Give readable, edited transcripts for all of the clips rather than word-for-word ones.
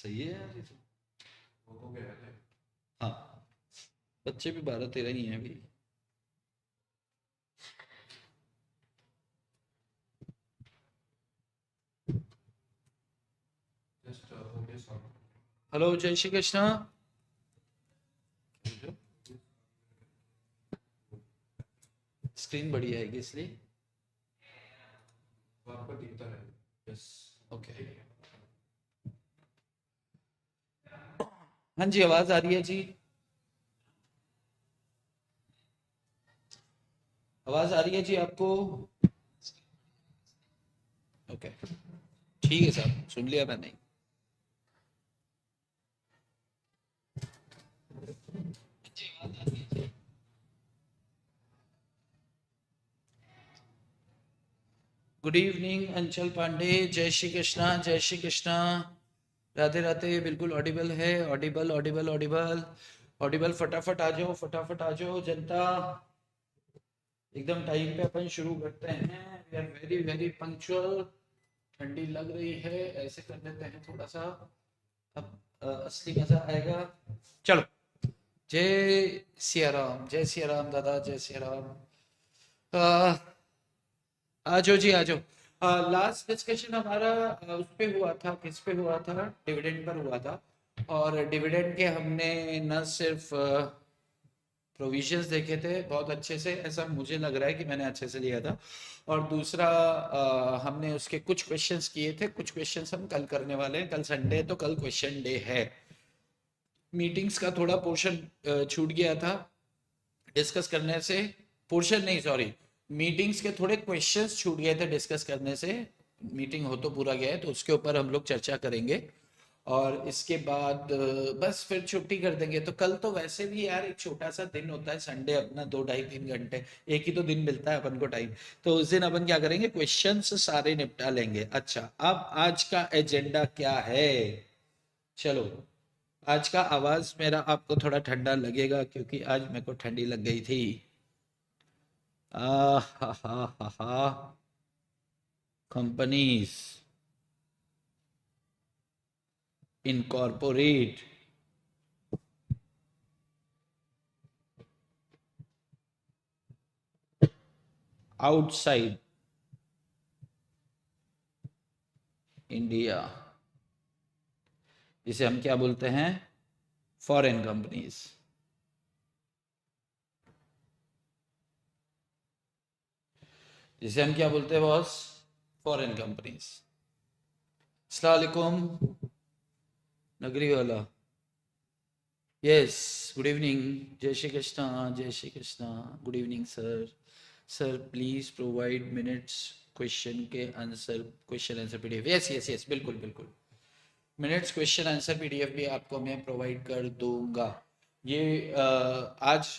सही है यार ये तो। वो तो क्या है। हाँ, बच्चे भी 12-13 ही हैं अभी। Just okay sorry. हेलो, जय श्री कृष्णा। स्क्रीन बड़ी आएगी इसलिए। वो आपको दिखता है। Yes, okay. हाँ जी, आवाज आ रही है जी। आवाज आ रही है जी आपको? ओके, ठीक है साहब, सुन लिया मैंने। गुड इवनिंग अंचल पांडे, जय श्री कृष्णा, जय श्री कृष्णा। राधे राधे, बिल्कुल ऑडिबल है। Audible Audible Audible Audible. फटाफट आ जाओ, फटाफट आ जाओ जनता। एकदम टाइम पे अपन शुरू करते हैं। We are very very punctual. ठंडी लग रही है, ऐसे कर देते हैं थोड़ा सा। अब असली मजा आएगा। चलो, जय सिया राम, जय सिया राम दादा, जय सिया राम। आ जाओ जी, आ जाओ। लास्ट डिस्कशन हमारा उस पे हुआ था, किस पे हुआ था? डिविडेंड पर हुआ था। और डिविडेंड के हमने न सिर्फ प्रोविजंस देखे थे बहुत अच्छे से, ऐसा मुझे लग रहा है कि मैंने अच्छे से लिया था। और दूसरा हमने उसके कुछ क्वेश्चंस किए थे। कुछ क्वेश्चंस हम कल करने वाले हैं। कल संडे है तो कल क्वेश्चन डे है। मीटिंग्स का थोड़ा पोर्शन छूट गया था डिस्कस करने से। पोर्शन नहीं, सॉरी, मीटिंग्स के थोड़े क्वेश्चंस छूट गए थे डिस्कस करने से। मीटिंग हो तो पूरा गया है, तो उसके ऊपर हम लोग चर्चा करेंगे। और इसके बाद बस फिर छुट्टी कर देंगे। तो कल तो वैसे भी यार एक छोटा सा दिन होता है संडे, अपना 2 ढाई 3 घंटे, एक ही तो दिन मिलता है अपन को टाइम। तो उस दिन अपन क्या करेंगे, क्वेश्चंस सारे निपटा लेंगे। अच्छा, अब आज का एजेंडा क्या है? चलो, आज का आवाज मेरा आपको थोड़ा ठंडा लगेगा क्योंकि आज मेरे को ठंडी लग गई थी। आ हा हा हा हा। कंपनीज इनकॉर्पोरेट आउटसाइड इंडिया, जिसे हम क्या बोलते हैं, फॉरेन कंपनीज। जिसे हम क्या बोलते हैं बॉस? Foreign companies. अस्सलाम वालेकुम नगरी वाला। Yes, good evening. जय श्री कृष्णा, जय Shri Krishna. Good evening sir. Sir please provide minutes question के answer, question answer PDF. Yes yes yes, बिल्कुल बिल्कुल। मिनट्स क्वेश्चन आंसर पीडीएफ भी आपको मैं प्रोवाइड कर दूंगा। ये आज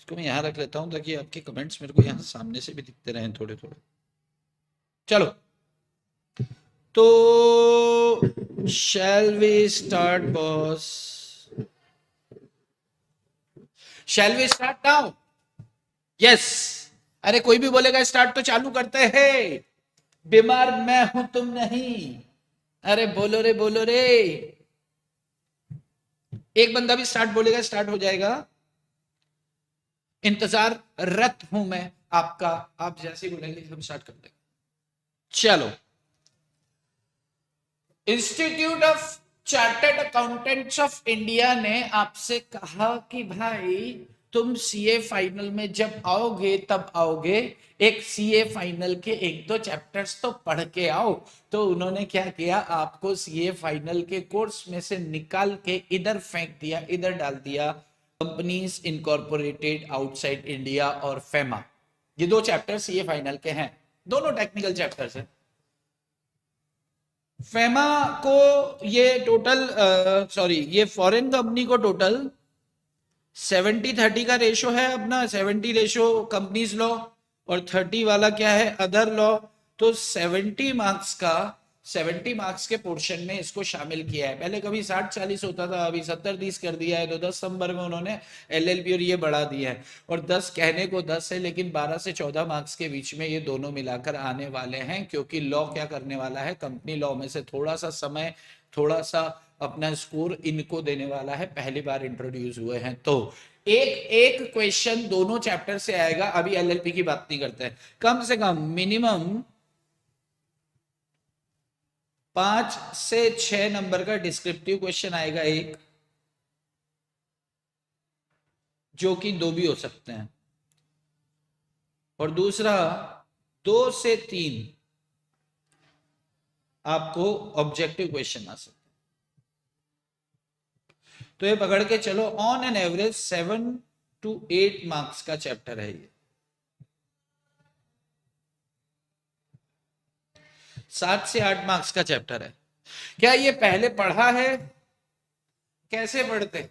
इसको मैं यहाँ रख लेता हूँ ताकि आपके कमेंट्स मेरे को यहाँ सामने से भी दिखते रहें थोड़े थोड़े। चलो, तो shall we start boss? Shall we start now? Yes. अरे कोई भी बोलेगा स्टार्ट तो चालू करते हैं। बीमार मैं हूं, तुम नहीं। अरे बोलो रे, बोलो रे। एक बंदा भी स्टार्ट बोलेगा, स्टार्ट हो जाएगा। इंतजार रत हूं मैं आपका। आप जैसे ही बोलेंगे हम स्टार्ट कर देंगे। चलो, institute of chartered accountants of India ने आपसे कहा कि भाई तुम सीए फाइनल में जब आओगे तब आओगे, एक सीए फाइनल के 1-2 चैप्टर्स तो पढ़ के आओ। तो उन्होंने क्या किया, आपको सीए फाइनल के कोर्स में से निकाल के इधर फेंक दिया, इधर डाल दिया। कंपनीज इनकॉर्पोरेटेड आउटसाइड इंडिया और फेमा, ये 2 चैप्टर सीए फाइनल के हैं। दोनों टेक्निकल चैप्टर्स हैं। फेमा को ये टोटल, सॉरी, ये फॉरेन कंपनी को टोटल 70-30 का रेशो है अपना। 70 रेशो कंपनीज लॉ और 30 वाला क्या है, अदर लॉ। तो 70 मार्क्स का 70 मार्क्स के पोर्शन में इसको शामिल किया है। पहले कभी 60-40 होता था, अभी 70-30 कर दिया है। तो 10 नंबर में उन्होंने एलएलबी और ये बढ़ा दिया है। और 10 कहने को 10 है, लेकिन 12 से 14 मार्क्स के बीच में ये दोनों मिलाकर आने वाले हैं, क्योंकि लॉ क्या करने वाला है, कंपनी लॉ में से थोड़ा सा समय, थोड़ा सा अपना स्कोर इनको देने वाला है। पहली बार इंट्रोड्यूस हुए हैं। तो एक एक क्वेश्चन दोनों चैप्टर से आएगा। अभी एलएलपी की बात नहीं करते हैं। कम से कम मिनिमम 5 से 6 नंबर का डिस्क्रिप्टिव क्वेश्चन आएगा एक, जो कि 2 भी हो सकते हैं। और दूसरा 2 से 3 आपको ऑब्जेक्टिव क्वेश्चन आ सकते हैं। तो ये पकड़ के चलो, on an average 7 to 8 marks का चैप्टर है ये। 7 से 8 मार्क्स का चैप्टर है। क्या ये पहले पढ़ा है? कैसे पढ़ते?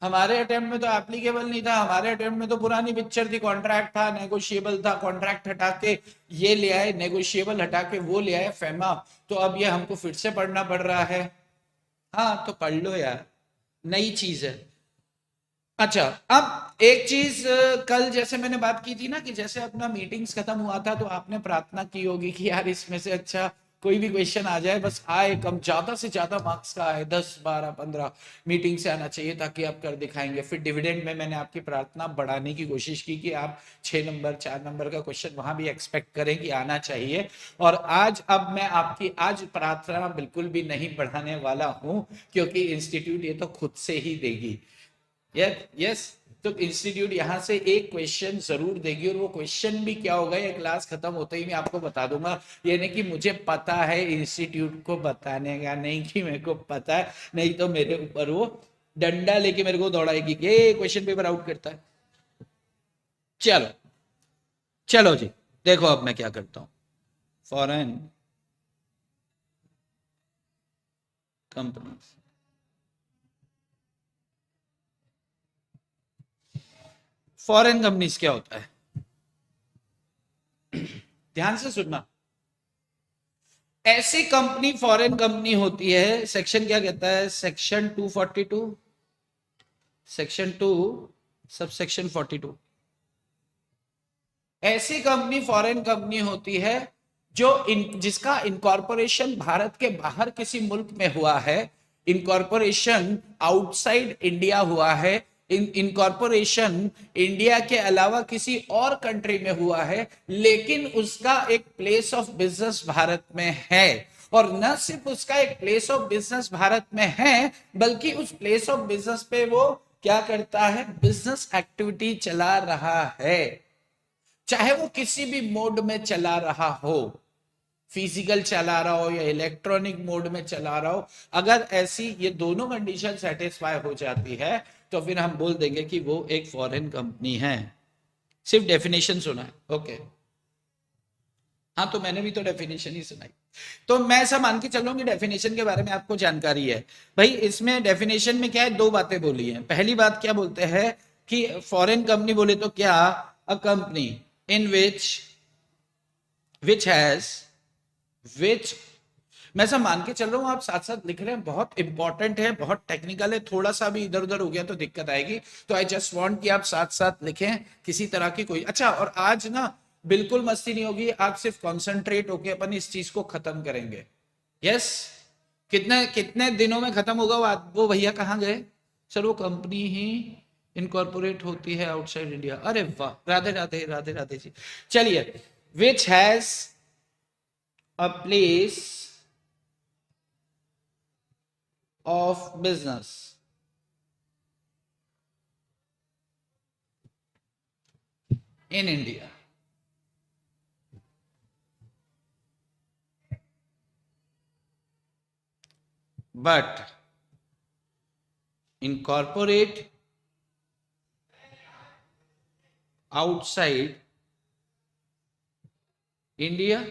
हमारे अटेम्प्ट में तो एप्लीकेबल नहीं था। हमारे अटेम्प्ट में तो पुरानी पिक्चर थी, कॉन्ट्रैक्ट था, नेगोशिएबल था, कॉन्ट्रैक्ट हटा के ये ले आए, नेगोशिएबल हटा के वो ले आए, फेमा। तो अब ये हमको फिर से पढ़ना पड़ रहा है। हाँ तो पढ़ लो यार, नई चीज है। अच्छा, अब एक चीज, कल जैसे मैंने बात की थी ना कि जैसे अपना मीटिंग्स खत्म हुआ था, तो आपने प्रार्थना की होगी कि यार इसमें से अच्छा कोई भी क्वेश्चन आ जाए, बस आए, कम ज्यादा से ज्यादा मार्क्स का आए, 10 12 15 मीटिंग से आना चाहिए, ताकि आप कर दिखाएंगे। फिर डिविडेंड में मैंने आपकी प्रार्थना बढ़ाने की कोशिश की कि आप 6 नंबर 4 नंबर का क्वेश्चन वहां भी एक्सपेक्ट करें कि आना चाहिए। और आज अब मैं आपकी आज प्रार्थना बिल्कुल भी नहीं बढ़ाने वाला हूं, क्योंकि इंस्टीट्यूट ये तो खुद से ही देगी। यस, तो इंस्टीट्यूट यहां से एक क्वेश्चन जरूर देगी, और वो क्वेश्चन भी क्या होगा ये क्लास खत्म होते ही मैं आपको बता दूंगा। ये नहीं कि मुझे पता है, इंस्टीट्यूट को बताने का नहीं कि मेरे को पता है, नहीं तो मेरे ऊपर वो डंडा लेके मेरे को दौड़ाएगी कि ये क्वेश्चन पेपर आउट करता है। चलो चलो जी, देखो अब मैं क्या करता हूं। फॉरेन कंपनीज, फॉरेन कंपनीज क्या होता है, ध्यान से सुनना। ऐसी कंपनी फॉरेन कंपनी होती है, सेक्शन क्या कहता है, सेक्शन 242, सेक्शन 2 सब सेक्शन 42। ऐसी कंपनी फॉरेन कंपनी होती है जो जिसका इनकॉर्पोरेशन भारत के बाहर किसी मुल्क में हुआ है, इनकॉर्पोरेशन आउटसाइड इंडिया हुआ है, इनकॉर्पोरेशन इंडिया के अलावा किसी और कंट्री में हुआ है, लेकिन उसका एक प्लेस ऑफ बिजनेस भारत में है। और न सिर्फ उसका एक प्लेस ऑफ बिजनेस भारत में है, बल्कि उस प्लेस ऑफ बिजनेस पे वो क्या करता है, बिजनेस एक्टिविटी चला रहा है, चाहे वो किसी भी मोड में चला रहा हो, फिजिकल चला रहा हो या इलेक्ट्रॉनिक मोड में चला रहा हो। अगर ऐसी ये दोनों कंडीशन सेटिस्फाई हो जाती है, तो फिर हम बोल देंगे कि वो एक फॉरेन कंपनी है। सिर्फ डेफिनेशन सुना है, ओके। हाँ तो मैंने भी तो डेफिनेशन ही सुनाई, तो मैं ऐसा मान के चल रहा हूँ कि डेफिनेशन के बारे में आपको जानकारी है। भाई इसमें डेफिनेशन में क्या है, 2 बातें बोली हैं। पहली बात क्या बोलते हैं कि फॉरेन कंपनी बोले तो क्या, a company in which has which, मैं ऐसा मान के चल रहा हूं, आप साथ साथ लिख रहे हैं, बहुत इंपॉर्टेंट है, बहुत टेक्निकल है, थोड़ा सा भी इधर उधर हो गया तो दिक्कत आएगी। तो आई जस्ट वांट कि आप साथ साथ लिखें, किसी तरह की कोई, अच्छा। और आज ना बिल्कुल मस्ती नहीं होगी, आप सिर्फ कॉन्सेंट्रेट होके अपन इस चीज को खत्म करेंगे। यस, कितने कितने दिनों में खत्म होगा वो भैया कहाँ गए सर, वो कंपनी ही इनकॉर्पोरेट होती है आउटसाइड इंडिया। अरे वाह, राधे राधे राधे राधे जी। चलिए, which has a place of business in India, but incorporate outside India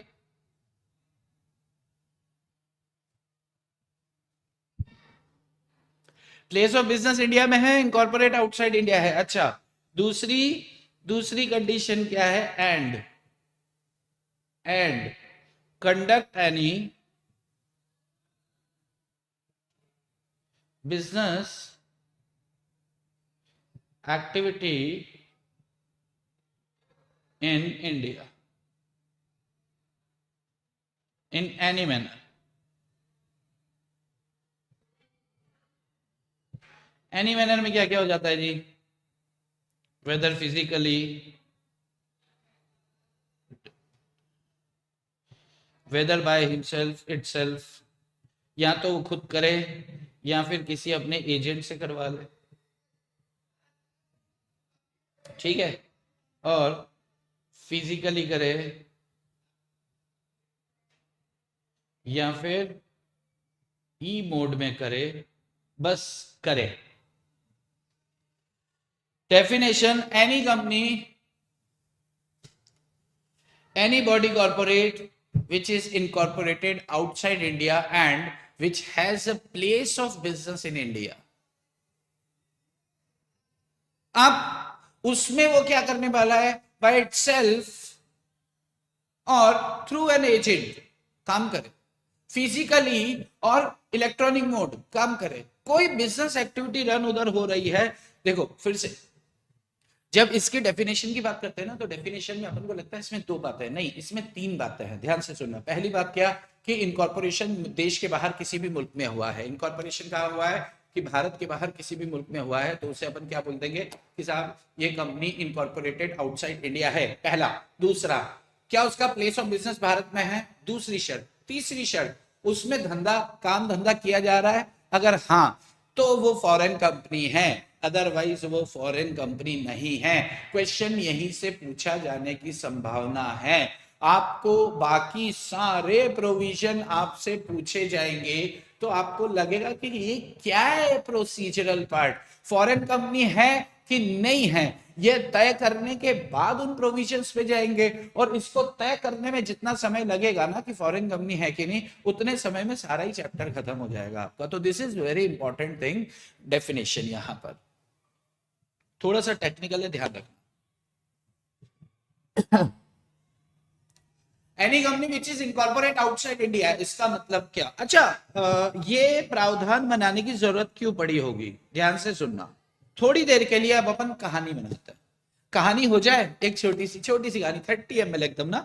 place of business India में है, इनकॉर्पोरेट आउटसाइड इंडिया है। अच्छा, दूसरी दूसरी कंडीशन क्या है, and conduct any business activity in India in any manner. Any manner में क्या क्या हो जाता है जी? Whether physically, whether by himself itself, या तो वो खुद करे या फिर किसी अपने एजेंट से करवा ले, ठीक है, और फिजिकली करे या फिर ई मोड में करे, बस करे. Definition: any company, any body corporate which is incorporated outside India and which has a place of business in India. अब उसमें वो क्या करने वाला है? by itself और through an agent काम करे, फिजिकली और इलेक्ट्रॉनिक मोड काम करे, कोई बिजनेस एक्टिविटी रन उधर हो रही है. देखो फिर से, जब इसकी डेफिनेशन की बात करते हैं ना, तो डेफिनेशन में अपन को लगता है इसमें दो बातें, नहीं, इसमें तीन बातें हैं. ध्यान से सुनना. पहली बात क्या कि इनकॉर्पोरेशन देश के बाहर किसी भी मुल्क में हुआ है. इनकॉर्पोरेशन कहाँ हुआ है? कि भारत के बाहर किसी भी मुल्क में हुआ है, तो उसे अपन क्या बोल देंगे कि साहब ये कंपनी इनकॉर्पोरेटेड आउटसाइड इंडिया है. पहला. दूसरा, क्या उसका प्लेस ऑफ बिजनेस भारत में है? दूसरी शर्त. तीसरी शर्त, उसमें काम धंधा किया जा रहा है, अगर हाँ तो वो फॉरेन कंपनी है, अदरवाइज वो फॉरेन कंपनी नहीं है. क्वेश्चन यहीं से पूछा जाने की संभावना है. आपको बाकी सारे प्रोविजन आपसे पूछे जाएंगे तो आपको लगेगा कि ये क्या है प्रोसीजरल पार्ट. फॉरेन कंपनी है कि नहीं है, ये तय करने के बाद उन प्रोविजंस पे जाएंगे, और इसको तय करने में जितना समय लगेगा ना कि फॉरेन कंपनी है कि नहीं, उतने समय में सारा ही चैप्टर खत्म हो जाएगा आपका. तो this is very important thing, definition. यहां पर थोड़ा सा टेक्निकल है, ध्यान रखना. Any company which is incorporate outside India, इसका मतलब क्या? अच्छा, ये प्रावधान बनाने की जरूरत क्यों पड़ी होगी? ध्यान से सुनना. थोड़ी देर के लिए अब अपन कहानी बनाते हैं. कहानी हो जाए, एक छोटी सी कहानी, 30 ml एकदम ना.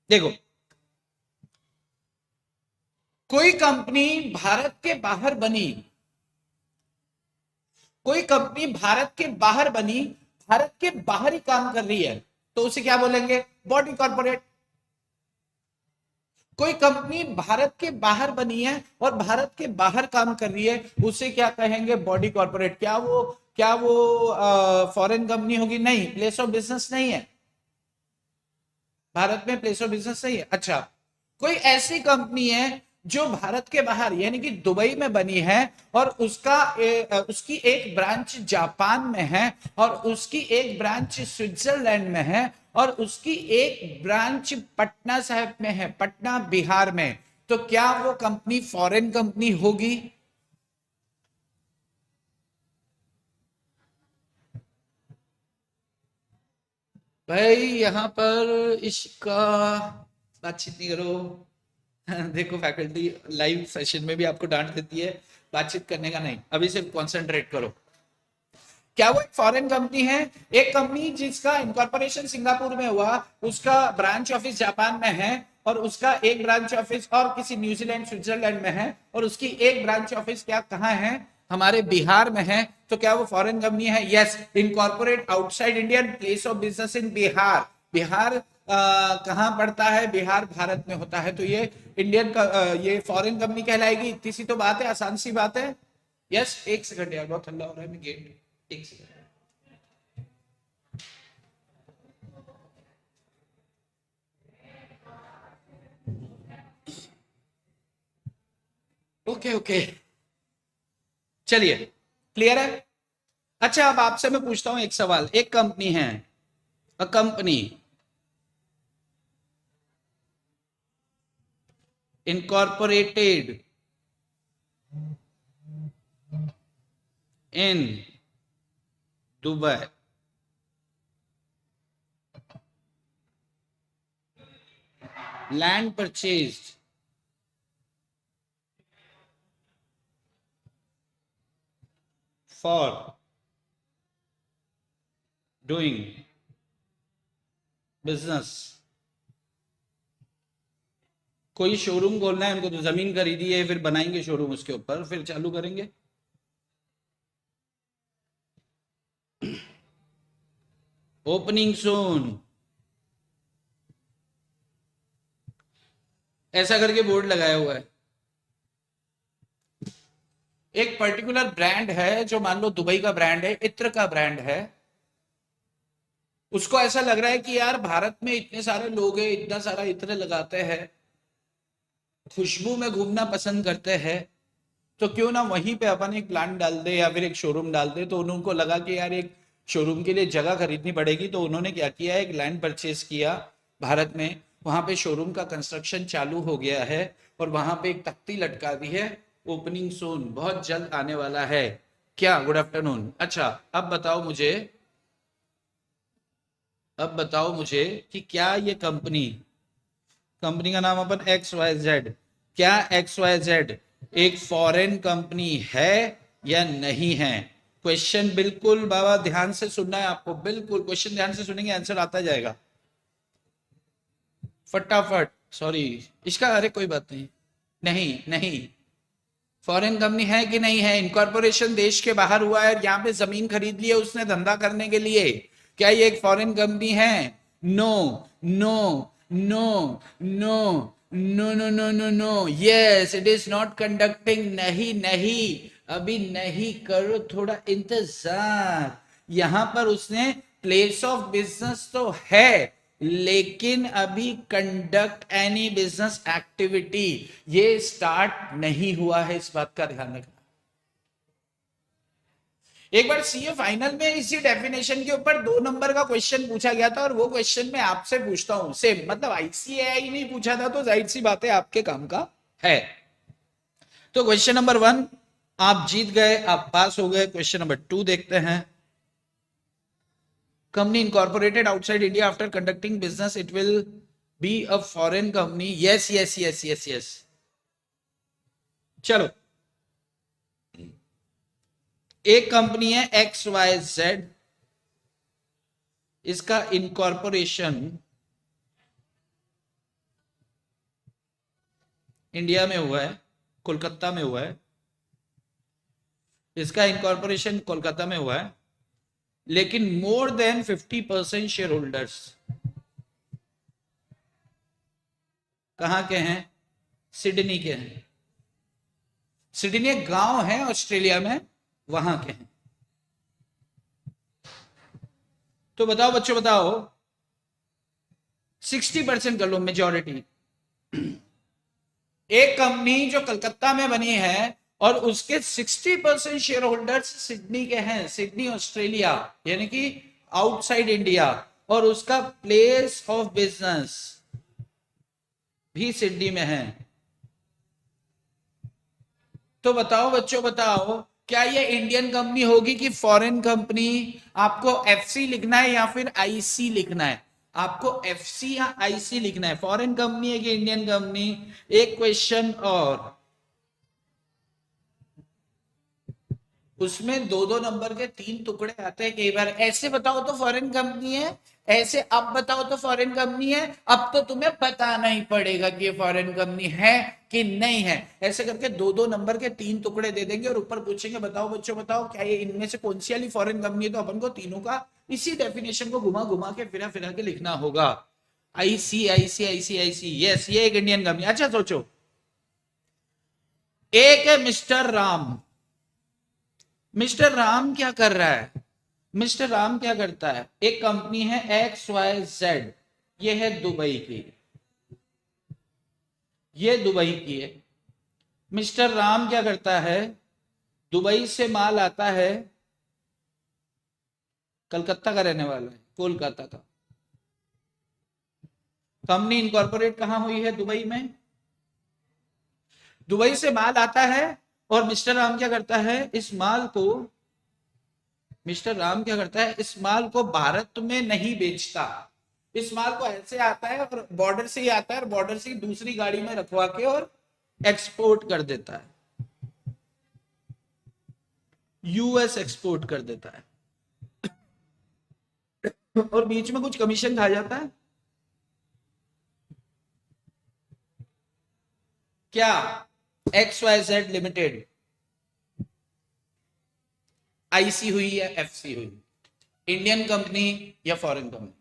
देखो, कोई कंपनी भारत के बाहर बनी, कोई कंपनी भारत के बाहर बनी, भारत के बाहर ही काम कर रही है, तो उसे क्या बोलेंगे? Body corporate. कोई कंपनी भारत के बाहर बनी है और भारत के बाहर काम कर रही है, उसे क्या कहेंगे? Body corporate. क्या वो फॉरेन कंपनी होगी? नहीं, प्लेस ऑफ बिजनेस नहीं है, भारत में प्लेस ऑफ बिजनेस नहीं है. अच्छा, कोई ऐसी कंपनी है जो भारत के बाहर यानी कि दुबई में बनी है, और उसकी एक ब्रांच जापान में है, और उसकी एक ब्रांच स्विट्जरलैंड में है, और उसकी एक ब्रांच पटना साहिब में है, पटना बिहार में. तो क्या वो कंपनी फॉरेन कंपनी होगी? भाई यहां पर इसका बातचीत नहीं करो. देखो फैकल्टी लाइव सेशन में भी आपको डांट देती है बातचीत करने का. नहीं, अभी सिर्फ कंसंट्रेट करो. क्या वो एक फॉरेन कंपनी है? एक कंपनी जिसका इनकॉर्पोरेशन सिंगापुर में हुआ, उसका ब्रांच ऑफिस जापान में है, और उसका एक ब्रांच ऑफिस और किसी न्यूजीलैंड स्विट्जरलैंड में है, और उसकी एक ब्रांच ऑफिस क्या कहाँ है? हमारे बिहार में है. तो क्या वो फॉरेन कंपनी है? Yes. Incorporate outside Indian, place of business इन बिहार. बिहार कहाँ पड़ता है? बिहार भारत में होता है. तो ये इंडियन का ये फॉरेन कंपनी कहलाएगी. इतनी सी तो बात है, आसान सी बात है. यस. एक सेकंड यार, बहुत ठंडा हो रहा है, मैं गेट, एक सेकंड. ओके ओके, चलिए, क्लियर है. अच्छा, अब आपसे मैं पूछता हूं एक सवाल. एक कंपनी है, a company incorporated in Dubai, land purchased for doing business. कोई शोरूम खोलना है उनको, तो जमीन खरीदी है, फिर बनाएंगे शोरूम, उसके ऊपर फिर चालू करेंगे। ओपनिंग सून, ऐसा करके बोर्ड लगाया हुआ है। एक पर्टिकुलर ब्रांड है जो मान लो दुबई का ब्रांड है, इत्र का ब्रांड है। उसको ऐसा लग रहा है कि यार भारत में इतने सारे लोग हैं, इतना सारा इत्र लगाते हैं, खुशबू में घूमना पसंद करते हैं, तो क्यों ना वहीं पे अपन एक प्लांट डाल दे या फिर एक शोरूम डाल दे। तो उनको लगा कि यार एक शोरूम के लिए जगह खरीदनी पड़ेगी, तो उन्होंने क्या किया, एक लैंड परचेज किया भारत में। वहां पे शोरूम का कंस्ट्रक्शन चालू हो गया है और वहां पे एक तख्ती लटका दी है, ओपनिंग सून, बहुत जल्द आने वाला है। क्या? Good afternoon. अच्छा, अब बताओ मुझे कि क्या ये कंपनी का नाम अपन XYZ, क्या XYZ एक फॉरेन कंपनी है या नहीं है? क्वेश्चन बिल्कुल बाबा ध्यान से सुनना है आपको, बिल्कुल क्वेश्चन ध्यान से सुनेंगे, आंसर आता जाएगा फटाफट। सॉरी इसका, अरे कोई बात नहीं, नहीं नहीं, फॉरेन कंपनी है कि नहीं है? इनकॉर्पोरेशन देश के बाहर हुआ है, यहाँ पे जमीन खरीद ली है उसने धंधा करने के लिए। क्या ये एक फॉरेन कंपनी है? No no no no no no no no no, yes it is not conducting. नहीं नहीं, अभी नहीं, करो थोड़ा इंतजार। यहां पर उसने प्लेस ऑफ बिजनेस तो है, लेकिन अभी कंडक्ट एनी बिजनेस एक्टिविटी ये स्टार्ट नहीं हुआ है, इस बात का ध्यान रखना। एक बार सीए फाइनल में इसी डेफिनेशन के ऊपर 2 नंबर का क्वेश्चन पूछा गया था, और वो क्वेश्चन मैं आपसे पूछता हूं, सेम मतलब आईसीएआई नहीं पूछा था, तो जाहिर सी बात है आपके काम का है। तो क्वेश्चन नंबर 1 आप जीत गए, आप पास हो गए। क्वेश्चन नंबर 2 देखते हैं। Company incorporated outside India after conducting business, it will be a foreign company. Yes, yes, yes, yes, yes. चलो, एक कंपनी है XYZ, इसका इनकॉर्पोरेशन इंडिया में हुआ है, कोलकाता में हुआ है। इसका इनकॉर्पोरेशन कोलकाता में हुआ है, लेकिन मोर देन 50% शेयर होल्डर्स कहां के हैं? सिडनी के हैं। सिडनी एक गांव है ऑस्ट्रेलिया में, वहां के हैं। तो बताओ बच्चों, बताओ, 60% कर लो, मेजॉरिटी। एक कंपनी जो कलकत्ता में बनी है और उसके 60% शेयर होल्डर्स सिडनी के हैं, सिडनी ऑस्ट्रेलिया, यानी कि आउटसाइड इंडिया, और उसका प्लेस ऑफ बिजनेस भी सिडनी में है। तो बताओ बच्चों, बताओ, क्या ये इंडियन कंपनी होगी कि फॉरेन कंपनी? आपको एफसी लिखना है या फिर आईसी लिखना है? आपको एफसी या आईसी लिखना है। फॉरेन कंपनी है कि इंडियन कंपनी? एक क्वेश्चन और, उसमें 2-2 नंबर के 3 टुकड़े आते हैं कई बार। ऐसे बताओ तो फॉरेन कंपनी है, ऐसे अब बताओ तो फॉरेन कंपनी है। अब तो तुम्हें बताना ही पड़ेगा कि ये फॉरेन कंपनी है कि नहीं है। ऐसे करके 2-2 नंबर के 3 टुकड़े दे देंगे और ऊपर पूछेंगे बताओ बच्चों, बताओ क्या ये इनमें से कौन सी वाली फॉरेन कंपनी है? तो अपन को तीनों का इसी डेफिनेशन को घुमा घुमा के फिरा फिरा के लिखना होगा। ICICI, यस, ये एक इंडियन कंपनी। अच्छा सोचो, एक है मिस्टर राम। मिस्टर राम क्या कर रहा है? मिस्टर राम क्या करता है? एक कंपनी है XYZ, ये है दुबई की, ये दुबई की है। मिस्टर राम क्या करता है? दुबई से माल आता है, कलकत्ता का रहने वाला है, कोलकाता का। कंपनी इनकॉर्पोरेट कहां हुई है? दुबई में। दुबई से माल आता है और मिस्टर राम क्या करता है? इस माल को, मिस्टर राम क्या करता है? इस माल को भारत में नहीं बेचता। इस माल को ऐसे आता है और बॉर्डर से ही आता है और बॉर्डर से दूसरी गाड़ी में रखवा के और एक्सपोर्ट कर देता है। यूएस एक्सपोर्ट कर देता है और बीच में कुछ कमीशन खा जाता है क्या? XYZ लिमिटेड आईसी हुई या एफसी हुई, इंडियन कंपनी या फॉरेन कंपनी?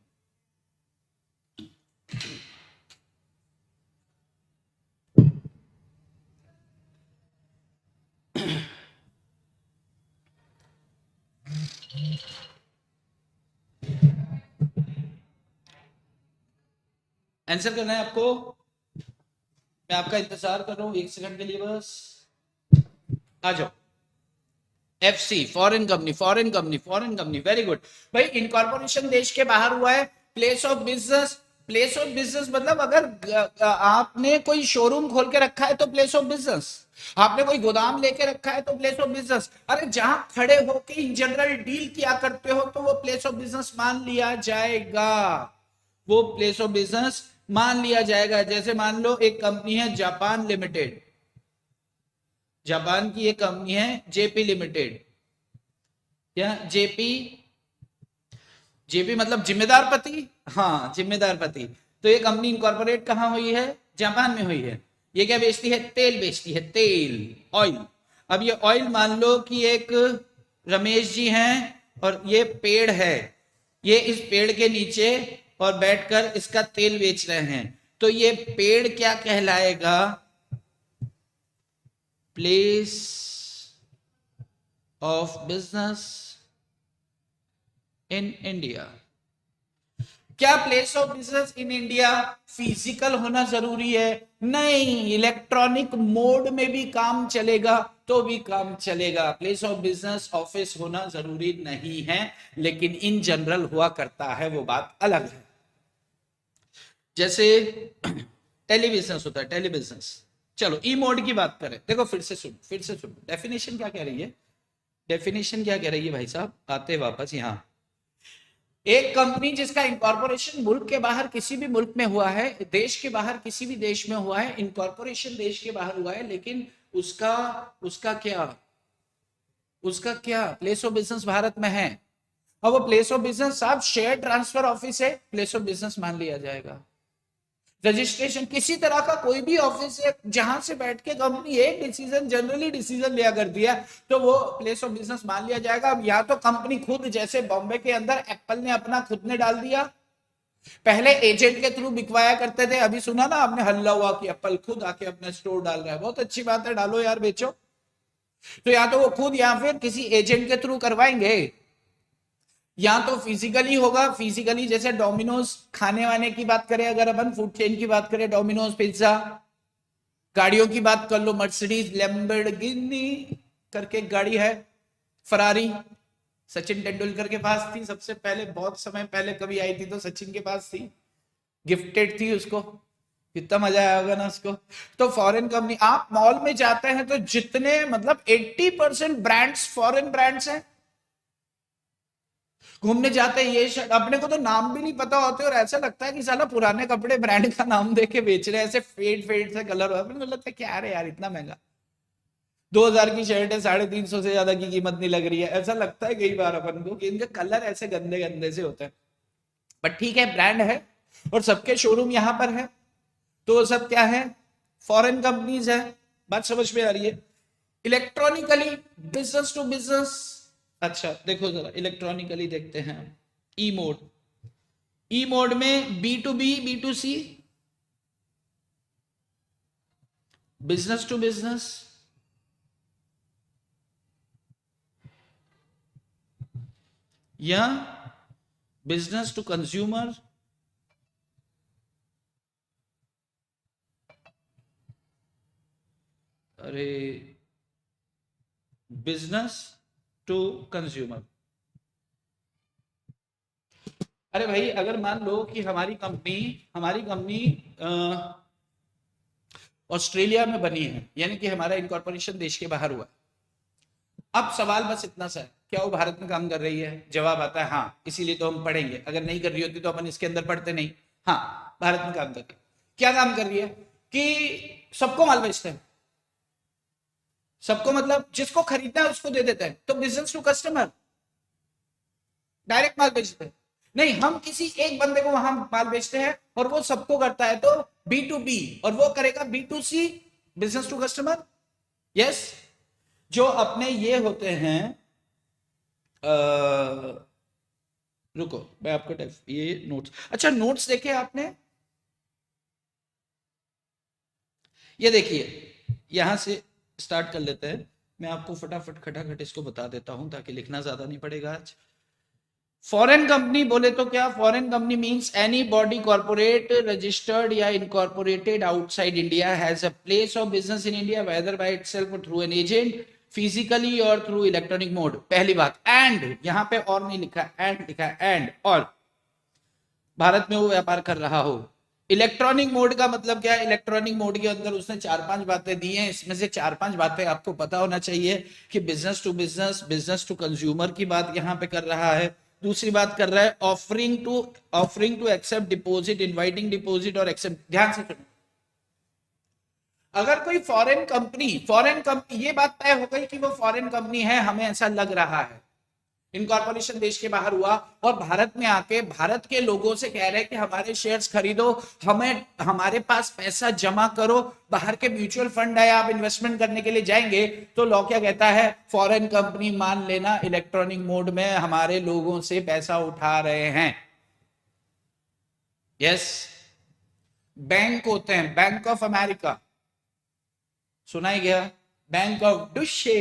आंसर करना है आपको? मैं आपका इंतजार कर रहा हूं 1 सेकंड के लिए बस। आ जाओ। FC foreign company, foreign company, foreign company, very good भाई। इनकॉर्पोरेशन देश के बाहर हुआ है। Place of business, place of business मतलब अगर आपने कोई शोरूम खोल के रखा है तो प्लेस ऑफ बिजनेस, आपने कोई गोदाम लेके रखा है तो प्लेस ऑफ बिजनेस। अरे जहां खड़े होके इन जनरल डील किया करते हो तो वो प्लेस ऑफ बिजनेस मान लिया जाएगा, वो प्लेस ऑफ बिजनेस मान लिया जाएगा। जैसे मान लो एक कंपनी है जापान लिमिटेड, जापान की एक कंपनी है जेपी लिमिटेड, क्या जेपी, जेपी मतलब जिम्मेदार पति, हाँ जिम्मेदार पति। तो ये कंपनी इनकॉर्पोरेट कहां हुई है? जापान में हुई है। ये क्या बेचती है? तेल बेचती है, तेल, ऑयल। अब ये ऑयल मान लो कि एक रमेश जी हैं और ये पेड़ है, ये इस पेड़ के नीचे और बैठकर इसका तेल बेच रहे हैं, तो ये पेड़ क्या कहलाएगा? Place of business in India. क्या place of business in India physical होना जरूरी है? नहीं, इलेक्ट्रॉनिक मोड में भी काम चलेगा तो भी काम चलेगा। प्लेस ऑफ बिजनेस ऑफिस होना जरूरी नहीं है, लेकिन इन जनरल हुआ करता है, वो बात अलग है। जैसे टेलीबिजनेस होता है, टेलीबिजनेस। चलो ई मोड की बात करें, देखो फिर से सुनो डेफिनेशन क्या कह रही है, डेफिनेशन क्या कह रही है भाई साहब, आते वापस यहाँ। एक कंपनी जिसका इनकॉर्पोरेशन मुल्क के बाहर किसी भी मुल्क में हुआ है, देश के बाहर किसी भी देश में हुआ है, इनकॉर्पोरेशन देश के बाहर हुआ है, लेकिन उसका उसका क्या, उसका क्या प्लेस ऑफ बिजनेस भारत में है। अब वो प्लेस ऑफ बिजनेस साहब शेयर ट्रांसफर ऑफिस है, प्लेस ऑफ बिजनेस मान लिया जाएगा। रजिस्ट्रेशन किसी तरह का कोई भी ऑफिस है जहां से बैठ के कंपनी एक डिसीजन, जनरली डिसीजन लिया करती है, तो वो प्लेस ऑफ बिजनेस मान लिया जाएगा। अब या तो कंपनी खुद, जैसे बॉम्बे के अंदर एप्पल ने अपना खुद ने डाल दिया, पहले एजेंट के थ्रू बिकवाया करते थे, अभी सुना ना आपने हल्ला हुआ कि एप्पल खुद आके अपना स्टोर डाल रहा है, बहुत अच्छी बात है, डालो यार, बेचो। तो या तो वो खुद या फिर किसी एजेंट के थ्रू करवाएंगे, या तो फिजिकली होगा। फिजिकली जैसे डोमिनोज, खाने वाने की बात करें, अगर अपन फूड चेन की बात करें, डोमिनोज, पिज्जा, गाड़ियों की बात कर लो, मर्सिडीज, लैम्बोर्गिनी करके गाड़ी है, फरारी सचिन तेंदुलकर के पास थी सबसे पहले, बहुत समय पहले कभी आई थी तो सचिन के पास थी, गिफ्टेड थी उसको, कितना मजा आया होगा ना उसको। तो फॉरेन कंपनी, आप मॉल में जाते हैं तो जितने मतलब 80% ब्रांड्स फॉरेन ब्रांड्स हैं। घूमने जाते हैं, ये शर्ट अपने को तो नाम भी नहीं पता होते और ऐसा लगता है कि साला पुराने कपड़े ब्रांड का नाम दे के बेच रहे हैं, ऐसे फेड फेड से कलर हुआ, अपने को लगता है क्या है यार इतना महंगा, 2000 की शर्ट है, 350 से ज्यादा की कीमत नहीं लग रही है, ऐसा लगता है कई बार अपन को कि इनके कलर ऐसे गंदे गंदे से होते हैं। बट ठीक है, ब्रांड है और सबके शोरूम यहां पर है, तो सब क्या है? फॉरेन कंपनीज है। बात समझ में आ रही है? Electronically business to business. अच्छा देखो जरा इलेक्ट्रॉनिकली देखते हैं, ई मोड, ई मोड में B to B, B to C, business to business, या बिजनेस टू कंज्यूमर, अरे बिजनेस टू कंज्यूमर। अरे भाई अगर मान लो कि हमारी कंपनी ऑस्ट्रेलिया में बनी है, यानी कि हमारा इनकॉर्पोरेशन देश के बाहर हुआ। अब सवाल बस इतना सा है, क्या वो भारत में काम कर रही है? जवाब आता है हाँ, इसीलिए तो हम पढ़ेंगे, अगर नहीं कर रही होती तो अपन इसके अंदर पढ़ते नहीं। हाँ भारत में काम कर रही है। क्या काम कर रही है? कि सबको माल बेचते हैं, सबको मतलब जिसको खरीदना है उसको दे देते हैं, तो बिजनेस टू कस्टमर, डायरेक्ट माल बेचते हैं। नहीं, हम किसी एक बंदे को वहां माल बेचते हैं और वो सबको करता है, तो बी टू बी, और वो करेगा B to C, business to customer. Yes, जो अपने ये होते हैं, रुको मैं आपको ये नोट्स, अच्छा नोट्स देखे आपने? ये देखिए, यहां से स्टार्ट कर लेते हैं, मैं आपको फटाफट खटाखट इसको बता देता हूं ताकि लिखना ज्यादा नहीं पड़ेगा आज। फॉरेन कंपनी बोले तो क्या, foreign company means any body corporate registered या incorporated outside India has a place of business in India whether by itself और थ्रू एन एजेंट फिजिकली और थ्रू इलेक्ट्रॉनिक मोड। पहली बात, एंड यहां पे और नहीं लिखा, एंड लिखा, एंड और भारत में वो व्यापार कर रहा हो। इलेक्ट्रॉनिक मोड का मतलब क्या है? इलेक्ट्रॉनिक मोड के अंदर उसने 4-5 बातें दी हैं, इसमें से 4-5 बातें आपको पता होना चाहिए कि business to business, business to consumer की बात यहां पे कर रहा है। दूसरी बात कर रहा है offering to accept deposit, inviting deposit और एक्सेप्ट। ध्यान से सुनो, अगर कोई फॉरेन कंपनी, ये बात तय हो गई कि वो फॉरेन कंपनी है, हमें ऐसा लग रहा है, इनकॉर्पोरेशन देश के बाहर हुआ और भारत में आके भारत के लोगों से कह रहे हैं कि हमारे शेयर्स खरीदो, हमें हमारे पास पैसा जमा करो, बाहर के म्यूचुअल फंड है, आप इन्वेस्टमेंट करने के लिए जाएंगे, तो लॉ क्या कहता है? फॉरेन कंपनी मान लेना इलेक्ट्रॉनिक मोड में हमारे लोगों से पैसा उठा रहे हैं। यस, बैंक होते हैं, बैंक ऑफ अमेरिका सुना ही गया, बैंक ऑफ डुशे।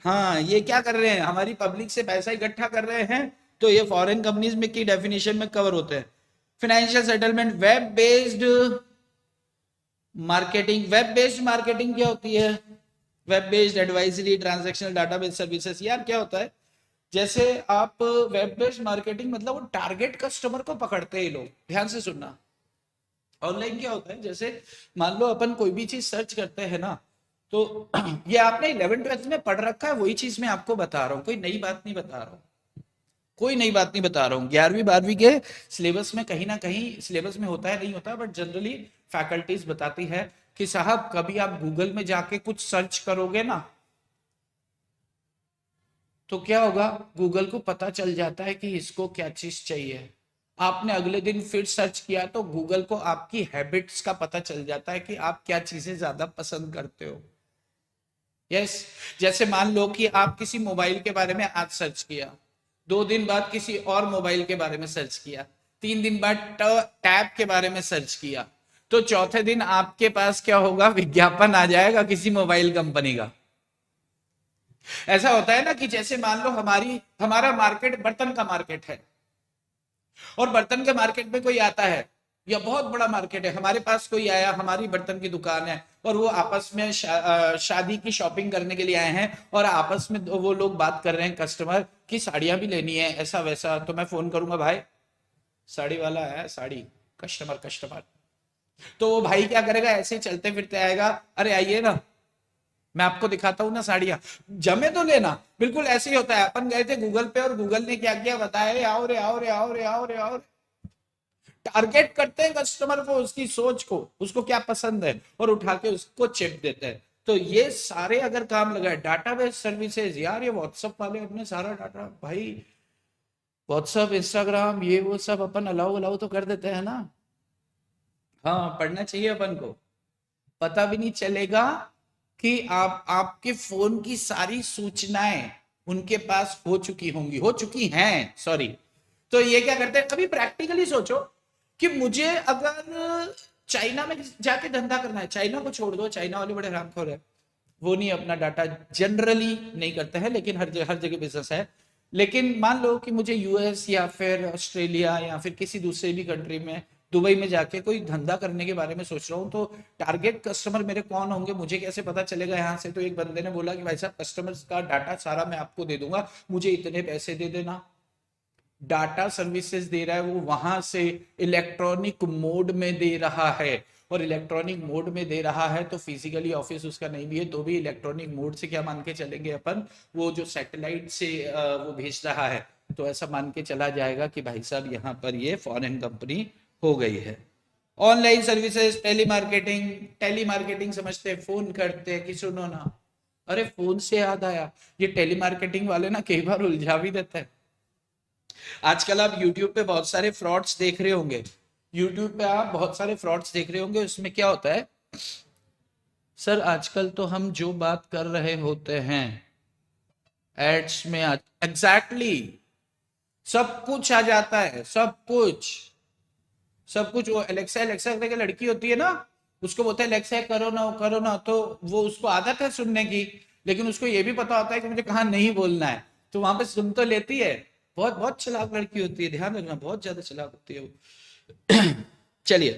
हाँ, ये क्या कर रहे हैं? हमारी पब्लिक से पैसा इकट्ठा कर रहे हैं, तो ये फॉरेन कंपनीज में की डेफिनेशन में कवर होते हैं। Financial settlement, web based marketing. Web based marketing क्या होती है? Web based advisory, transactional database services. यार क्या होता है, जैसे आप वेब बेस्ड मार्केटिंग मतलब वो टारगेट कस्टमर को पकड़ते हैं लोग। ध्यान से सुनना, ऑनलाइन क्या होता है, जैसे मान लो अपन कोई भी चीज सर्च करते हैं ना, तो ये आपने 11th-12th में पढ़ रखा है, वही चीज मैं आपको बता रहा हूँ, कोई नई बात नहीं बता रहा हूँ, कोई नई बात नहीं बता रहा हूँ। 11वीं 12वीं के सिलेबस में कहीं ना कहीं सिलेबस में होता है, नहीं होता है, बट जनरली फैकल्टीज बताती है कि साहब कभी आप गूगल में जाके कुछ सर्च करोगे ना, तो क्या होगा, गूगल को पता चल जाता है कि इसको क्या चीज चाहिए। आपने अगले दिन फिर सर्च किया तो गूगल को आपकी हैबिट्स का पता चल जाता है कि आप क्या चीजें ज्यादा पसंद करते हो। यस, जैसे मान लो कि आप किसी मोबाइल के बारे में आज सर्च किया, 2 दिन बाद किसी और मोबाइल के बारे में सर्च किया, 3 दिन बाद टैब के बारे में सर्च किया, तो चौथे दिन आपके पास क्या होगा, विज्ञापन आ जाएगा किसी मोबाइल कंपनी का। ऐसा होता है ना कि जैसे मान लो हमारा मार्केट बर्तन का मार्केट है, और बर्तन के मार्केट में कोई आता है, या बहुत बड़ा मार्केट है, हमारे पास कोई आया, हमारी बर्तन की दुकान है, और वो आपस में शादी की शॉपिंग करने के लिए आए हैं, और आपस में वो लोग बात कर रहे हैं, कस्टमर की साड़ियां भी लेनी है, ऐसा वैसा, तो मैं फोन करूंगा, भाई साड़ी वाला है, साड़ी, कस्टमर कस्टमर, तो वो भाई क्या करेगा, ऐसे चलते फिरते आएगा, अरे आइए ना, मैं आपको दिखाता हूँ ना साड़ियां, जमे तो लेना। बिल्कुल ऐसे ही होता है, अपन गए थे गूगल पे और गूगल ने क्या किया बताया, आओ रे आओ रे आओ रे आओ रे आओ रे, टारगेट करते हैं कस्टमर को, उसकी सोच को, उसको क्या पसंद है, और उठा के उसको चिप देते हैं। तो ये सारे अगर काम लगाए, डाटाबेस सर्विसेज, यार ये व्हाट्सएप वाले अपने सारा डाटा, भाई व्हाट्सएप इंस्टाग्राम ये वो सब अपन अलाउ अलाउ तो कर देते हैं ना। हाँ, पढ़ना चाहिए अपन को, पता भी नहीं चलेगा कि आपके फोन की सारी सूचनाएं उनके पास हो चुकी होंगी, हो चुकी हैं, सॉरी। तो ये क्या करते हैं, कभी प्रैक्टिकली सोचो कि मुझे अगर चाइना में जाके धंधा करना है, चाइना को छोड़ दो, चाइना वाले बड़े हरामखोर है, वो नहीं अपना डाटा जनरली नहीं करते हैं, लेकिन हर जगह बिजनेस है। लेकिन मान लो कि मुझे यूएस या फिर ऑस्ट्रेलिया या फिर किसी दूसरे भी कंट्री में, दुबई में जाके कोई धंधा करने के बारे में सोच रहा हूँ, तो टारगेट कस्टमर मेरे कौन होंगे, मुझे कैसे पता चलेगा यहाँ से? तो एक बंदे ने बोला कि भाई साहब कस्टमर्स का डाटा सारा मैं आपको दे दूंगा, मुझे इतने पैसे दे देना। डाटा सर्विसेज दे रहा है वो, वहां से इलेक्ट्रॉनिक मोड में दे रहा है, और इलेक्ट्रॉनिक मोड में दे रहा है तो फिजिकली ऑफिस उसका नहीं भी है तो भी इलेक्ट्रॉनिक मोड से क्या मान के चलेंगे अपन, वो जो सैटेलाइट से वो भेज रहा है, तो ऐसा मान के चला जाएगा कि भाई साहब यहाँ पर ये फॉरेन कंपनी हो गई है। ऑनलाइन सर्विसेज, टेली मार्केटिंग समझते हैं, फोन करते हैं कि सुनो ना अरे फोन से याद आया, ये टेलीमार्केटिंग वाले ना कई बार उलझा भी देते हैं। आजकल आप यूट्यूब पे बहुत सारे फ्रॉड्स देख रहे होंगे, यूट्यूब पे आप बहुत सारे फ्रॉड्स देख रहे होंगे। उसमें क्या होता है सर, आजकल तो हम जो बात कर रहे होते हैं एड्स में एग्जैक्टली सब कुछ आ जाता है, सब कुछ सब कुछ। वो एलेक्सा एलेक्सा करके लड़की होती है ना, उसको बोलते हैं एलेक्सा करो ना, तो वो उसको आदत है सुनने की, लेकिन उसको ये भी पता होता है कि मुझे कहाँ नहीं बोलना है, तो वहां पे सुन तो लेती है। बहुत बहुत चालाक लड़की होती है, ध्यान रखना, बहुत ज्यादा चालाक होती है वो। चलिए,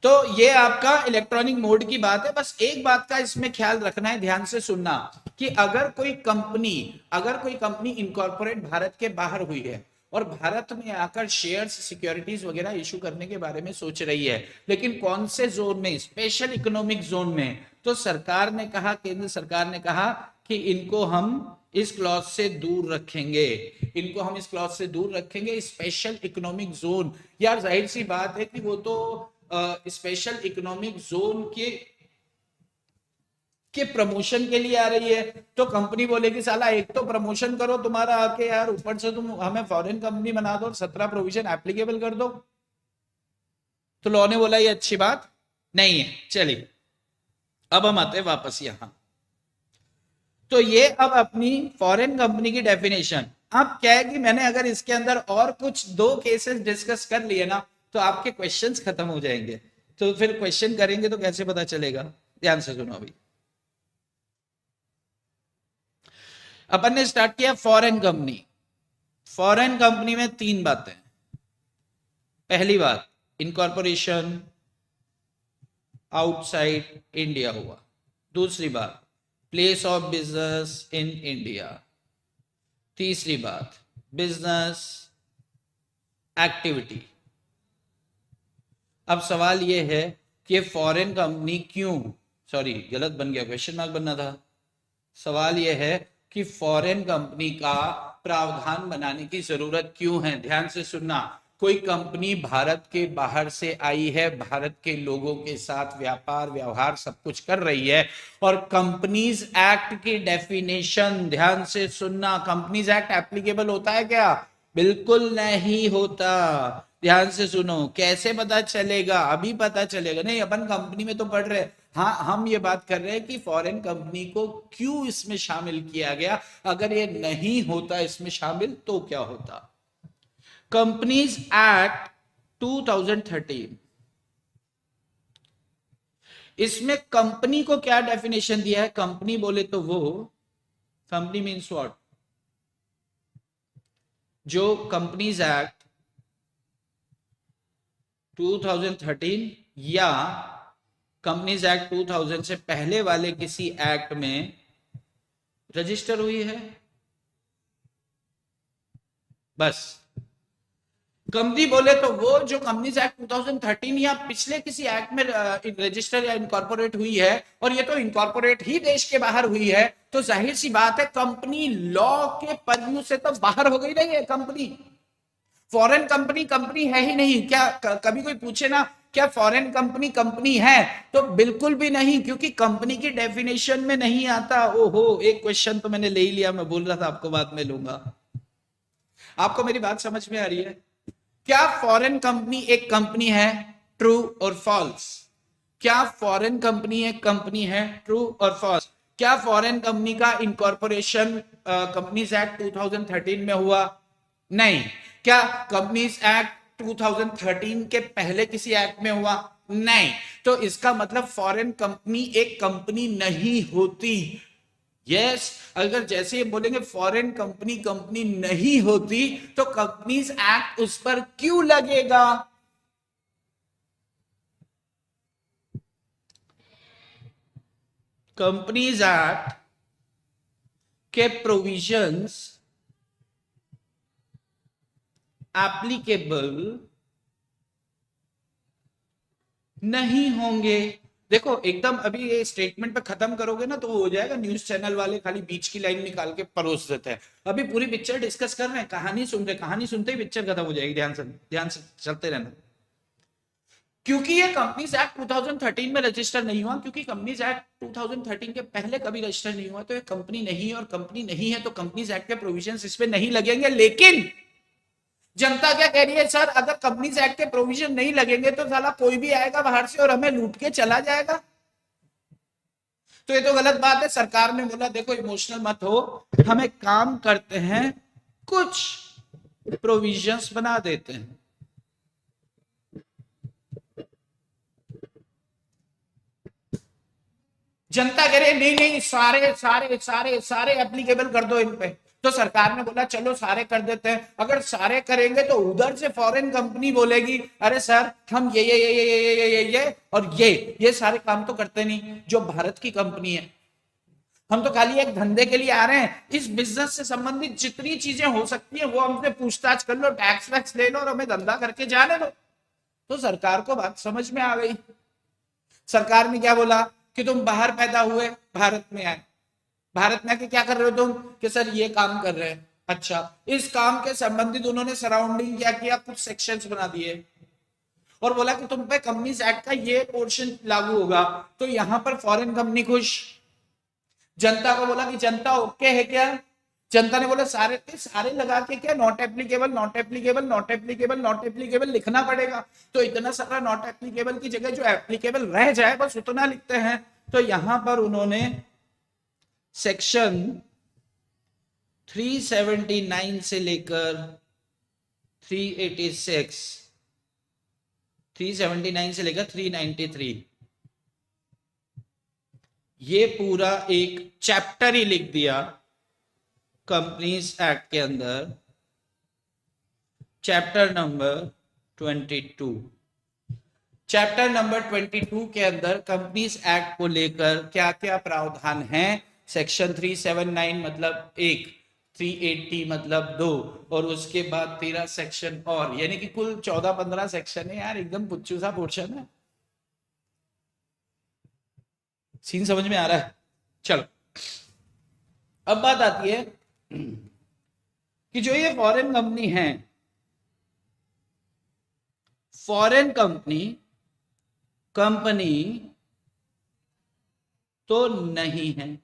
तो ये आपका इलेक्ट्रॉनिक मोड की बात है। बस एक बात का इसमें ख्याल रखना है, ध्यान से सुनना, कि अगर कोई कंपनी इनकॉर्पोरेट भारत के बाहर हुई है और भारत में आकर शेयर्स सिक्योरिटीज वगैरह इशू करने के बारे में सोच रही है, लेकिन कौन से जोन में, स्पेशल इकोनॉमिक जोन में, तो सरकार ने कहा, केंद्र सरकार ने कहा कि इनको हम इस क्लॉज से दूर रखेंगे, इनको हम इस क्लॉज से दूर रखेंगे। स्पेशल इकोनॉमिक जोन, यार जाहिर सी बात है कि वो तो स्पेशल इकोनॉमिक जोन के प्रमोशन के लिए आ रही है, तो कंपनी बोलेगी साला एक तो प्रमोशन करो तुम्हारा आके यार, ऊपर से तुम हमें फॉरेन कंपनी बना दो, 17 प्रोविजन एप्लीकेबल कर दो। तो लॉ ने बोला ये अच्छी बात नहीं है। चलिए, अब हम आते हैं वापस यहां। तो ये अब अपनी फॉरेन कंपनी की डेफिनेशन। अब क्या है कि मैंने अगर इसके अंदर और कुछ 2 केसेस डिस्कस कर लिए ना, तो आपके क्वेश्चंस खत्म हो जाएंगे। तो फिर क्वेश्चन करेंगे तो कैसे पता चलेगा, ध्यान से सुनो। अभी अपन ने स्टार्ट किया फॉरेन कंपनी। फॉरेन कंपनी में 3 बातें। पहली बात, इनकॉर्पोरेशन आउटसाइड इंडिया हुआ। दूसरी बात, place of business in India. तीसरी बात, बिजनेस एक्टिविटी। अब सवाल यह है कि फॉरेन कंपनी क्यों, सॉरी गलत बन गया, क्वेश्चन मार्क बनना था। सवाल यह है कि फॉरेन कंपनी का प्रावधान बनाने की जरूरत क्यों है। ध्यान से सुनना, कोई कंपनी भारत के बाहर से आई है, भारत के लोगों के साथ व्यापार व्यवहार सब कुछ कर रही है, और कंपनीज एक्ट की डेफिनेशन, ध्यान से सुनना, कंपनीज एक्ट एप्लीकेबल होता है क्या? बिल्कुल नहीं होता। ध्यान से सुनो, कैसे पता चलेगा? अभी पता चलेगा नहीं, अपन कंपनी में तो पढ़ रहे। हाँ, हम ये बात कर रहे हैं कि फॉरेन कंपनी को क्यों इसमें शामिल किया गया। अगर ये नहीं होता इसमें शामिल तो क्या होता? कंपनीज एक्ट 2013, इसमें कंपनी को क्या डेफिनेशन दिया है? कंपनी बोले तो वो, कंपनी मीन्स व्हाट, जो कंपनीज एक्ट 2013 या कंपनीज एक्ट 2000 से पहले वाले किसी एक्ट में रजिस्टर हुई है, बस। कंपनी बोले तो वो जो कंपनीज एक्ट 2013 या पिछले किसी एक्ट में रजिस्टर या इनकॉर्पोरेट हुई है, और ये तो इनकॉर्पोरेट ही देश के बाहर हुई है, तो जाहिर सी बात है कंपनी लॉ के परव्यू से तो बाहर हो गई नहीं है कंपनी। फॉरेन कंपनी कंपनी है ही नहीं। क्या कभी कोई पूछे ना क्या फॉरेन कंपनी कंपनी है, तो बिल्कुल भी नहीं, क्योंकि कंपनी की डेफिनेशन में नहीं आता। ओहो, एक क्वेश्चन तो मैंने ले ही लिया, मैं बोल रहा था आपको बाद में लूंगा। आपको मेरी बात समझ में आ रही है? क्या फॉरेन कंपनी एक कंपनी है? ट्रू और फॉल्स? क्या फॉरेन कंपनी एक कंपनी है? ट्रू और फॉल्स? क्या फॉरेन कंपनी का इनकॉर्पोरेशन कंपनीज एक्ट 2013 में हुआ? नहीं। क्या कंपनीज एक्ट 2013 के पहले किसी एक्ट में हुआ? नहीं। तो इसका मतलब फॉरेन कंपनी एक कंपनी नहीं होती। यस, अगर जैसे बोलेंगे फॉरेन कंपनी कंपनी नहीं होती, तो कंपनीज एक्ट उस पर क्यों लगेगा? कंपनीज एक्ट के प्रोविजंस एप्लीकेबल नहीं होंगे। देखो एकदम अभी ये स्टेटमेंट पे खत्म करोगे ना तो वो हो जाएगा, न्यूज चैनल वाले खाली बीच की लाइन निकाल के परोस देते हैं। अभी पूरी पिक्चर डिस्कस कर रहे हैं, कहानी सुन रहे, कहानी सुनते ही पिक्चर खत्म हो जाएगी। ध्यान से चलते रहना। क्योंकि ये कंपनीज एक्ट 2013 में रजिस्टर नहीं हुआ, क्योंकि कंपनीज एक्ट 2013 के पहले कभी रजिस्टर नहीं हुआ, तो ये कंपनी नहीं है, और कंपनी नहीं है तो कंपनीज एक्ट के प्रोविजंस इस पे नहीं लगेंगे। लेकिन जनता क्या कह रही है, सर अगर कंपनीज एक्ट के प्रोविजन नहीं लगेंगे तो साला कोई भी आएगा बाहर से और हमें लूट के चला जाएगा। तो ये तो गलत बात है। सरकार ने बोला देखो इमोशनल मत हो, हम एक काम करते हैं, कुछ प्रोविजंस बना देते हैं। जनता कह रही है नहीं नहीं सारे सारे सारे सारे एप्लीकेबल कर दो इन पे, तो सरकार ने बोला चलो सारे कर देते हैं। अगर सारे करेंगे तो उधर से फॉरेन कंपनी बोलेगी अरे सर हम ये और ये सारे काम तो करते नहीं जो भारत की कंपनी है, हम तो खाली एक धंधे के लिए आ रहे हैं। इस बिजनेस से संबंधित जितनी चीजें हो सकती है वो हमसे पूछताछ कर लो, टैक्स वैक्स ले लो और हमें धंधा करके जाने दो। तो सरकार को बात समझ में आ गई। सरकार ने क्या बोला कि तुम बाहर पैदा हुए भारत में आए, भारत में आके क्या कर रहे हो तुम, कि सर ये काम कर रहे हैं। अच्छा, इस काम के संबंधित उन्होंने सराउंडिंग क्या किया, कुछ सेक्शंस बना दिए और बोला कि तुम पे कंपनीज एक्ट का ये पोर्शन लागू होगा। तो यहां पर फॉरेन कंपनी खुश, जनता को बोला कि जनता ओके है क्या, जनता ने बोला सारे सारे लगा के क्या, not applicable not applicable not applicable not applicable लिखना पड़ेगा। तो इतना सारा नॉट एप्लीकेबल की जगह जो एप्लीकेबल रह जाए बस उतना लिखते हैं। तो यहां पर उन्होंने सेक्शन 379 से लेकर 386, 379 से लेकर 393 ये पूरा एक चैप्टर ही लिख दिया कंपनीज एक्ट के अंदर, चैप्टर नंबर 22। चैप्टर नंबर 22 के अंदर कंपनीज एक्ट को लेकर क्या क्या प्रावधान हैं। सेक्शन 379 मतलब 1, 380 मतलब 2, और उसके बाद 13 सेक्शन और, यानी कि कुल 14-15 सेक्शन है यार, एकदम पुच्चू सा पोर्शन है। सीन समझ में आ रहा है। चलो अब बात आती है कि जो ये फॉरेन कंपनी है, फॉरेन कंपनी तो नहीं है,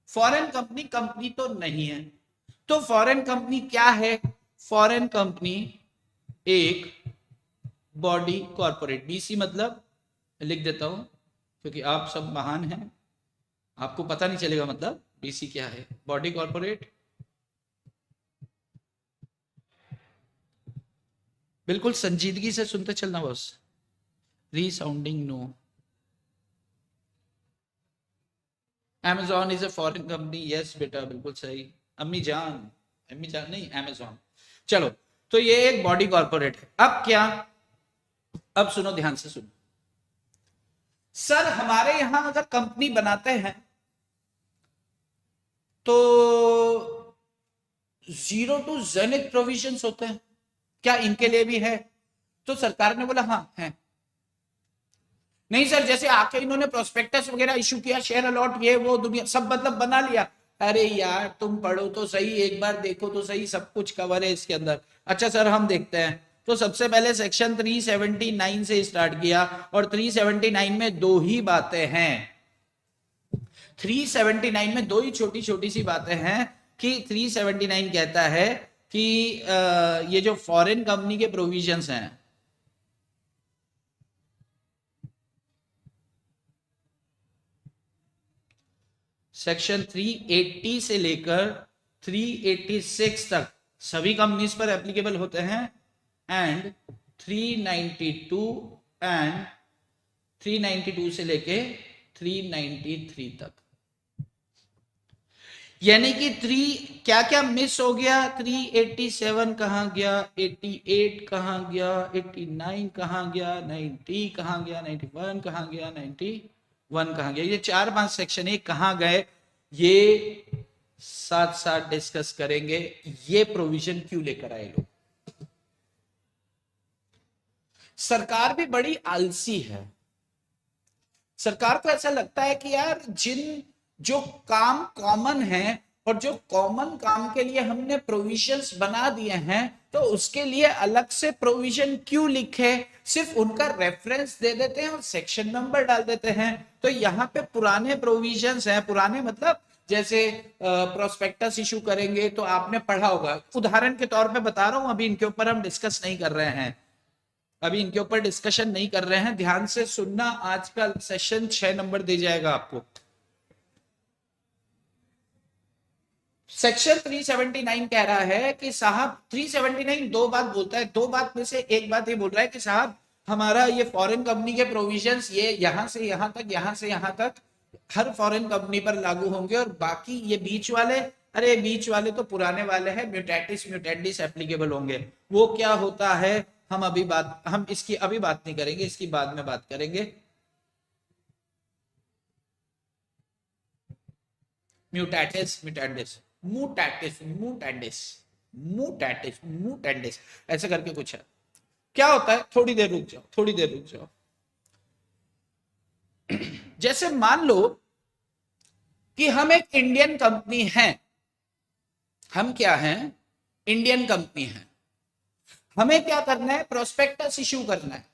फॉरेन कंपनी तो नहीं है। तो फॉरेन कंपनी क्या है, फॉरेन कंपनी एक बॉडी कॉर्पोरेट, बीसी मतलब लिख देता हूं क्योंकि आप सब महान हैं, आपको पता नहीं चलेगा मतलब बीसी क्या है। बॉडी कॉर्पोरेट बिल्कुल संजीदगी से सुनते चलना boss, resounding no. Amazon is a foreign company, yes बेटा बिल्कुल सही। अम्मी जान नहीं, Amazon। चलो तो ये एक बॉडी कॉर्पोरेट है। अब क्या, अब सुनो ध्यान से सुनो। सर हमारे यहां अगर कंपनी बनाते हैं तो 0 to zenith प्रोविजंस होते हैं, क्या इनके लिए भी है? तो सरकार ने बोला हाँ है। नहीं सर जैसे आके इन्होंने प्रोस्पेक्टस वगैरह इशू किया, शेयर अलॉट ये वो दुनिया सब मतलब बना लिया। अरे यार तुम पढ़ो तो सही, एक बार देखो तो सही, सब कुछ कवर है इसके अंदर। अच्छा सर हम देखते हैं। तो सबसे पहले सेक्शन 379 से स्टार्ट किया और 379 में दो ही बातें हैं, 379 में दो ही छोटी छोटी सी बातें हैं कि 379 कहता है कि ये जो फॉरेन कंपनी के प्रोविजंस हैं, सेक्शन 380 से लेकर 386 तक सभी कंपनीज पर एप्लीकेबल होते हैं, एंड 392 से लेके 393 तक। यानी कि क्या क्या मिस हो गया, 387 कहां गया, 88 कहां गया, 89 कहां गया, 90 कहां गया, 91 कहां गया, 91 कहां गया, ये 4-5 सेक्शन है कहां गए, ये साथ साथ डिस्कस करेंगे। ये प्रोविजन क्यों लेकर आए लोग। सरकार भी बड़ी आलसी है। सरकार को ऐसा लगता है कि यार जो काम कॉमन है और जो कॉमन काम के लिए हमने प्रोविजंस बना दिए हैं तो उसके लिए अलग से प्रोविजन क्यों लिखे, सिर्फ उनका रेफरेंस दे देते हैं और सेक्शन नंबर डाल देते हैं। तो यहाँ पे पुराने प्रोविजंस हैं, पुराने मतलब जैसे प्रोस्पेक्टस इशू करेंगे तो आपने पढ़ा होगा, उदाहरण के तौर पे बता रहा हूं, अभी इनके ऊपर हम डिस्कस नहीं कर रहे हैं, अभी इनके ऊपर डिस्कशन नहीं कर रहे हैं, ध्यान से सुनना, आज का सेशन 6 नंबर दे जाएगा आपको। सेक्शन 379 कह रहा है कि साहब 379 दो बात बोलता है, दो बात में से एक बात ये बोल रहा है कि साहब हमारा ये फॉरेन कंपनी के प्रोविजंस ये यहां से यहां तक, यहां से यहां तक हर फॉरेन कंपनी पर लागू होंगे, और बाकी ये बीच वाले, अरे बीच वाले तो पुराने वाले हैं, म्यूटेटिस म्यूटेंडिस एप्लीकेबल होंगे। वो क्या होता है हम इसकी अभी बात नहीं करेंगे, इसकी बाद में बात करेंगे। म्यूटेटिस म्यूटेंडिस, म्यूटेटिस म्यूटेंडिस, म्यूटेटिस म्यूटेंडिस, ऐसे करके कुछ है। क्या होता है, थोड़ी देर रुक जाओ, थोड़ी देर रुक जाओ। जैसे मान लो कि हम एक इंडियन कंपनी हैं, हम क्या हैं, इंडियन कंपनी हैं, हमें क्या करना है, प्रोस्पेक्टस इशू करना है।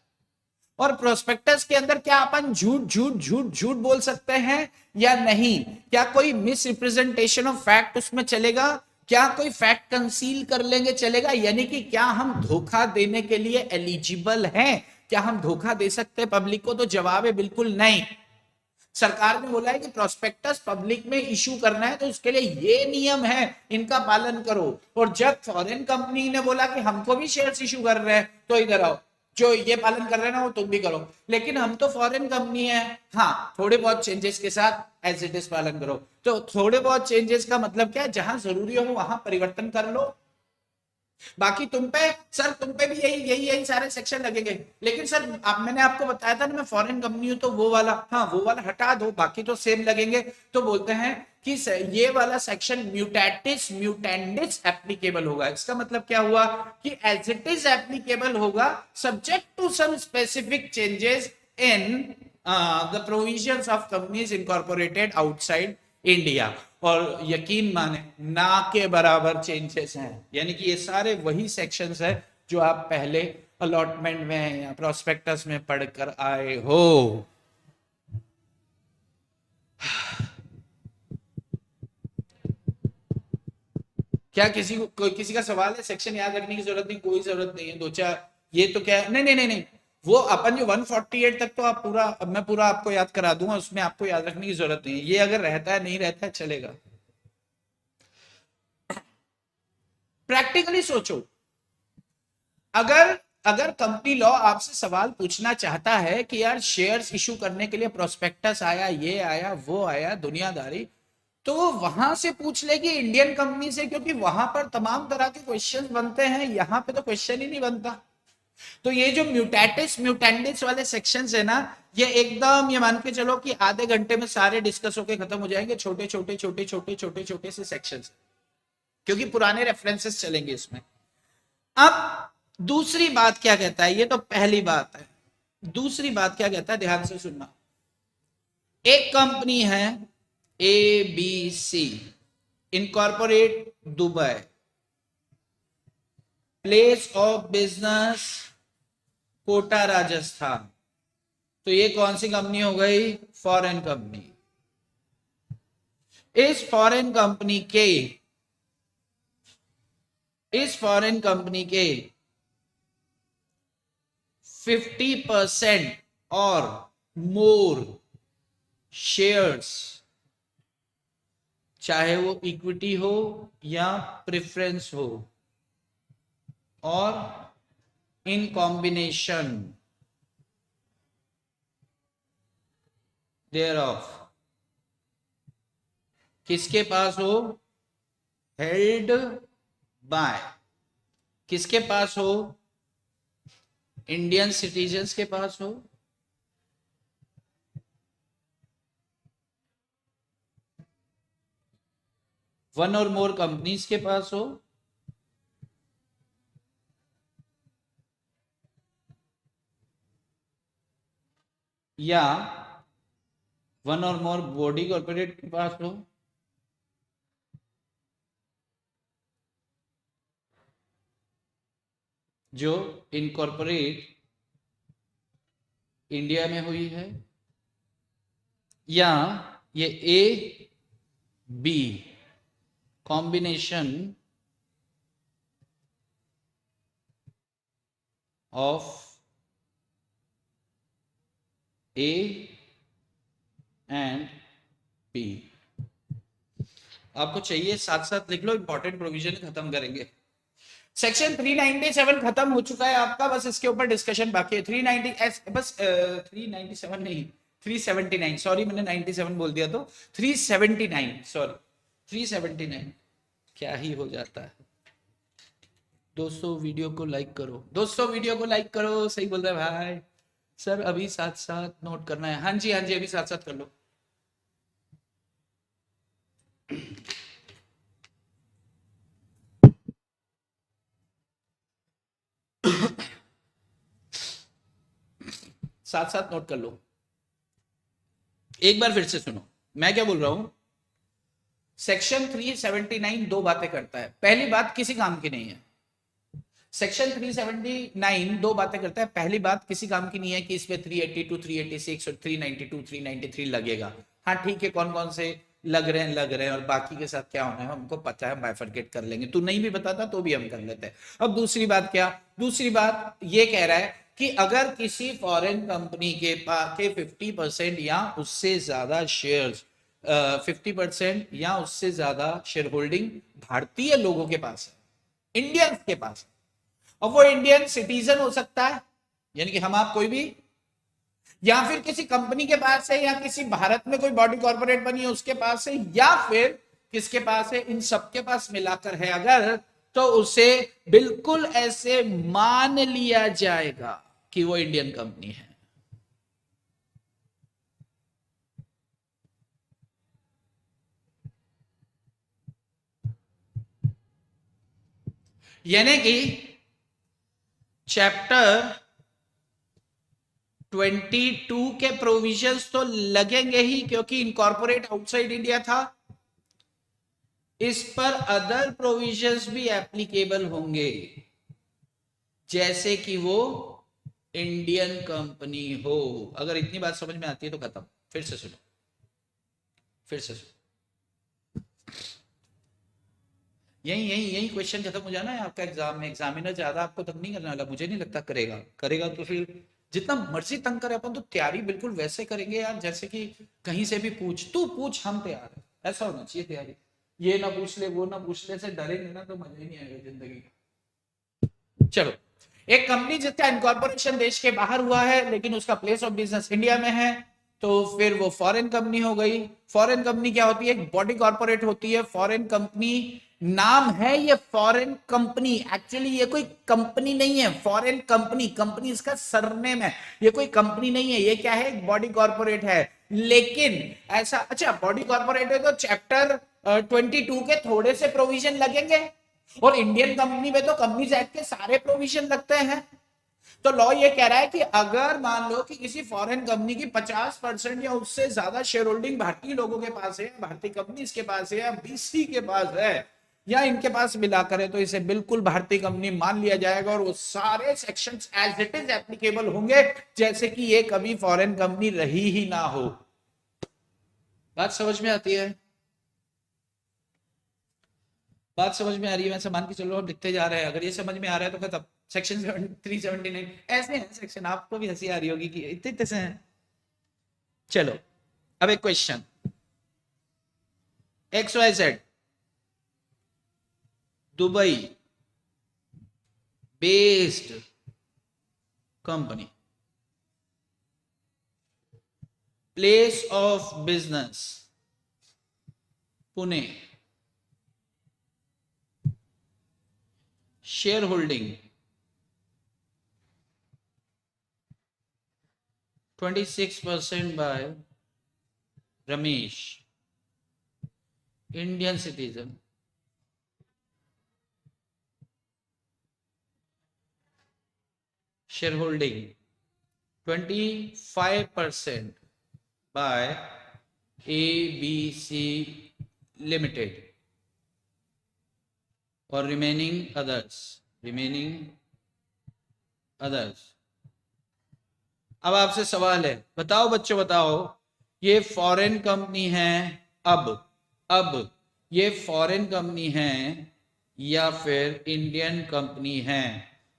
और प्रोस्पेक्टस के अंदर क्या अपन झूठ झूठ झूठ झूठ बोल सकते हैं या नहीं, क्या कोई मिस रिप्रेजेंटेशन ऑफ फैक्ट उसमें चलेगा, क्या कोई फैक्ट कंसील कर लेंगे चलेगा, यानी कि क्या हम धोखा देने के लिए एलिजिबल हैं, क्या हम धोखा दे सकते हैं पब्लिक को, तो जवाब है बिल्कुल नहीं। सरकार ने बोला है कि प्रोस्पेक्टस पब्लिक में इशू करना है तो उसके लिए ये नियम है, इनका पालन करो। और जब फॉरेन कंपनी ने बोला कि हमको भी शेयर्स इशू कर रहे हैं तो इधर आओ, जो ये पालन कर रहे हैं ना वो तुम भी करो, लेकिन हम तो फॉरेन कंपनी है, हाँ थोड़े बहुत चेंजेस के साथ एज इट इज पालन करो। तो थोड़े बहुत चेंजेस का मतलब क्या है, जहां जरूरी हो वहां परिवर्तन कर लो, बाकी तुम पे सर, तुम पे भी यही यही यही सारे सेक्शन लगेंगे। लेकिन सर अब मैंने आपको बताया था ना मैं फॉरेन कंपनी हूं, तो वो वाला, हाँ वो वाला हटा दो, बाकी तो सेम लगेंगे। तो बोलते हैं कि ये वाला सेक्शन म्यूटेटिस म्यूटेंडिस एप्लीकेबल होगा। इसका मतलब क्या हुआ कि एज इट इज एप्लीकेबल होगा, subject to some specific changes in the provisions of companies incorporated outside India. और यकीन माने ना के बराबर चेंजेस हैं, यानी कि ये सारे वही सेक्शंस है जो आप पहले अलॉटमेंट में या प्रोस्पेक्टस में पढ़कर आए हो। क्या किसी का सवाल है, सेक्शन याद रखने की जरूरत नहीं, कोई जरूरत नहीं है, दो चार ये तो क्या है, नहीं नहीं नहीं नहीं, वो अपन जो 148 तक तो आप पूरा, अब मैं पूरा आपको याद करा दूंगा, उसमें आपको याद रखने की जरूरत नहीं है, ये अगर रहता है नहीं रहता है चलेगा। प्रैक्टिकली सोचो, अगर अगर कंपनी लॉ आपसे सवाल पूछना चाहता है कि यार शेयर्स इशू करने के लिए प्रोस्पेक्टस आया, ये आया वो आया दुनियादारी, तो वो वहां से पूछ लेगी इंडियन कंपनी से, क्योंकि वहां पर तमाम तरह के क्वेश्चंस बनते हैं, यहाँ पे तो क्वेश्चन ही नहीं बनता। तो ये जो म्यूटेटिस म्यूटेंडिस वाले सेक्शंस है ना, ये एकदम ये मान के चलो कि आधे घंटे में सारे डिस्कस होके खत्म हो जाएंगे, छोटे छोटे छोटे छोटे छोटे छोटे से सेक्शंस, क्योंकि पुराने रेफरेंसेस चलेंगे इसमें। अब दूसरी बात क्या कहता है, ये तो पहली बात है, दूसरी बात क्या कहता है, ध्यान से सुनना। एक कंपनी है ABC, incorporate Dubai, place of business Kota Rajasthan, तो ये कौन सी कंपनी हो गई, फॉरेन कंपनी। इस फॉरेन कंपनी के 50% और मोर शेयर्स, चाहे वो इक्विटी हो या प्रेफरेंस हो, और इन कॉम्बिनेशन देयर ऑफ, किसके पास हो, हेल्ड बाय, किसके पास हो, इंडियन सिटीजन्स के पास हो, वन और मोर कंपनीज के पास हो, या वन और मोर बॉडी कॉर्पोरेट के पास हो, जो इनकॉर्पोरेट इंडिया में हुई है, या ये A B combination of A and B. आपको चाहिए साथ साथ लिख लो, इंपॉर्टेंट प्रोविजन खत्म करेंगे। सेक्शन 397 खत्म हो चुका है आपका, बस इसके ऊपर डिस्कशन बाकी है। 390 बस 397 नहीं 379, सॉरी मैंने 97 बोल दिया, तो 379, सॉरी 379 क्या ही हो जाता है। दोस्तों वीडियो को लाइक करो, दोस्तों वीडियो को लाइक करो, सही बोल रहे भाई। सर अभी साथ साथ नोट करना है, हाँ जी हाँ जी, अभी साथ साथ कर लो। साथ साथ नोट कर लो। एक बार फिर से सुनो मैं क्या बोल रहा हूं। सेक्शन 379 दो बातें करता है। पहली बात किसी काम की नहीं है। सेक्शन 379 दो बातें करता है। पहली बात किसी काम की नहीं है कि इसमें 382, 386 और 392, 393 लगेगा। हाँ ठीक है, कौन कौन से लग रहे हैं और बाकी के साथ क्या होना है हमको पता है, बाइफरकेट कर लेंगे। तू नहीं भी बताता तो भी हम कर लेते हैं। अब दूसरी बात क्या, दूसरी बात ये कह रहा है कि अगर किसी फॉरेन कंपनी के पास के 50% या उससे ज्यादा शेयर्स 50% या उससे ज्यादा शेयर होल्डिंग भारतीय लोगों के पास है, इंडियंस के पास है, और वो इंडियन सिटीजन हो सकता है, यानी कि हम आप कोई भी, या फिर किसी कंपनी के पास है, या किसी भारत में कोई बॉडी कॉर्पोरेट बनी है उसके पास है, या फिर किसके पास है, इन सबके पास मिलाकर है अगर, तो उसे बिल्कुल ऐसे मान लिया जाएगा कि वो इंडियन कंपनी है। यानी कि चैप्टर 22 के प्रोविजंस तो लगेंगे ही, क्योंकि इनकॉर्पोरेट आउटसाइड इंडिया था। इस पर अदर प्रोविजंस भी एप्लीकेबल होंगे, जैसे कि वो इंडियन कंपनी हो। अगर इतनी बात समझ में आती है तो खत्म। फिर से सुनो, फिर से सुनो, यही यही यही क्वेश्चन खत्म हो जाना है आपका एग्जाम में। एग्जामिनर ज्यादा आपको तंग नहीं करने वाला, मुझे नहीं लगता करेगा। करेगा तो फिर जितना मर्जी तंग करे अपन, तो तैयारी बिल्कुल वैसे करेंगे यार जैसे कि कहीं से भी पूछ, तू पूछ हम तैयार है, ऐसा होना चाहिए तैयारी। ये ना पूछ ले वो ना पूछ ले से डरेंगे ना तो मजा ही नहीं आएगा जिंदगी का। चलो, एक कंपनी जिसका इनकॉर्पोरेशन देश के बाहर हुआ है लेकिन उसका प्लेस ऑफ बिजनेस इंडिया में है, तो फिर वो फॉरेन कंपनी हो गई। फॉरेन कंपनी क्या होती है, एक बॉडी कॉर्पोरेट होती है। फॉरेन कंपनी नाम है ये फॉरेन कंपनी, एक्चुअली ये कोई कंपनी नहीं है। फॉरेन कंपनी, कंपनी इसका सरनेम है, ये कोई कंपनी नहीं है। ये क्या है, एक बॉडी कॉर्पोरेट है। लेकिन ऐसा, अच्छा बॉडी कॉर्पोरेट है तो चैप्टर 22 के थोड़े से प्रोविजन लगेंगे, और इंडियन कंपनी में तो कंपनीज एक्ट के सारे प्रोविजन लगते हैं। तो लॉ ये कह रहा है कि अगर मान लो कि किसी फॉरेन कंपनी की 50% या उससे ज्यादा शेयर होल्डिंग भारतीय लोगों के पास है, भारतीय कंपनीज के पास है, या बीसी के पास है, या इनके पास मिलाकर है, तो इसे बिल्कुल भारतीय कंपनी मान लिया जाएगा, और वो सारे sections as it is applicable होंगे, जैसे कि ये कभी फॉरेन कंपनी रही ही ना हो। बात समझ में आती है? बात समझ में आ रही है? मैं मान के चलो हम लिखते जा रहे हैं, अगर ये समझ में आ रहा है तो खत्म। सेक्शन 379 ऐसे हैं सेक्शन, आपको भी हंसी आ रही होगी कि इतने इतने से हैं। चलो अब एक question, XYZ Dubai based company, place of business Pune, share holding 26% by Ramesh, Indian citizen, shareholding 25% by ABC Limited, or remaining others, remaining others. अब आपसे सवाल है, बताओ बच्चों बताओ, ये फॉरेन कंपनी है, अब ये फॉरेन कंपनी है या फिर इंडियन कंपनी है?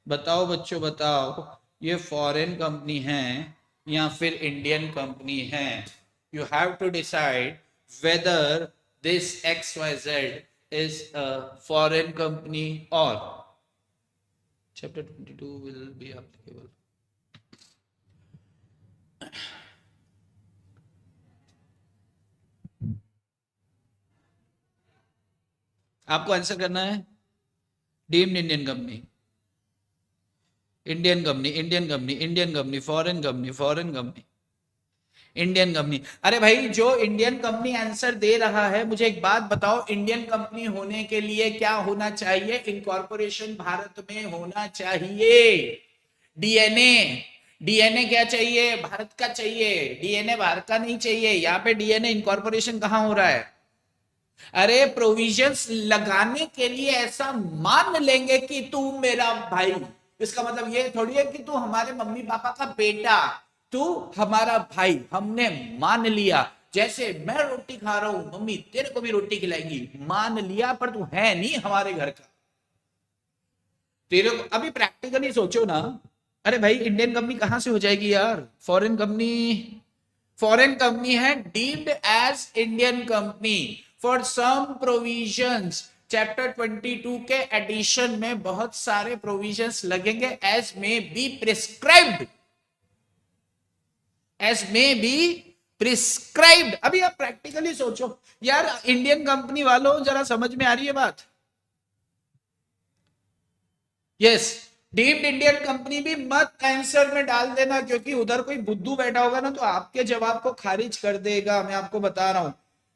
बताओ बच्चों बताओ, ये फॉरेन कंपनी है या फिर इंडियन कंपनी है? You have to decide whether this XYZ is a foreign company or chapter 22 will be applicable. आपको आंसर करना है। Deemed Indian company, Indian company, Indian company, Indian company, foreign company, foreign company, Indian company. अरे भाई, जो Indian company answer दे रहा है, मुझे एक बात बताओ, इंडियन कंपनी होने के लिए क्या होना चाहिए? इनकॉर्पोरेशन भारत में होना चाहिए। डीएनए, डीएनए क्या चाहिए? भारत का चाहिए, डीएनए बाहर का नहीं चाहिए। यहाँ पे डीएनए इनकॉर्पोरेशन कहाँ हो रहा है? अरे प्रोविजंस लगाने के लिए ऐसा मान लेंगे कि तू मेरा भाई, इसका मतलब ये थोड़ी है कि तू हमारे मम्मी पापा का बेटा, तू हमारा भाई, हमने मान लिया। जैसे मैं रोटी खा रहा हूं, मम्मी तेरे को भी रोटी खिलाएंगी, मान लिया, पर तू है नहीं हमारे घर का। तेरे को अभी प्रैक्टिकली सोचो ना। अरे भाई, इंडियन कंपनी कहां से हो जाएगी यार? फॉरेन कंपनी, फॉरेन कंपनी है deemed as Indian company for some provisions. Chapter 22 के एडिशन में बहुत सारे प्रोविजंस लगेंगे, एज में बी प्रिस्क्राइब्ड, एज में बी प्रिस्क्राइब्ड। अभी आप प्रैक्टिकली सोचो यार, इंडियन कंपनी वालों, जरा समझ में आ रही है बात? यस, डीम्ड इंडियन कंपनी भी मत आंसर में डाल देना, क्योंकि उधर कोई बुद्धू बैठा होगा ना, तो आपके जवाब को खारिज कर देगा। मैं आपको बता रहा हूं,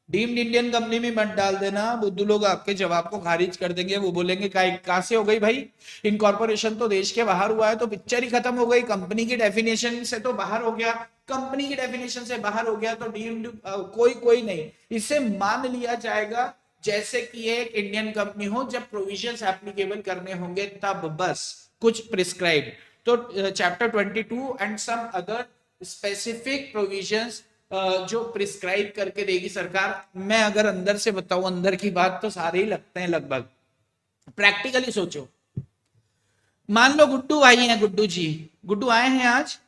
डीम्ड इंडियन कंपनी में मत डाल देना, बुद्धू लोग आपके जवाब को खारिज कर देंगे। वो बोलेंगे कहां से हो गई भाई? इनकॉर्पोरेशन तो देश के बाहर हुआ है, तो पिक्चर ही खत्म हो गई। कंपनी की डेफिनेशन से तो बाहर हो गया, कंपनी की डेफिनेशन से बाहर हो गया, तो डीम्ड कोई नहीं। इसे मान लिया जाएगा जैसे कि ये एक इंडियन कंपनी हो। जब प्रोविजंस एप्लीकेबल करने होंगे तब बस कुछ प्रिस्क्राइब। तो chapter 22 and some other specific provisions जो प्रिस्क्राइब करके देगी सरकार। मैं अगर अंदर से बताऊं, अंदर की बात, तो सारे ही लगते हैं लगभग। प्रैक्टिकली सोचो, मान लो गुड्डू भाई हैं, गुड्डू जी, गुड्डू आए हैं आज।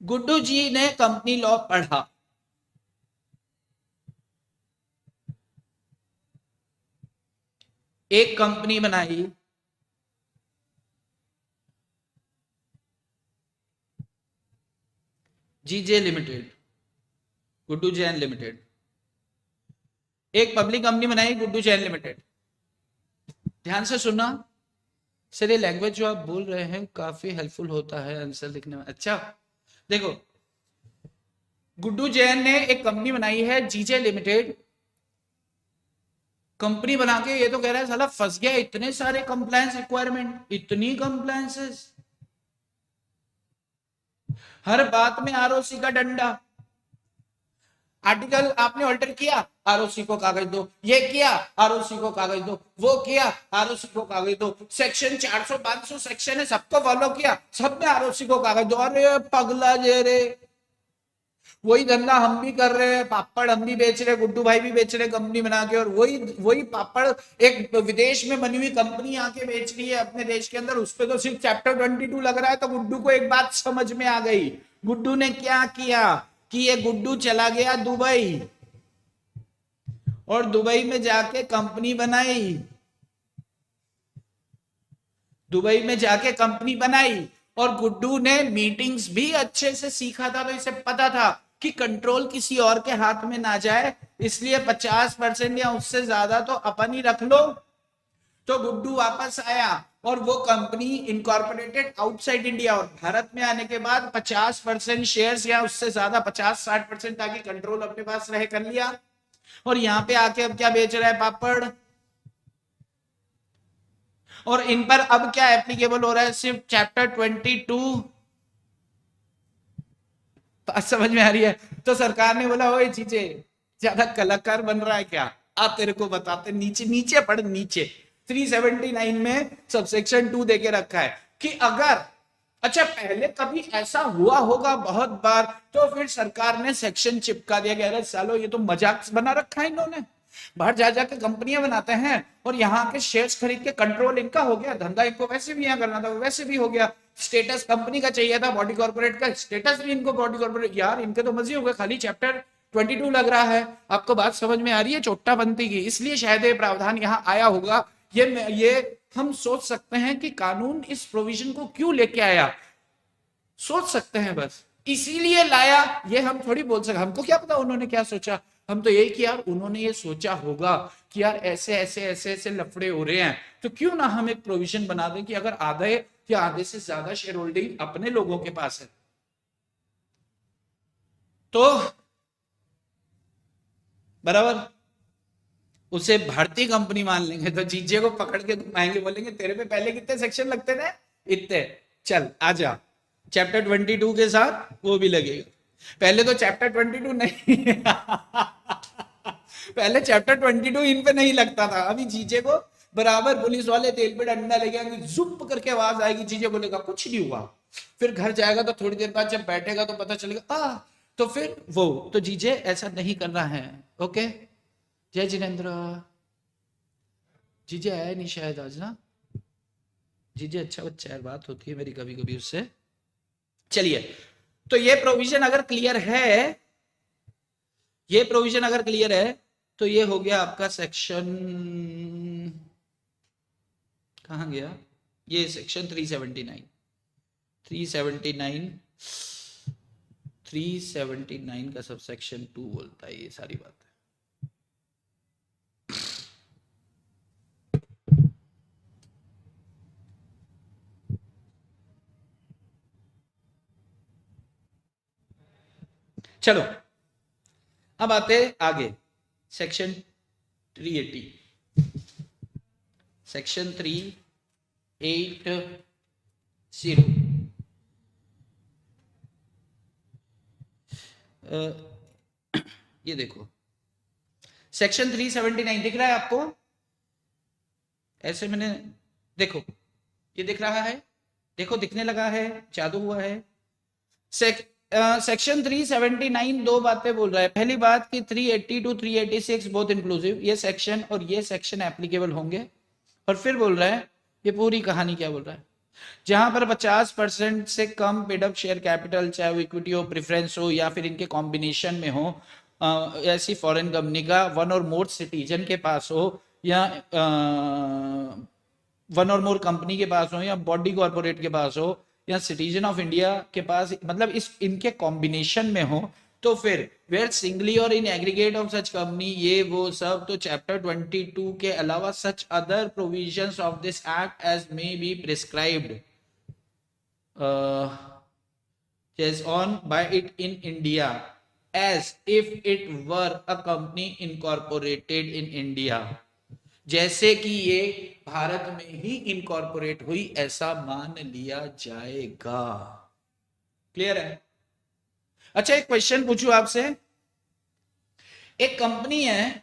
गुड्डू जी ने कंपनी लॉ पढ़ा, एक कंपनी बनाई, जीजे लिमिटेड, गुड्डू जैन लिमिटेड। एक पब्लिक कंपनी बनाई, गुड्डू जैन लिमिटेड। ध्यान से सुनना सर, ये लैंग्वेज जो आप बोल रहे हैं काफी हेल्पफुल होता है आंसर लिखने में। अच्छा देखो, गुड्डू जैन ने एक कंपनी बनाई है, जीजे लिमिटेड। कंपनी बना के ये तो कह रहा है साला फंस गया, इतने सारे कंप्लायंस रिक्वायरमेंट, इतनी कंप्लायंसेस, हर बात में आरओसी का डंडा। आर्टिकल आपने ऑल्टर किया, आरओसी को कागज दो, ये किया आरओसी को कागज दो, वो किया आरओसी को कागज दो। सेक्शन 400 500 सेक्शन है, सबको फॉलो किया, सब में आरओसी को कागज दो। अरे पगला जे रे, वही धंधा हम भी कर रहे हैं, पापड़ हम भी बेच रहे, गुड्डू भाई भी बेच रहे कंपनी बना के, और वही पापड़ एक विदेश में बनी हुई कंपनी आके बेच रही है अपने देश के अंदर। उस पर तो सिर्फ चैप्टर 22 लग रहा है। तो गुड्डू को एक बात समझ में आ गई। गुड्डू ने क्या किया कि ये गुड्डू चला गया दुबई, और दुबई में जाके कंपनी बनाई, दुबई में जाके कंपनी बनाई। और गुड्डू ने मीटिंग्स भी अच्छे से सीखा था, तो इसे पता था कि कंट्रोल किसी और के हाथ में ना जाए, इसलिए 50% या उससे ज्यादा तो अपन ही रख लो। तो गुड्डू वापस आया और वो कंपनी इनकॉर्पोरेटेड आउटसाइड इंडिया, और भारत में आने के बाद 50% शेयर्स या उससे ज्यादा 50-60% ताकि कंट्रोल अपने पास रहे कर लिया। और यहाँ पे आके अब क्या बेच रहा है? पापड़। और इन पर अब क्या एप्लीकेबल हो रहा है? सिर्फ चैप्टर 22। बात समझ में आ रही है? तो सरकार ने बोला, ओए चीजे ज्यादा कलाकार बन रहा है क्या? आप तेरे को बताते, नीचे नीचे पढ़, नीचे 379 में सबसेक्शन 2 देके रखा है कि अगर अच्छा पहले कभी ऐसा हुआ होगा बहुत बार, तो फिर सरकार ने सेक्शन चिपका दिया कि अरे सालो ये तो मजाक बना रखा है इन्होंने, बाहर जा जाके कंपनियां बनाते हैं और यहाँ के शेयर्स खरीद के कंट्रोल इनका हो गया, धंधा इनको वैसे भी यहाँ करना था वैसे भी हो गया, स्टेटस कंपनी का चाहिए था, बॉडी कॉर्पोरेट का स्टेटस भी इनको बॉडी कॉर्पोरेट, यार इनके तो मजे हो गए, खाली चैप्टर 22 लग रहा है। आपको बात समझ में आ रही है चोट्टा बनती की, इसलिए शायद ये प्रावधान यहाँ आया होगा। ये हम सोच सकते हैं कि कानून इस प्रोविजन को क्यों लेके आया, सोच सकते हैं बस इसीलिए लाया, ये हम थोड़ी बोल सकते, हमको क्या पता उन्होंने क्या सोचा। हम तो यही कि यार उन्होंने ये सोचा होगा कि यार ऐसे ऐसे ऐसे ऐसे लफड़े हो रहे हैं, तो क्यों ना हम एक प्रोविजन बना दें कि अगर आधे या आधे से ज्यादा शेयर होल्डिंग अपने लोगों के पास है तो बराबर उसे भारतीय कंपनी मान लेंगे, तो जीजे को पकड़ के घुमाएंगे, बोलेंगे तेरे पे पहले कितने सेक्शन लगते थे, इतने, चल आजा चैप्टर 22 के साथ वो भी लगेगा। पहले तो चैप्टर 22 नहीं पहले चैप्टर 22 इन पे नहीं लगता था, अभी जीजे को बराबर पुलिस वाले तेल पे डंडा लेके आएंगे, जुप करके आवाज आएगी, जीजे बोलेगा कुछ नहीं हुआ, फिर घर जाएगा तो थोड़ी देर बाद जब बैठेगा तो पता चलेगा तो फिर वो तो जीजे ऐसा नहीं करना है। ओके, जय जिनेन्द्र, जीजे आया नहीं शायद आज ना, जीजे अच्छा बच्चा है, बात होती है मेरी कभी कभी उससे। चलिए, तो ये प्रोविजन अगर क्लियर है, ये प्रोविजन अगर क्लियर है तो ये हो गया आपका सेक्शन, कहां गया ये, सेक्शन 379 का सब सेक्शन 2 बोलता है ये सारी बात। चलो अब आते आगे, सेक्शन 380, सेक्शन 380 ये देखो सेक्शन 379 दिख रहा है आपको, ऐसे मैंने देखो ये दिख रहा है, देखो दिखने लगा है, जादू हुआ है। सेक्शन 379 दो बातें बोल रहा है, पहली बात कि 380 टू 386 बोथ इंक्लूसिव, ये सेक्शन और ये सेक्शन एप्लीकेबल होंगे, और फिर बोल रहा है ये पूरी कहानी क्या बोल रहा है, जहां पर 50% से कम पेड अप शेयर कैपिटल, चाहे वो इक्विटी हो, प्रेफरेंस हो या फिर इनके कॉम्बिनेशन में हो, ऐसी फॉरेन कंपनी का वन और मोर सिटीजन के पास हो या वन और मोर कंपनी के पास हो या बॉडी कॉर्पोरेट के पास हो या सिटीजन ऑफ इंडिया के पास, मतलब इस इनके कॉम्बिनेशन में हो, तो फिर वेयर सिंगली और in aggregate of such company, ये वो सब, तो चैप्टर 22 के अलावा such other provisions of this act as may be prescribed as on by it in India as if it were a company incorporated in India, जैसे कि ये भारत में ही इनकॉर्पोरेट हुई ऐसा मान लिया जाएगा। क्लियर है? अच्छा एक क्वेश्चन पूछूं आपसे, एक कंपनी है,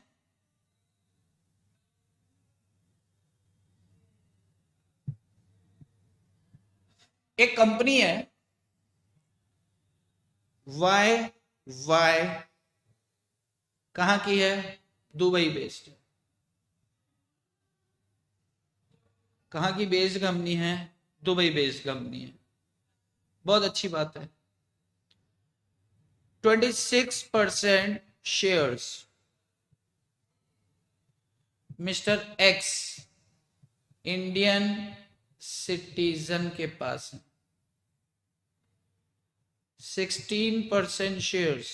एक कंपनी है वाई वाई, कहां की है, दुबई बेस्ड, कहां की बेस्ड कंपनी है, दुबई बेस्ड कंपनी है, बहुत अच्छी बात है। 26% shares mister x Indian citizen के पास है, 16% शेयर्स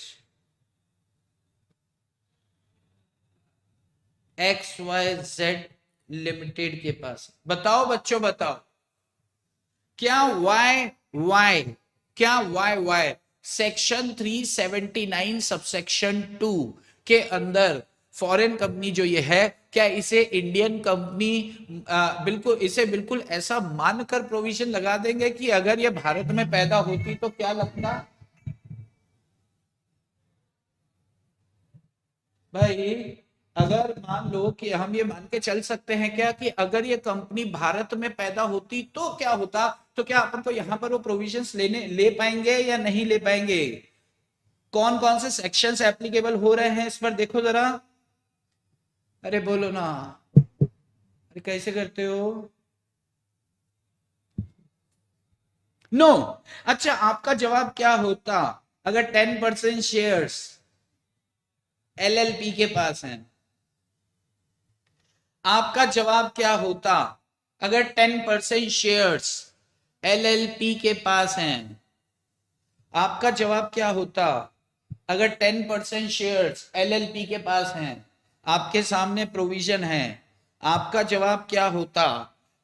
XYZ लिमिटेड के पास। बताओ बच्चों बताओ, क्या वाई सेक्शन 379 सबसेक्शन 2 के अंदर फॉरेन कंपनी जो ये है, क्या इसे इंडियन कंपनी बिल्कुल इसे बिल्कुल ऐसा मानकर प्रोविजन लगा देंगे कि अगर ये भारत में पैदा होती तो क्या लगता भाई, अगर मान लो कि हम ये मान के चल सकते हैं क्या कि अगर ये कंपनी भारत में पैदा होती तो क्या होता, तो क्या अपन को यहाँ पर वो प्रोविजंस ले पाएंगे या नहीं ले पाएंगे? कौन कौन से सेक्शंस एप्लीकेबल हो रहे हैं इस पर देखो जरा। अरे बोलो ना, अरे कैसे करते हो? नो अच्छा, आपका जवाब क्या होता अगर 10% शेयर्स एलएलपी के पास हैं? आपका जवाब क्या होता अगर 10% शेयर्स एलएलपी के पास हैं? आपका जवाब क्या होता अगर 10% शेयर्स एलएलपी के पास हैं? आपके सामने प्रोविजन है। आपका जवाब क्या होता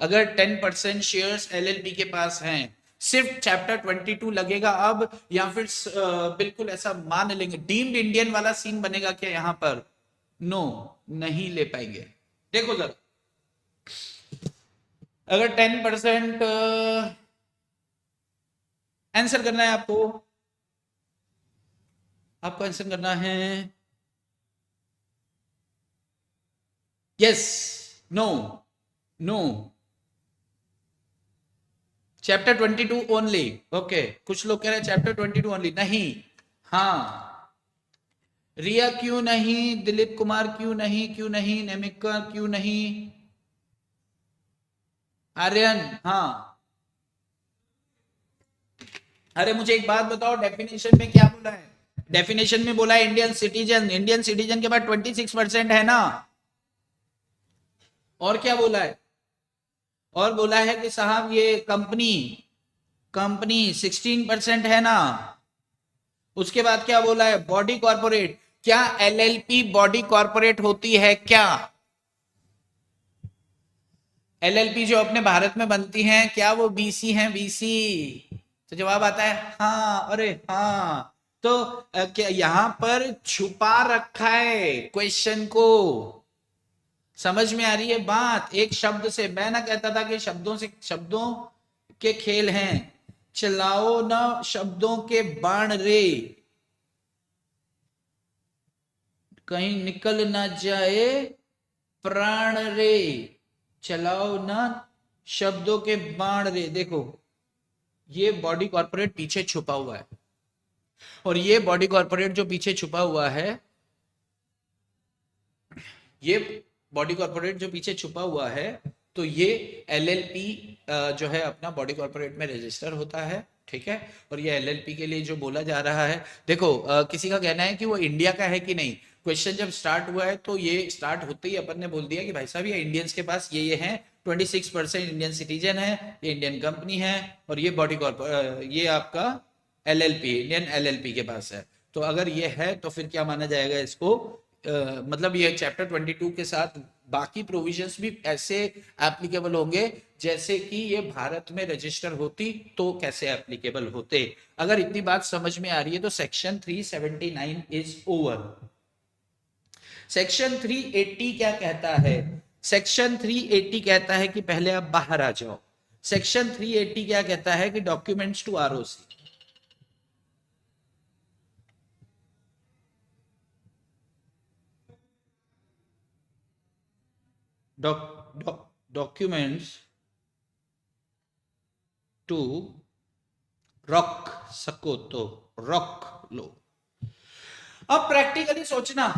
अगर 10% शेयर्स एलएलपी के पास हैं? सिर्फ चैप्टर 22 लगेगा अब, या फिर बिल्कुल ऐसा मान लेंगे डीम्ड इंडियन वाला सीन बनेगा क्या यहाँ पर? नो, नहीं ले पाएंगे। देखो जरा, अगर 10% आंसर करना है आपको, आपको आंसर करना है yes, no, no, chapter 22 only. Okay, कुछ लोग कह रहे हैं चैप्टर 22 ओनली, नहीं, हाँ। रिया क्यों नहीं? दिलीप कुमार क्यों नहीं? क्यों नहीं? नेमिका क्यों नहीं? आर्यन, हाँ। अरे मुझे एक बात बताओ, डेफिनेशन में क्या बोला है? डेफिनेशन में बोला है इंडियन सिटीजन, इंडियन सिटीजन के बाद 26% है ना? और क्या बोला है? और बोला है कि साहब ये कंपनी कंपनी 16% है ना? उसके बाद क्या बोला है? Body corporate. क्या एलएलपी बॉडी कॉर्पोरेट होती है क्या? एलएलपी जो अपने भारत में बनती हैं, क्या वो बीसी हैं? बीसी? तो जवाब आता है हाँ। अरे हाँ, तो क्या यहाँ पर छुपा रखा है क्वेश्चन को? समझ में आ रही है बात? एक शब्द से, मैं ना कहता था कि शब्दों से, शब्दों के खेल हैं, चलाओ ना शब्दों के बाण रे, कहीं निकल ना जाए प्राण रे, चलाओ ना शब्दों के बाण रे। देखो, ये बॉडी कॉर्पोरेट पीछे छुपा हुआ है, और ये बॉडी कॉर्पोरेट जो पीछे छुपा हुआ है, ये बॉडी कॉर्पोरेट जो पीछे छुपा हुआ है, तो ये एलएलपी जो है अपना बॉडी कॉर्पोरेट में रजिस्टर होता है, ठीक है। और ये एलएलपी के लिए जो बोला जा रहा है, देखो किसी का कहना है कि वो इंडिया का है कि नहीं। क्वेश्चन जब स्टार्ट हुआ है तो ये स्टार्ट होते ही अपन ने बोल दिया कि भाई साहब ये इंडियंस के पास ये हैं, 26% इंडियन सिटीजन है, ये इंडियन कंपनी है, और ये बॉडी कॉर्पोरेट, ये आपका एलएलपी, इंडियन एलएलपी के पास है। तो अगर ये है तो फिर क्या माना जाएगा इसको? मतलब ये चैप्टर 22 के साथ बाकी प्रोविजंस भी ऐसे एप्लीकेबल होंगे जैसे कि ये भारत में रजिस्टर होती तो कैसे एप्लीकेबल होते। अगर इतनी बात समझ में आ रही है तो सेक्शन 379 इज ओवर। सेक्शन 380 क्या कहता है? सेक्शन 380 कहता है कि पहले आप बाहर आ जाओ। सेक्शन 380 क्या कहता है कि documents to ROC, documents to rock सको तो रॉक लो। अब प्रैक्टिकली सोचना,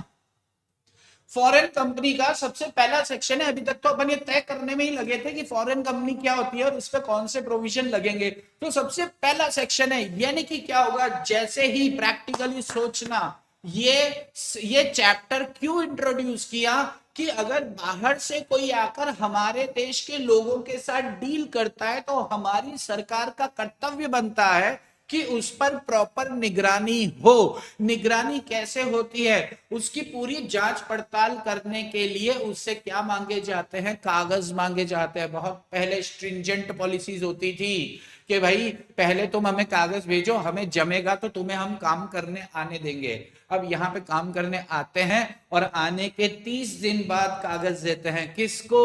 फॉरेन कंपनी का सबसे पहला सेक्शन है। अभी तक तो अपन ये तय करने में ही लगे थे कि फॉरेन कंपनी क्या होती है और इस पे कौन से प्रोविजन लगेंगे। तो सबसे पहला सेक्शन है, यानी कि क्या होगा, जैसे ही प्रैक्टिकली सोचना, ये चैप्टर क्यों इंट्रोड्यूस किया कि अगर बाहर से कोई आकर हमारे देश के लोगों के साथ डील करता है तो हमारी सरकार का कर्तव्य बनता है कि उस पर प्रॉपर निगरानी हो। निगरानी कैसे होती है, उसकी पूरी जांच पड़ताल करने के लिए उससे क्या मांगे जाते हैं? कागज मांगे जाते हैं। बहुत पहले स्ट्रिंजेंट पॉलिसीज होती थी कि भाई पहले तुम हमें कागज भेजो, हमें जमेगा तो तुम्हें हम काम करने आने देंगे। अब यहाँ पे काम करने आते हैं और आने के 30 दिन बाद कागज देते हैं। किसको?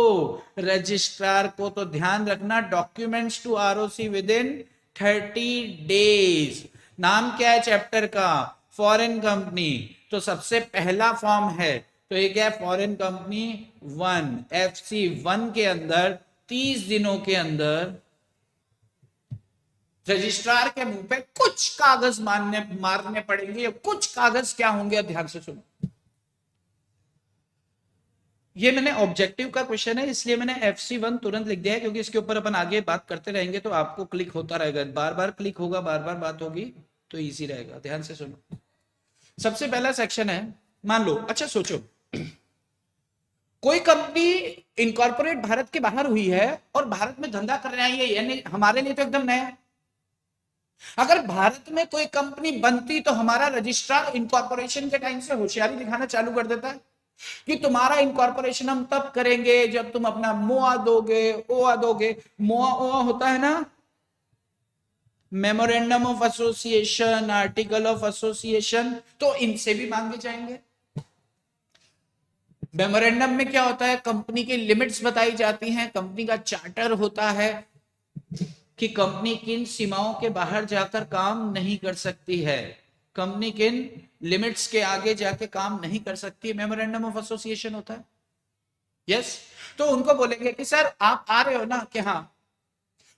रजिस्ट्रार को। तो ध्यान रखना, documents to ROC within 30 days. नाम क्या है चैप्टर का? Foreign company. तो सबसे पहला फॉर्म है, तो ये क्या है? फॉरेन कंपनी 1, FC 1 के अंदर 30 दिनों के अंदर रजिस्ट्रार के मुंह पे कुछ कागज मारने पड़ेंगे। कुछ कागज क्या होंगे, ध्यान से सुनो। ये मैंने ऑब्जेक्टिव का क्वेश्चन है, इसलिए मैंने FC1 तुरंत लिख दिया है, क्योंकि इसके ऊपर अपन आगे बात करते रहेंगे तो आपको क्लिक होता रहेगा, बार बार क्लिक होगा, बार बार बात होगी, तो इजी रहेगा। ध्यान से सुनो। सबसे पहला सेक्शन है, मान लो, अच्छा सोचो, कोई कंपनी इनकॉर्पोरेट भारत के बाहर हुई है और भारत में धंधा करने आई है, यानी हमारे लिए तो एकदम नया है। अगर भारत में कोई कंपनी बनती तो हमारा रजिस्ट्रार इनकॉर्पोरेशन के टाइम से होशियारी दिखाना चालू कर देता है कि तुम्हारा इनकॉर्पोरेशन हम तब करेंगे जब तुम अपना मोआ दोगे, ओआ दोगे। मोआ ओआ होता है ना, memorandum of association, article of association, तो इनसे भी मांगे जाएंगे। मेमोरेंडम में क्या होता है, कंपनी की लिमिट्स बताई जाती हैं, कंपनी का चार्टर होता है कि कंपनी किन सीमाओं के बाहर जाकर काम नहीं कर सकती है, कंपनी किन लिमिट्स के आगे जाके काम नहीं कर सकती, मेमोरेंडम ऑफ एसोसिएशन होता है। यस, तो उनको बोलेंगे कि सर आप आ रहे हो ना, कि हाँ,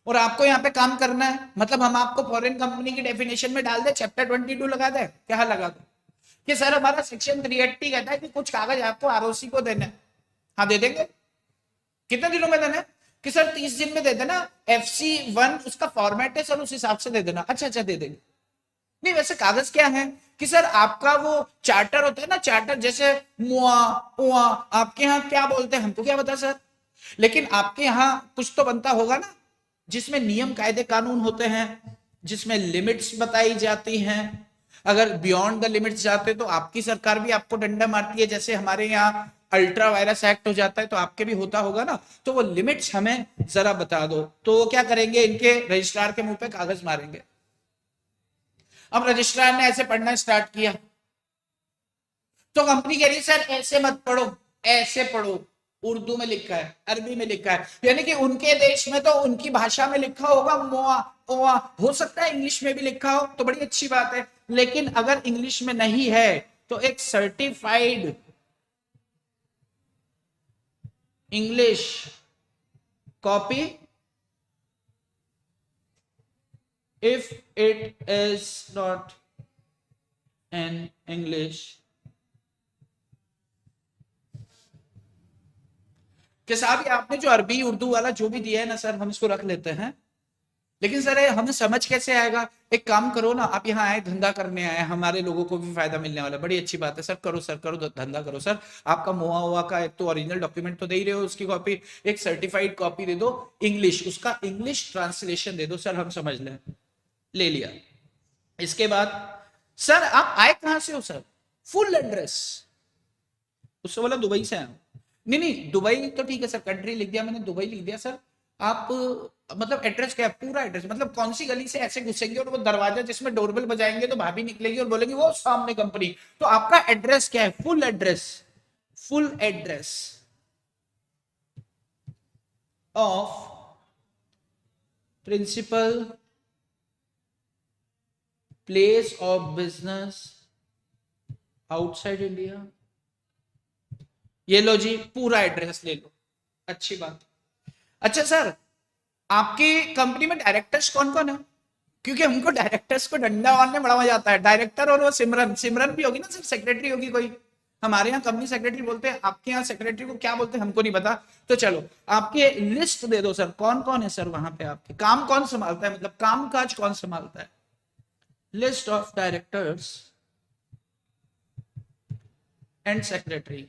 और आपको यहाँ पे काम करना है, मतलब हम आपको फॉरेन कंपनी की डेफिनेशन में डाल दे, चैप्टर 22 लगा दे, क्या लगा दो कि सर हमारा सेक्शन 380 कहता है कि कुछ कागज आपको ROC को देना है। हाँ दे देंगे, कितने दिनों में देना है, कि सर 30 दिन में दे देना, FC1 उसका फॉर्मेट है सर, उस हिसाब से दे देना। अच्छा दे देंगे। नहीं वैसे कागज क्या है कि सर आपका वो चार्टर होता है ना, चार्टर, जैसे मुआ उआ, आपके यहाँ क्या बोलते हैं हमको क्या पता सर, लेकिन आपके यहाँ कुछ तो बनता होगा ना, जिसमें नियम कायदे कानून होते हैं, जिसमें लिमिट्स बताई जाती हैं। अगर बियॉन्ड द लिमिट्स जाते तो आपकी सरकार भी आपको डंडा मारती है, जैसे हमारे यहाँ अल्ट्रा वायरस एक्ट हो जाता है तो आपके भी होता होगा ना, तो वो लिमिट्स हमें जरा बता दो। तो वो क्या करेंगे, इनके रजिस्ट्रार के मुंह पे कागज मारेंगे। अब रजिस्ट्रार ने ऐसे पढ़ना स्टार्ट किया तो कंपनी कह रही सर ऐसे मत पढ़ो, ऐसे पढ़ो, उर्दू में लिखा है, अरबी में लिखा है, यानी कि उनके देश में तो उनकी भाषा में लिखा होगा मोआ ओआ, हो सकता है इंग्लिश में भी लिखा हो तो बड़ी अच्छी बात है, लेकिन अगर इंग्लिश में नहीं है तो एक certified English copy, if it is not in English, कि साहब आपने जो अरबी उर्दू वाला जो भी दिया है ना सर, हम इसको रख लेते हैं, लेकिन सर हमें समझ कैसे आएगा। एक काम करो ना, आप यहाँ आए धंधा करने आए, हमारे लोगों को भी फायदा मिलने वाला, बड़ी अच्छी बात है सर, करो सर करो, धंधा करो सर। आपका मोआ हुआ का एक तो ओरिजिनल डॉक्यूमेंट तो दे ही रहे हो, उसकी कॉपी, एक सर्टिफाइड कॉपी दे दो इंग्लिश, उसका इंग्लिश ट्रांसलेशन दे दो सर, हम समझ लें। ले लिया। इसके बाद सर आप आए कहां से हो सर, फुल एड्रेस, उससे बोला दुबई से आया। नहीं दुबई तो ठीक है सर, कंट्री लिख दिया मैंने, दुबई लिख दिया सर। आप मतलब एड्रेस क्या है, पूरा एड्रेस, मतलब कौन सी गली से ऐसे घुसेंगे और वो दरवाजा जिसमें डोरबेल बजाएंगे तो भाभी निकलेगी और बोलेंगी वो सामने कंपनी, तो आपका एड्रेस क्या है, full address, full address of principal place of business outside India. ये लो जी, पूरा एड्रेस ले लो, अच्छी बात। अच्छा सर आपकी कंपनी में डायरेक्टर्स कौन कौन है, क्योंकि हमको डायरेक्टर्स को डंडा मारने बड़ा मजा आता है। डायरेक्टर और वो सिमरन, सिमरन भी होगी ना सर, सेक्रेटरी होगी कोई, हमारे यहाँ कंपनी सेक्रेटरी बोलते हैं, आपके यहाँ सेक्रेटरी को क्या बोलते हैं हमको नहीं पता। तो चलो आपकी लिस्ट दे दो सर, कौन कौन है सर वहां पे, आपके काम कौन संभालता है, मतलब काम काज कौन संभालता है। List of directors and secretary.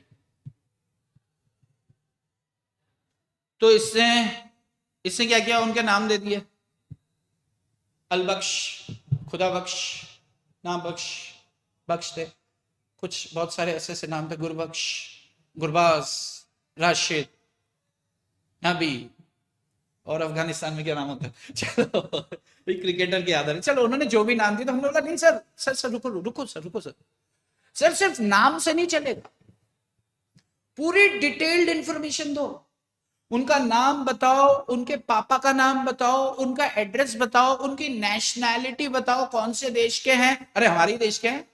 तो इससे क्या किया, उनके नाम दे दिए, अलबख्श, खुदा बख्श, नाम बख्श, बख्श थे कुछ, बहुत सारे ऐसे ऐसे नाम थे, गुरबख्श, गुरबाज, राशिद, नबी, और अफगानिस्तान में क्या नाम होता है, चलो क्रिकेटर के आधार, चलो उन्होंने जो भी नाम दिए, तो हमने बोला नहीं सर सर सर रुको रुको सर, रुको सर, सर सिर्फ नाम से नहीं चलेगा, पूरी डिटेल्ड इंफॉर्मेशन दो, उनका नाम बताओ, उनके पापा का नाम बताओ, उनका एड्रेस बताओ, उनकी नेशनैलिटी बताओ, कौन से देश के हैं, अरे हमारे देश के हैं,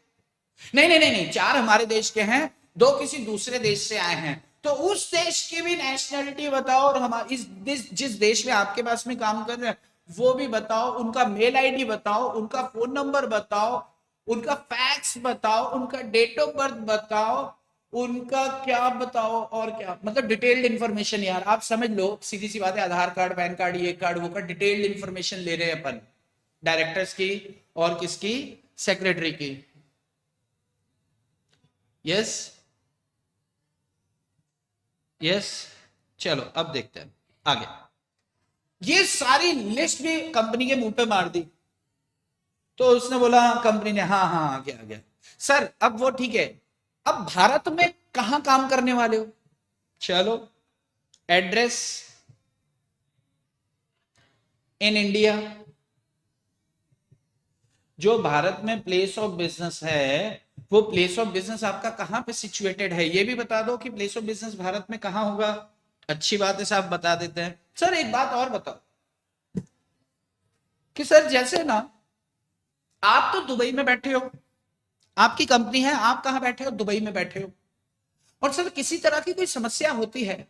नहीं नहीं नहीं नहीं, 4 हमारे देश के हैं, 2 किसी दूसरे देश से आए हैं, तो उस देश की भी नेशनैलिटी बताओ, और हमारे जिस देश में आपके पास में काम कर रहे हैं वो भी बताओ, उनका मेल आईडी बताओ, उनका फोन नंबर बताओ, उनका फैक्स बताओ, उनका डेट ऑफ बर्थ बताओ, उनका क्या बताओ और क्या, मतलब डिटेल्ड इंफॉर्मेशन यार, आप समझ लो, सीधी सी बात है, आधार कार्ड, पैन कार्ड, ये कार्ड, वो कार्ड, डिटेल्ड इंफॉर्मेशन ले रहे हैं अपन, डायरेक्टर्स की और किसकी, सेक्रेटरी की। यस यस, चलो अब देखते हैं आगे। ये सारी लिस्ट भी कंपनी के मुंह पे मार दी, तो उसने बोला, कंपनी ने, हाँ हाँ आ गया आ गया सर, अब वो ठीक है, अब भारत में कहां काम करने वाले हो, चलो एड्रेस इन इंडिया, जो भारत में प्लेस ऑफ बिजनेस है, वो प्लेस ऑफ बिजनेस आपका कहां पे सिचुएटेड है, ये भी बता दो कि प्लेस ऑफ बिजनेस भारत में कहां होगा। अच्छी बात है साहब, बता देते हैं। सर एक बात और बताओ कि सर जैसे ना, आप तो दुबई में बैठे हो, आपकी कंपनी है, आप कहां बैठे हो, दुबई में बैठे हो, और सर किसी तरह की कोई समस्या होती है,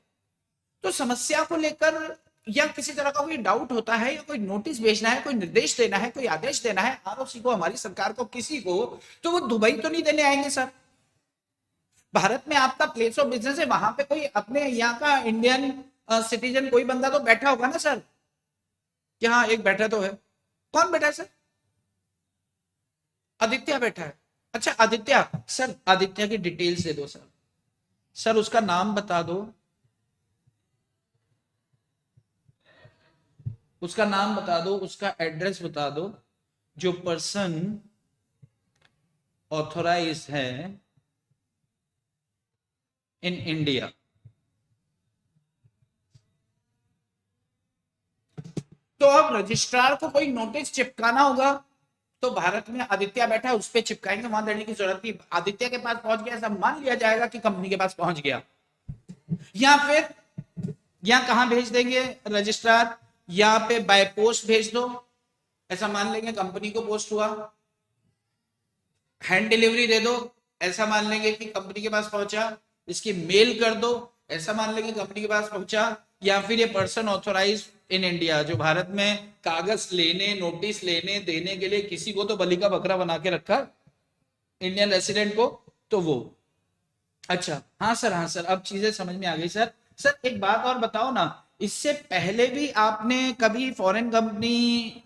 तो समस्या को लेकर या किसी तरह का कोई डाउट होता है, या कोई नोटिस भेजना है, कोई निर्देश देना है, कोई आदेश देना है आरओसी को, हमारी सरकार को, किसी को, तो वो दुबई तो नहीं देने आएंगे सर। भारत में आपका प्लेस ऑफ बिजनेस है, वहां पे कोई अपने यहाँ का इंडियन सिटीजन कोई बंदा तो बैठा होगा ना सर, कि हाँ एक बैठा तो है। कौन बैठा है सर? आदित्य बैठा है। अच्छा आदित्य, सर आदित्य की डिटेल्स दे दो सर, सर उसका नाम बता दो, उसका नाम बता दो, उसका एड्रेस बता दो, जो पर्सन ऑथोराइज है इन इंडिया। तो अब रजिस्ट्रार को कोई नोटिस चिपकाना होगा, तो भारत में आदित्य बैठा है, उस पर चिपकाएंगे, वहां देने की जरूरत नहीं, आदित्य के पास पहुंच गया, सब मान लिया जाएगा कि कंपनी के पास पहुंच गया। या फिर यहां कहां भेज देंगे रजिस्ट्रार, यहाँ पे बाय पोस्ट भेज दो, ऐसा मान लेंगे कंपनी को पोस्ट हुआ, हैंड डिलीवरी दे दो, ऐसा मान लेंगे कि कंपनी के पास पहुंचा, इसकी मेल कर दो, ऐसा मान लेंगे कंपनी के पास पहुंचा, या फिर ये पर्सन ऑथोराइज इन इंडिया, जो भारत में कागज लेने, नोटिस लेने देने के लिए किसी को तो बलि का बकरा बना के रखा, इंडियन रेसिडेंट को, तो वो। अच्छा हाँ सर, हाँ सर, अब चीजें समझ में आ गई सर। सर एक बात और बताओ ना, इससे पहले भी आपने कभी फॉरेन कंपनी,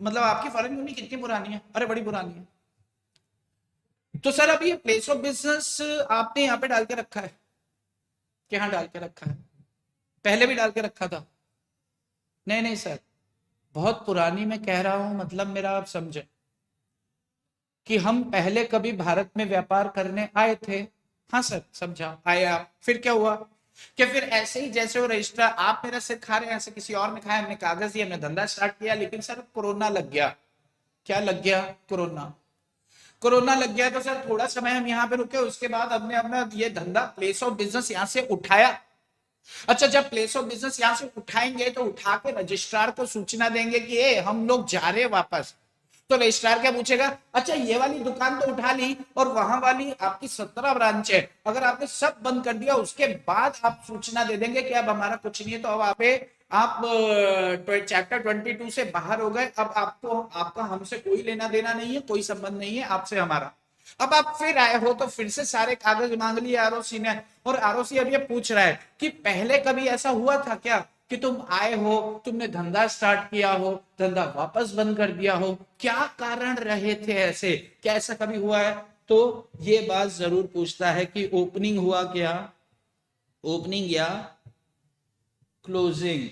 मतलब आपकी फॉरेन कंपनी कितनी पुरानी है? अरे बड़ी पुरानी है। तो सर अभी ये प्लेस ऑफ बिजनेस आपने यहाँ पे डाल के रखा है, क्या डाल के रखा है? पहले भी डाल के रखा था? नहीं नहीं सर, बहुत पुरानी मैं कह रहा हूं, मतलब मेरा आप समझे कि हम पहले कभी भारत में व्यापार करने आए थे। हाँ सर समझा, आए आप, फिर क्या हुआ? क्या फिर ऐसे ही जैसे वो रजिस्ट्रार, आप मेरा सिर खा रहे हैं, ऐसे किसी और ने खाया, हमने कागज दिया, हमने धंधा स्टार्ट किया, लेकिन सर कोरोना लग गया। क्या लग गया? कोरोना। कोरोना लग गया तो सर थोड़ा समय हम यहाँ पे रुके, उसके बाद हमने अपना ये धंधा प्लेस ऑफ बिजनेस यहाँ से उठाया। अच्छा जब प्लेस ऑफ बिजनेस यहाँ से उठाएंगे तो उठा के रजिस्ट्रार को सूचना देंगे कि ए हम लोग जा रहे वापस, तो रजिस्ट्रार क्या पूछेगा, अच्छा ये वाली दुकान तो उठा ली और वहां वाली आपकी 17 ब्रांच है, अगर आपने सब बंद कर दिया उसके बाद आप सूचना दे देंगे कि अब हमारा कुछ नहीं है, तो अब आप चैप्टर 22 से बाहर हो गए, अब आपको आपका हमसे कोई लेना देना नहीं है, कोई संबंध नहीं है आपसे हमारा। अब आप फिर आए हो तो फिर से सारे कागज मांग लिए आरओसी ने, और आरओसी अब ये पूछ रहा है कि पहले कभी ऐसा हुआ था क्या कि तुम आए हो, तुमने धंधा स्टार्ट किया हो, धंधा वापस बंद कर दिया हो, क्या कारण रहे थे ऐसे, क्या ऐसा कभी हुआ है? तो ये बात जरूर पूछता है कि ओपनिंग हुआ क्या, ओपनिंग या closing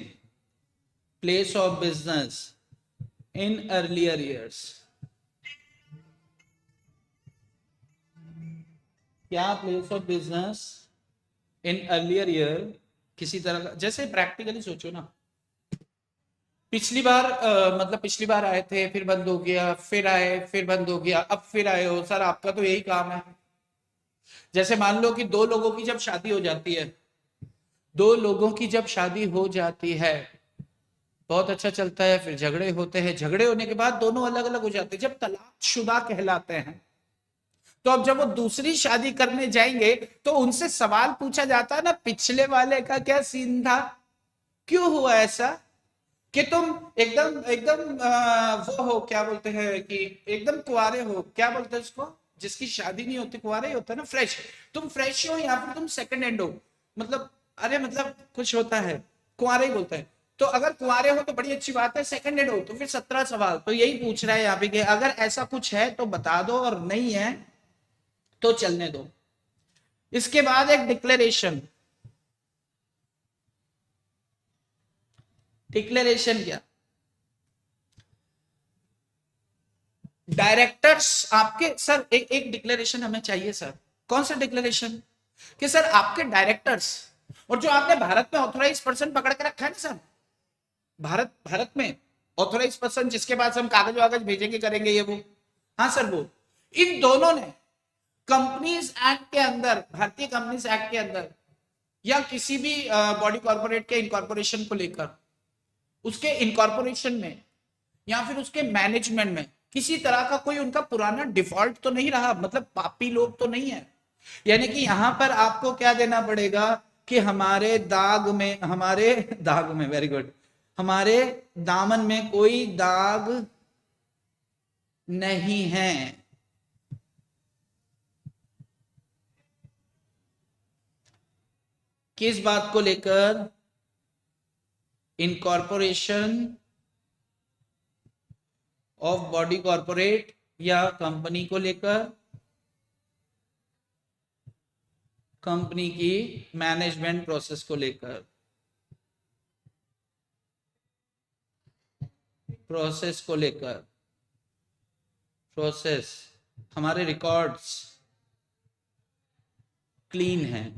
place of business in earlier years. क्या place of business in earlier year किसी तरह का, जैसे प्रैक्टिकली सोचो ना, पिछली बार मतलब पिछली बार आए थे, फिर बंद हो गया, फिर आए, फिर बंद हो गया, अब फिर आए हो, सर आपका तो यही काम है। जैसे मान लो कि दो लोगों की जब शादी हो जाती है, दो लोगों की जब शादी हो जाती है, बहुत अच्छा चलता है, फिर झगड़े होते हैं, झगड़े होने के बाद दोनों अलग अलग हो जाते हैं, जब तलाकशुदा कहलाते हैं। तो अब जब वो दूसरी शादी करने जाएंगे तो उनसे सवाल पूछा जाता है ना, पिछले वाले का क्या सीन था, क्यों हुआ ऐसा? कि तुम एकदम एकदम वो हो, क्या बोलते हैं कि एकदम कुंवारे हो, क्या बोलते हैं उसको, जिसकी शादी नहीं होती, कुंवारे ही होता है ना, फ्रेश। तुम फ्रेश हो या फिर तुम सेकंड हैंड हो, मतलब अरे मतलब कुछ होता है, कुंवारे ही बोलते हैं। तो अगर कुंवारे हो तो बड़ी अच्छी बात है, सेकंड हैंड हो तो फिर 17 सवाल तो यही पूछ रहा है यहाँ पे कि अगर ऐसा कुछ है तो बता दो, और नहीं है तो चलने दो। इसके बाद एक डिक्लेरेशन। डिक्लेरेशन क्या? डायरेक्टर्स आपके सर, एक डिक्लेरेशन हमें चाहिए सर। कौन सा डिक्लेरेशन? कि सर आपके डायरेक्टर्स, और जो आपने भारत में ऑथोराइज पर्सन पकड़ के रखा है ना सर, भारत में ऑथोराइज पर्सन जिसके पास हम कागज वागज भेजेंगे करेंगे ये वो, हाँ सर वो, इन दोनों ने कंपनीज एक्ट के अंदर, भारतीय कंपनीज एक्ट के अंदर, या किसी भी बॉडी कॉर्पोरेट के इनकॉर्पोरेशन को लेकर, उसके इनकॉर्पोरेशन में या फिर उसके मैनेजमेंट में किसी तरह का कोई उनका पुराना डिफॉल्ट तो नहीं रहा, मतलब पापी लोग तो नहीं है। यानी कि यहां पर आपको क्या देना पड़ेगा कि हमारे दाग में वेरी गुड, हमारे दामन में कोई दाग नहीं है। किस बात को लेकर? इनकॉर्पोरेशन ऑफ बॉडी कॉर्पोरेट या कंपनी को लेकर, कंपनी की मैनेजमेंट प्रोसेस को लेकर, प्रोसेस को लेकर, प्रोसेस, हमारे रिकॉर्ड्स क्लीन हैं।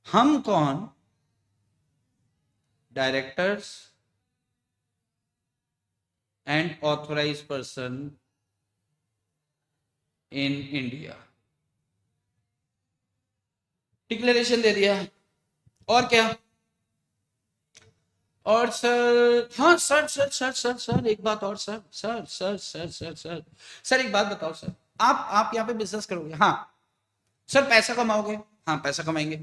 हम कौन? Directors and authorise person in India. Declaration दे दिया, और क्या? और सर, हाँ sir sir sir sir sir एक बात और sir, sir sir sir sir sir sir एक बात बताओ सर, आप यहाँ पे बिजनेस करोगे, हाँ सर, पैसा कमाओगे, हाँ पैसा कमाएंगे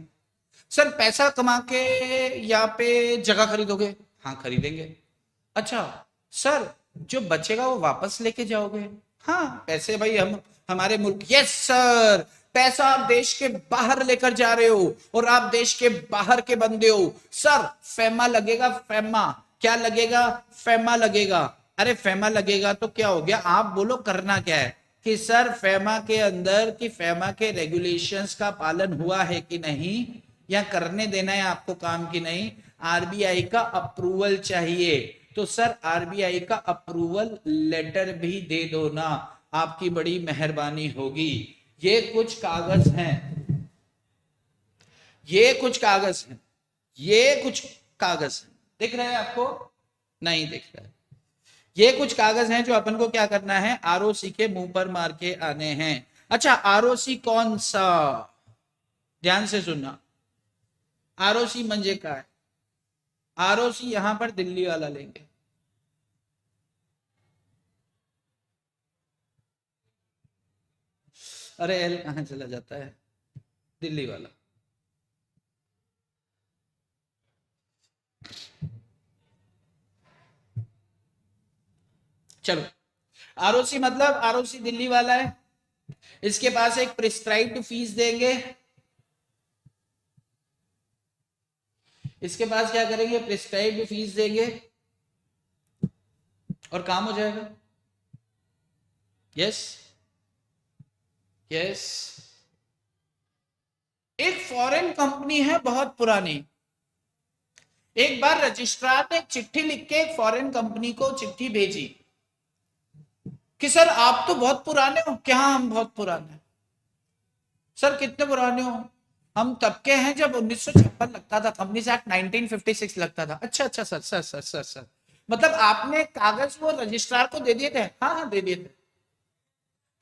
सर, पैसा कमा के यहाँ पे जगह खरीदोगे, हाँ खरीदेंगे। अच्छा सर, जो बचेगा वो वापस लेके जाओगे, हाँ पैसे भाई हम हमारे मुल्क, यस सर, पैसा आप देश के बाहर लेकर जा रहे हो और आप देश के बाहर के बंदे हो सर, फेमा लगेगा, फेमा क्या लगेगा? फेमा लगेगा। अरे फेमा लगेगा तो क्या हो गया? आप बोलो करना क्या है कि सर फेमा के अंदर कि फेमा के रेगुलेशंस का पालन हुआ है कि नहीं, या करने देना है आपको काम की नहीं, आरबीआई का अप्रूवल चाहिए, तो सर आरबीआई का अप्रूवल लेटर भी दे दो ना, आपकी बड़ी मेहरबानी होगी। ये कुछ कागज हैं, ये कुछ कागज हैं, ये कुछ कागज हैं, दिख रहे हैं आपको? नहीं दिख रहा है। ये कुछ कागज हैं जो अपन को क्या करना है, आरओसी के मुंह पर मार के आने हैं। अच्छा आरओसी कौन सा? ध्यान से सुनना, आरओसी मंजे का है, आरओसी यहां पर दिल्ली वाला लेंगे। अरे एल कहां चला जाता है? दिल्ली वाला। चलो, आरओसी मतलब आरओसी दिल्ली वाला है, इसके पास एक प्रिस्क्राइब्ड फीस देंगे, इसके पास क्या करेंगे, प्रिस्क्राइब्ड फीस देंगे और काम हो जाएगा। Yes yes. एक फॉरेन कंपनी है बहुत पुरानी, एक बार रजिस्ट्रार ने एक चिट्ठी लिख के एक फॉरेन कंपनी को चिट्ठी भेजी कि सर आप तो बहुत पुराने हो। क्या हम बहुत पुराने हैं? सर कितने पुराने हो? हम तब के हैं जब 1956 लगता था, कंपनीज एक्ट 1956 लगता था। अच्छा अच्छा sir sir sir sir sir, मतलब आपने कागज वो रजिस्ट्रार को दे दिए थे? हाँ हाँ दे दिए थे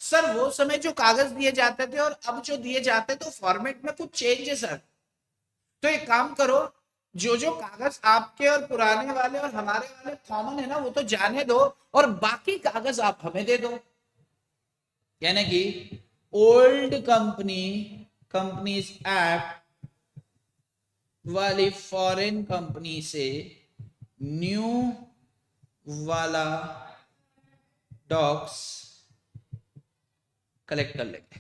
सर। वो समय जो कागज दिए जाते थे और अब जो दिए जाते तो फॉर्मेट में कुछ चेंज है सर। तो एक काम करो, जो जो कागज आपके और पुराने वाले और हमारे वाले कॉमन है ना, वो तो जाने दो और बाकी कागज आप हमें दे दो। यानी कि ओल्ड कंपनीज एक्ट वाली फॉरेन कंपनी से न्यू वाला डॉक्स कलेक्ट कर लेंगे।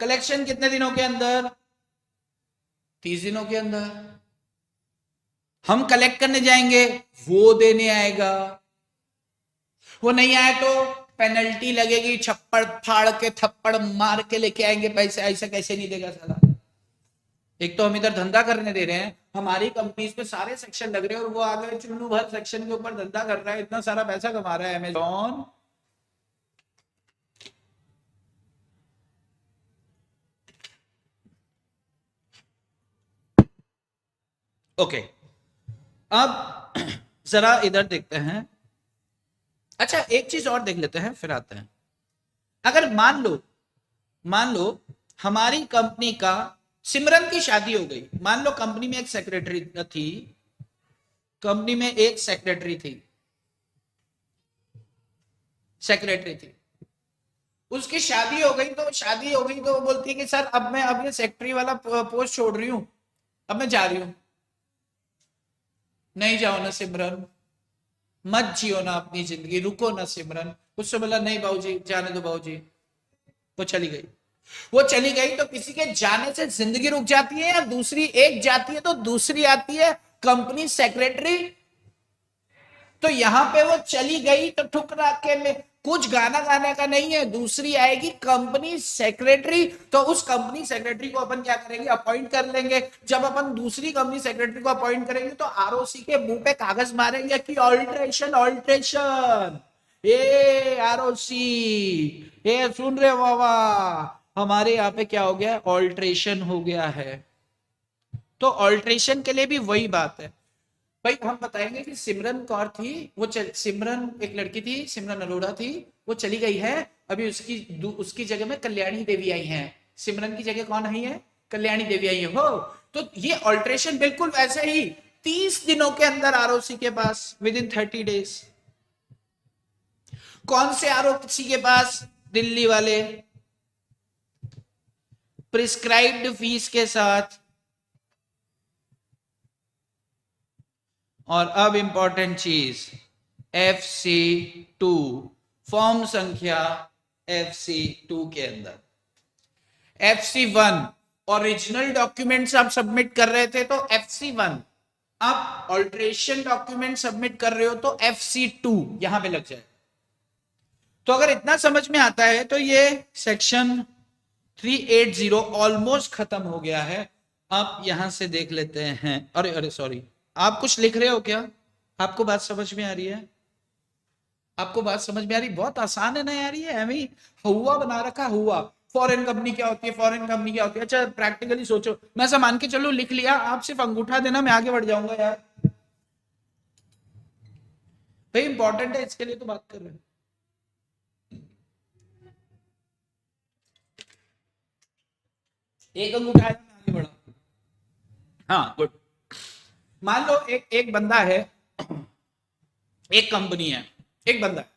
कलेक्शन कितने दिनों के अंदर? 30 दिनों के अंदर। हम कलेक्ट करने जाएंगे, वो देने आएगा, वो नहीं आए तो पेनल्टी लगेगी, छप्पड़ फाड़ के थप्पड़ मार के लेके आएंगे पैसे। ऐसा कैसे नहीं देगा साला? एक तो हम इधर धंधा करने दे रहे हैं, हमारी कंपनीज पे सारे सेक्शन लग रहे हैं और वो आगे चुन्नू भर सेक्शन के ऊपर धंधा कर रहा है, इतना सारा पैसा कमा रहा है अमेज़न। ओके, अब जरा इधर देखते हैं। अच्छा, एक चीज और देख लेते हैं फिर आते हैं। अगर मान लो हमारी कंपनी का, सिमरन की शादी हो गई, मान लो कंपनी में एक सेक्रेटरी थी, कंपनी में एक सेक्रेटरी थी, उसकी शादी हो गई तो वो बोलती है कि सर अब मैं ये सेक्रेटरी वाला पोस्ट छोड़ रही हूं, अब मैं जा रही हूं। नहीं जाओ ना सिमरन, मत जियो ना अपनी जिंदगी, रुको ना सिमरन। उससे बोला नहीं बाबूजी, जाने दो बाबूजी। वो चली गई तो किसी के जाने से जिंदगी रुक जाती है या दूसरी एक जाती है तो दूसरी आती है, कंपनी सेक्रेटरी। तो यहां पे वो चली गई तो ठुकरा के में कुछ गाना गाने का नहीं है, दूसरी आएगी कंपनी सेक्रेटरी। तो उस कंपनी सेक्रेटरी को अपन क्या करेंगे? अपॉइंट कर लेंगे। जब अपन दूसरी कंपनी सेक्रेटरी को अपॉइंट करेंगे तो आरओसी के मुंह पे कागज मारेंगे कि ऑल्ट्रेशन। ए आरओसी, ये सुन रहे हो बाबा, हमारे यहाँ पे क्या हो गया? ऑल्ट्रेशन हो गया है। तो ऑल्ट्रेशन के लिए भी वही बात है भाई। हम बताएंगे कि सिमरन कौर थी, सिमरन एक लड़की थी, सिमरन अरोड़ा थी, वो चली गई है, अभी उसकी जगह में कल्याणी देवी आई हैं। सिमरन की जगह कौन आई है? कल्याणी देवी आई है। हो तो ये ऑल्ट्रेशन बिल्कुल वैसे ही 30 दिनों के अंदर आरओसी के पास, विद इन 30 डेज। कौन से आरओसी के पास? दिल्ली वाले, प्रिस्क्राइब्ड फीस के साथ। और अब इंपॉर्टेंट चीज, FC2, फॉर्म संख्या FC2 के अंदर। FC1 ओरिजिनल डॉक्यूमेंट्स आप सबमिट कर रहे थे तो FC1, आप ऑल्ट्रेशन डॉक्यूमेंट सबमिट कर रहे हो तो FC2 यहां पे लग जाए। तो अगर इतना समझ में आता है तो ये सेक्शन 380 ऑलमोस्ट खत्म हो गया है। अब यहां से देख लेते हैं। अरे सॉरी, आप कुछ लिख रहे हो क्या? आपको बात समझ में आ रही है? आपको बात समझ में आ रही? बहुत आसान है ना यार, ये हमें हुआ बना रखा। हुआ फॉरेन कंपनी क्या होती है, फॉरेन कंपनी क्या होती है। अच्छा प्रैक्टिकली सोचो, मैं ऐसा मान के चलो लिख लिया, आप सिर्फ अंगूठा देना, मैं आगे बढ़ जाऊंगा यार। भाई इंपॉर्टेंट है, इसके लिए तो बात कर रहे हैं। एक अंगूठा है, मैं आगे बढ़ा। हाँ गुड। मान लो एक बंदा है, एक कंपनी है, एक बंदा है,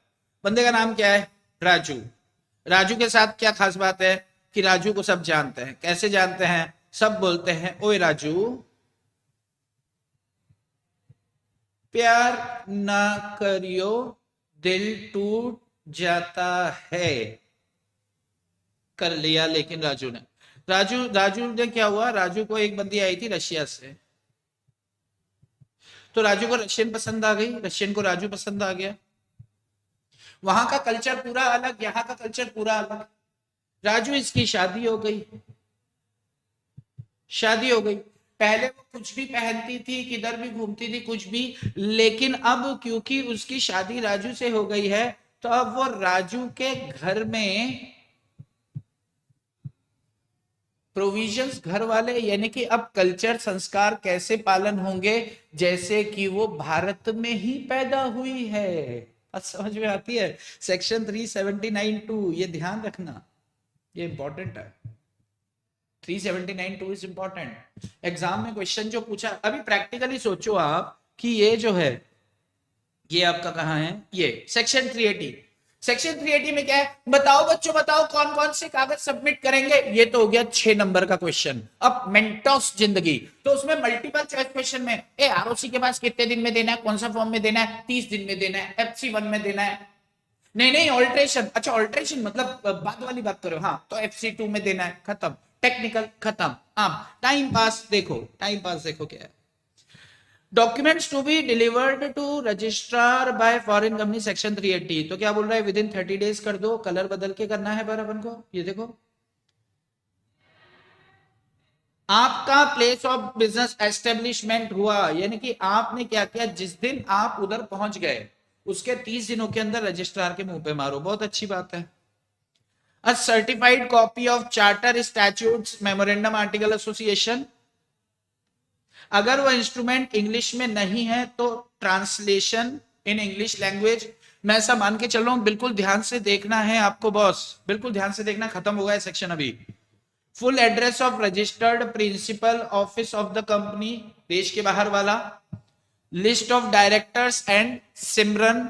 बंदे का नाम क्या है? राजू। राजू के साथ क्या खास बात है कि राजू को सब जानते हैं। कैसे जानते हैं? सब बोलते हैं ओए राजू, प्यार ना करियो दिल टूट जाता है। कर लिया लेकिन राजू ने क्या हुआ? राजू को एक बंदी आई थी रशिया से, तो राजू को रशियन पसंद आ गई, रशियन को राजू पसंद आ गया। वहां का कल्चर पूरा अलग, यहाँ का कल्चर पूरा अलग। राजू इसकी शादी हो गई। पहले वो कुछ भी पहनती थी, किधर भी घूमती थी, कुछ भी, लेकिन अब क्योंकि उसकी शादी राजू से हो गई है तो अब वो राजू के घर में प्रोविजंस, घर वाले, यानी कि अब कल्चर संस्कार कैसे पालन होंगे? जैसे कि वो भारत में ही पैदा हुई है। बात समझ में आती है? सेक्शन 379(2), ये ध्यान रखना, ये इंपॉर्टेंट है। 379(2) इज इंपॉर्टेंट। एग्जाम में क्वेश्चन जो पूछा, अभी प्रैक्टिकली सोचो आप कि ये जो है, ये आपका कहाँ है? ये सेक्शन 380। सेक्शन 380 में क्या है, बताओ बच्चों बताओ कौन कौन से कागज सबमिट करेंगे। ये तो हो गया 6 नंबर का क्वेश्चन। अब मेंटोस जिंदगी, तो उसमें मल्टीपल चॉइस क्वेश्चन में आरओसी के पास कितने दिन में देना है, कौन सा फॉर्म में देना है, 30 दिन में देना है, FC1 में देना है, नहीं नहीं ऑल्ट्रेशन, अच्छा ऑल्ट्रेशन मतलब बाद वाली बात करो, हाँ तो FC2 में देना है, खत्म, टेक्निकल खत्म। अब टाइम पास देखो, टाइम पास देखो क्या है, documents to be delivered to registrar by foreign company section 380, तो क्या बोल रहा है विद इन 30 डेज कर दो, कलर बदल के करना है पर अपन को, ये देखो आपका प्लेस ऑफ बिजनेस एस्टेब्लिशमेंट हुआ, यानी कि आपने क्या किया, जिस दिन आप उधर पहुंच गए उसके 30 दिनों के अंदर रजिस्ट्रार के मुंह पे मारो, बहुत अच्छी बात है। A certified copy of charter statutes memorandum article association, अगर वो इंस्ट्रूमेंट इंग्लिश में नहीं है तो ट्रांसलेशन इन इंग्लिश लैंग्वेज, मैं ऐसा मान के चल रहा हूं, बिल्कुल ध्यान से देखना है आपको बॉस, बिल्कुल ध्यान से देखना, खत्म हो गया सेक्शन अभी। Full address of registered principal office of the company, देश के बाहर वाला, list of directors and Simran.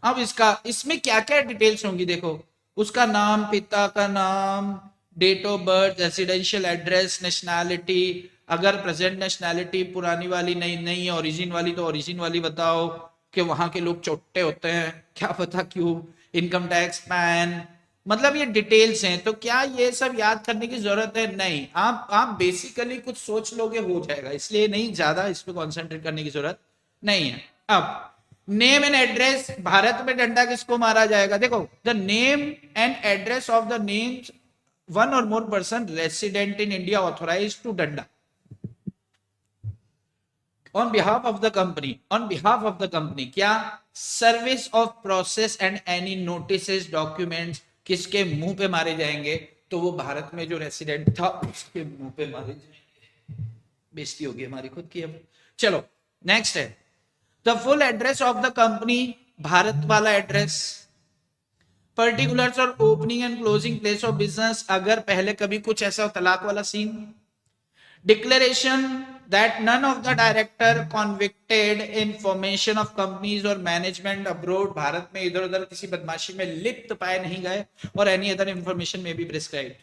अब इसमें क्या क्या डिटेल्स होंगी देखो, उसका नाम, पिता का नाम, date of birth, residential address, nationality, अगर प्रेजेंट नेशनैलिटी पुरानी वाली नहीं है, ओरिजिन वाली, तो ओरिजिन वाली बताओ कि वहां के लोग चोट्टे होते हैं, क्या पता क्यों, इनकम टैक्स, पैन, मतलब ये डिटेल्स हैं। तो क्या ये सब याद करने की जरूरत है, नहीं, आप बेसिकली कुछ सोच लोगे हो जाएगा, इसलिए नहीं ज्यादा इस पे कॉन्सेंट्रेट करने की जरूरत नहीं है। अब नेम एंड एड्रेस, भारत में डंडा किसको मारा जाएगा, देखो the name and address of the names one और more person resident in India authorise to डंडा on behalf of the company, on behalf of the company, क्या service of process and any notice documents किसके मुंह पे मारे जाएंगे, तो वो भारत में जो रेसिडेंट था उसके मुंह पे मारे जाएंगे, बेइज्जती होगी हमारी खुद की। अब चलो नेक्स्ट है the full address of the company, Bharat वाला एड्रेस, पर्टिकुलर्स और opening and closing place of business, अगर पहले कभी कुछ ऐसा तलाक वाला scene, declaration that none of the director convicted in formation of companies or management abroad, Bharat में इधर उधर किसी बदमाशी में लिप्त पाए नहीं गए, और any other information may be prescribed,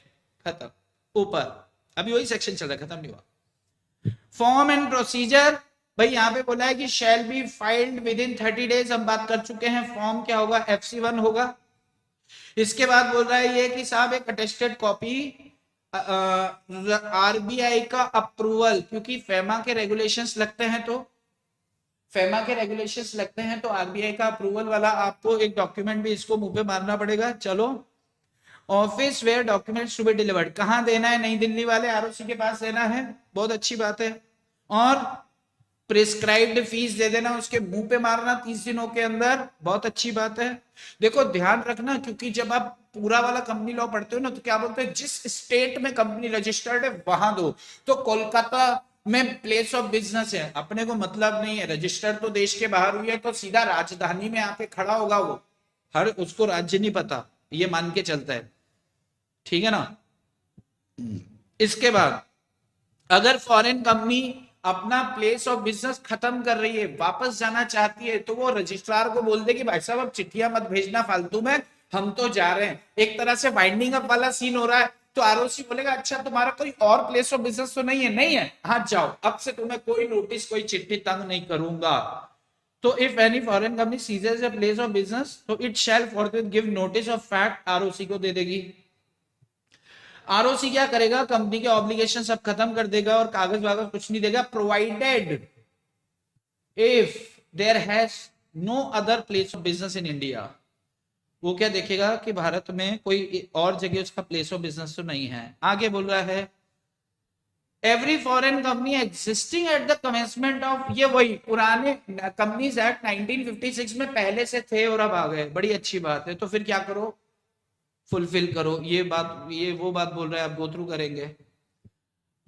खत्म। ऊपर अभी वही सेक्शन चल रहा है, खत्म नहीं हुआ। फॉर्म एंड प्रोसीजर, भाई यहाँ पे बोला है कि shall be filed within 30 days, हम बात कर चुके हैं, फॉर्म क्या होगा, FC1 होगा। इसके बाद बोल रहा है ये कि साहब एक अटेस्टेड कॉपी आरबीआई का अप्रूवल, क्योंकि फेमा के रेगुलेशंस लगते हैं, तो फेमा के रेगुलेशंस लगते हैं तो आरबीआई का अप्रूवल वाला आपको एक डॉक्यूमेंट भी इसको मुंह पे मारना पड़ेगा। चलो office where documents to be delivered, कहां देना है, नई दिल्ली वाले आरओसी के पास देना है, बहुत अच्छी बात है। और प्रिस्क्राइब्ड फीस दे देना, उसके मुंह पे मारना 30 दिनों के अंदर, बहुत अच्छी बात है। देखो ध्यान रखना, क्योंकि जब आप पूरा वाला कंपनी लॉ पढ़ते हो ना, तो क्या बोलते हैं, जिस स्टेट में कंपनी रजिस्टर्ड है वहां दो, तो कोलकाता में प्लेस ऑफ बिजनेस है, अपने को मतलब नहीं है, रजिस्टर्ड तो देश के बाहर हुई है तो सीधा राजधानी में आके खड़ा होगा वो, हर उसको राज्य नहीं पता, ये मान के चलता है, ठीक है ना। इसके बाद अगर फॉरेन कंपनी अपना प्लेस ऑफ बिजनेस खत्म कर रही है, वापस जाना चाहती है, तो वो रजिस्ट्रार को बोल दे कि भाई साहब अब चिट्ठियां मत भेजना फालतू में, हम तो जा रहे हैं, एक तरह से वाइंडिंग अप वाला सीन हो रहा है। तो आरओसी बोलेगा अच्छा तुम्हारा कोई और प्लेस ऑफ बिजनेस तो नहीं है, नहीं है, हाँ जाओ, अब से तुम्हें कोई नोटिस कोई चिट्ठी तंग नहीं करूंगा। तो if any foreign company ceases a place of business, तो it shall forthwith give notice of fact, ROC को दे देगी। आरओसी क्या करेगा, कंपनी के ऑब्लिगेशन सब खत्म कर देगा और कागज वागज कुछ नहीं देगा, provided if there has no other place of business in India, वो क्या देखेगा कि भारत में कोई और जगह उसका प्लेस ऑफ बिजनेस तो नहीं है। आगे बोल रहा है every foreign company existing at the commencement of, ये वही पुराने कंपनीज एक्ट 1956 में पहले से थे और अब आ गए, बड़ी अच्छी बात है। तो फिर क्या करो, फुलफिल करो, ये बात, ये वो बात बोल रहा है, आप गो थ्रू करेंगे।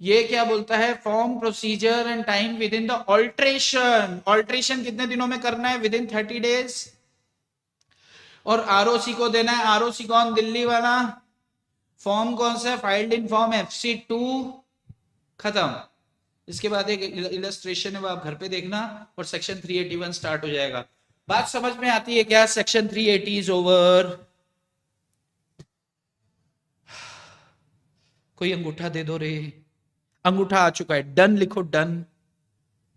ये क्या बोलता है, form procedure and time with in the alteration, alteration कितने दिनों में करना है, विद इन 30 डेज, और आरओसी को देना है, आरओसी कौन, दिल्ली वाला, फॉर्म कौन सा, फाइल्ड इन फॉर्म FC2, खत्म। इसके बाद एक इलस्ट्रेशन है वो आप घर पे देखना, और सेक्शन 381 स्टार्ट हो जाएगा। बात समझ में आती है क्या? Section 380 is over. कोई अंगूठा दे दो रे। अंगूठा आ चुका है, डन लिखो, done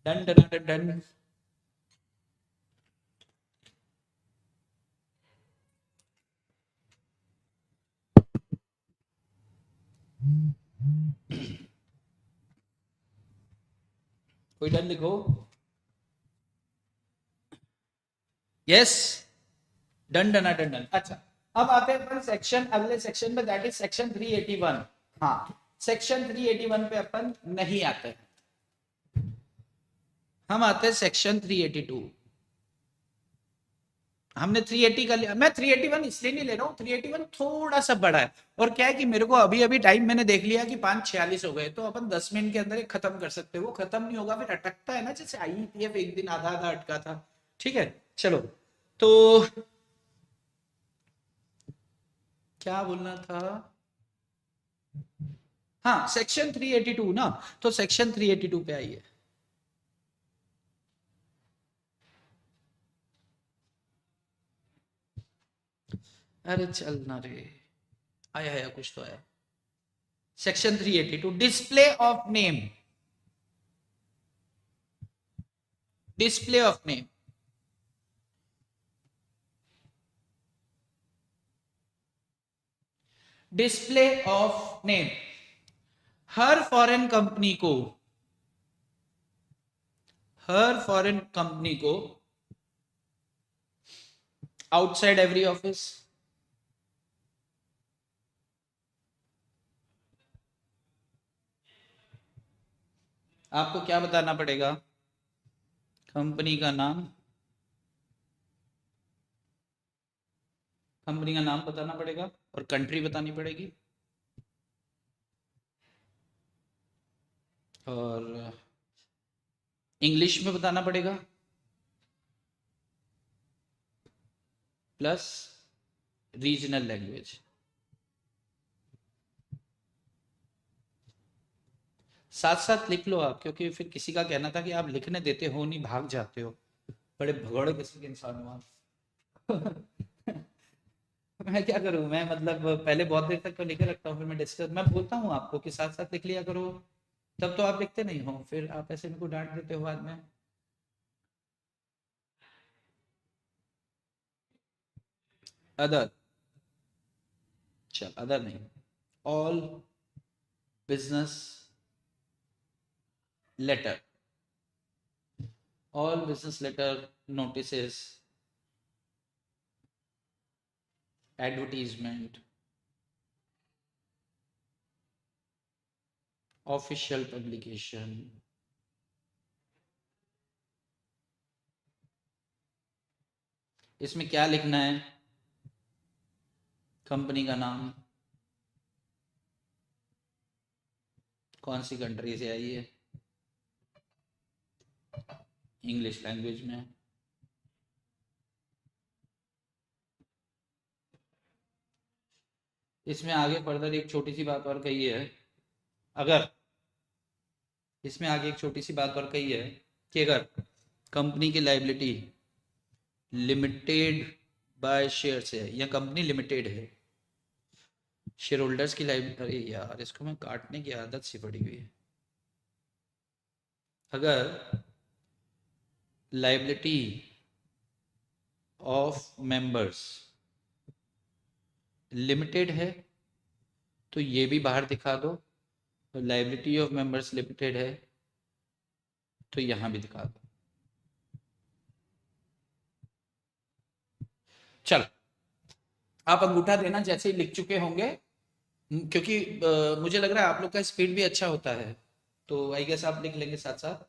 done done done done. कोई डन लिखो। Yes, done done done done. अच्छा, अब आते हैं अपन सेक्शन, अगले सेक्शन में, दैट इज सेक्शन 381। हाँ, सेक्शन 381 पे अपन नहीं आते, हम आते हैं सेक्शन 382। हमने 380 का लिया, मैं 381 इसलिए नहीं ले रहा हूँ, 381 थोड़ा सा बड़ा है, और क्या है कि मेरे को अभी अभी टाइम मैंने देख लिया कि 5:46 हो गए, तो अपन 10 मिनट के अंदर एक खत्म कर सकते हैं। वो खत्म नहीं होगा, फिर अटकता है ना, जैसे आईईटीएफ एक दिन आधा आधा अटका था। ठीक है, चलो। तो क्या बोलना था? हाँ, सेक्शन 382 ना, तो सेक्शन 382 पे आइए। अरे चल ना रे, आया आया, कुछ तो आया। Section 382, display of name, display of name. Display of name, her foreign company को, हर फॉरेन कंपनी को आउटसाइड एवरी ऑफिस, आपको क्या बताना पड़ेगा? कंपनी का नाम, कंपनी का नाम बताना पड़ेगा और कंट्री बतानी पड़ेगी, और इंग्लिश में बताना पड़ेगा, प्लस रीजनल लैंग्वेज। साथ साथ लिख लो आप, क्योंकि फिर किसी का कहना था कि आप लिखने देते हो नहीं, भाग जाते हो, बड़े भगौड़े किस्म के इंसान हो आप। मैं क्या करूं, मैं मतलब पहले बहुत देर तक तो लिखे रखता हूँ, फिर मैं डिस्टर्ब, मैं बोलता हूँ आपको कि साथ साथ लिख लिया करो, तब तो आप लिखते नहीं हो, फिर आप ऐसे मेरे को डांट देते हो बाद में। अदर, चल अदर नहीं, all business letter, all business letter, notices, advertisement, official publication, इसमें क्या लिखना है? कंपनी का नाम, कौन सी कंट्री से आई है, इंग्लिश लैंग्वेज में, इसमें आगे फर्दर एक छोटी सी बात और कही है, अगर इसमें आगे एक छोटी सी बात और कही है कि अगर कंपनी की लाइबिलिटी लिमिटेड बाय शेयर से है, या कंपनी लिमिटेड है, शेयर होल्डर्स की लाइबिलिटी, अरे यार इसको मैं काटने की आदत सी पड़ी हुई है। अगर लाइबिलिटी ऑफ मेंबर्स लिमिटेड है तो ये भी बाहर दिखा दो, और लाइबिलिटी ऑफ मेंबर्स लिमिटेड है तो यहां भी दिखा दो। चल, आप अंगूठा देना जैसे ही लिख चुके होंगे, क्योंकि मुझे लग रहा है आप लोग का स्पीड भी अच्छा होता है, तो आई गेस आप लिख लेंगे साथ साथ।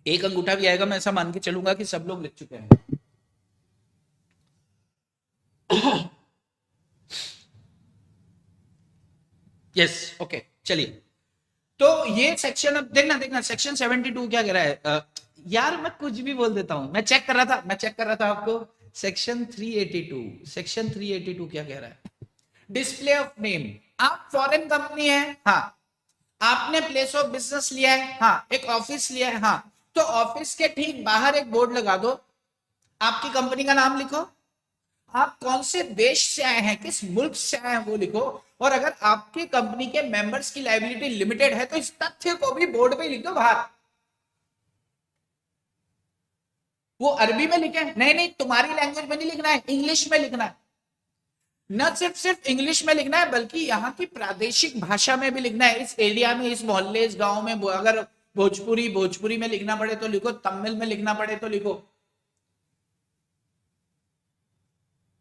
एक अंगूठा भी आएगा, मैं ऐसा मान के चलूंगा कि सब लोग लिख चुके हैं। यस, ओके, चलिए। तो ये सेक्शन, अब देखना देखना सेक्शन 72 क्या कह रहा है। यार मैं कुछ भी बोल देता हूं, मैं चेक कर रहा था आपको। सेक्शन 382, सेक्शन 382 क्या कह रहा है? डिस्प्ले ऑफ नेम, आप फॉरेन कंपनी है, हाँ, आपने प्लेस ऑफ बिजनेस लिया है, हाँ, एक ऑफिस लिया है, हाँ, तो ऑफिस के ठीक बाहर एक बोर्ड लगा दो, आपकी कंपनी का नाम लिखो, आप कौन से देश से आए हैं, किस मुल्क से आए हैं वो लिखो, और अगर आपकी कंपनी के मेंबर्स की लायबिलिटी लिमिटेड है तो इस तथ्य को भी बोर्ड पे लिख दो बाहर। वो अरबी में लिखे, नहीं नहीं तुम्हारी लैंग्वेज में नहीं लिखना है, इंग्लिश में लिखना है। न सिर्फ इंग्लिश में लिखना है बल्कि यहाँ की प्रादेशिक भाषा में भी लिखना है। इस एरिया में, इस मोहल्ले, इस गांव में अगर भोजपुरी में लिखना पड़े तो लिखो, तमिल में लिखना पड़े तो लिखो,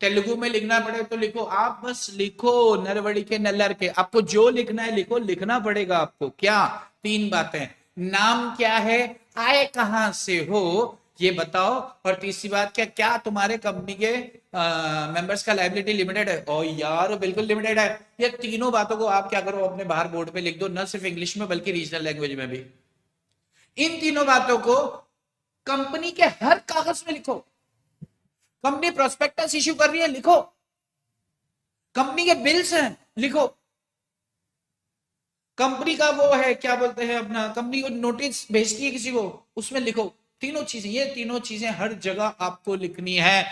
तेलुगु में लिखना पड़े तो लिखो, आप बस लिखो नरवड़ी के नल्लर के, आपको जो लिखना है लिखो, लिखना पड़ेगा आपको। क्या? 3 बातें, नाम क्या है, आए कहां से हो ये बताओ, और तीसरी बात क्या क्या तुम्हारे कंपनी के मेंबर्स का लायबिलिटी लिमिटेड है। ओ यार बिल्कुल लिमिटेड है। ये तीनों बातों को आप क्या करो, अपने बाहर बोर्ड पे लिख दो, न सिर्फ इंग्लिश में बल्कि रीजनल लैंग्वेज में भी। इन तीनों बातों को कंपनी के हर कागज में लिखो। कंपनी प्रोस्पेक्टस इश्यू कर रही है, लिखो। कंपनी के बिल्स हैं, लिखो। कंपनी का वो है क्या बोलते हैं अपना, कंपनी को नोटिस भेजती है किसी को, उसमें लिखो। तीनों चीजें, ये तीनों चीजें हर जगह आपको लिखनी है।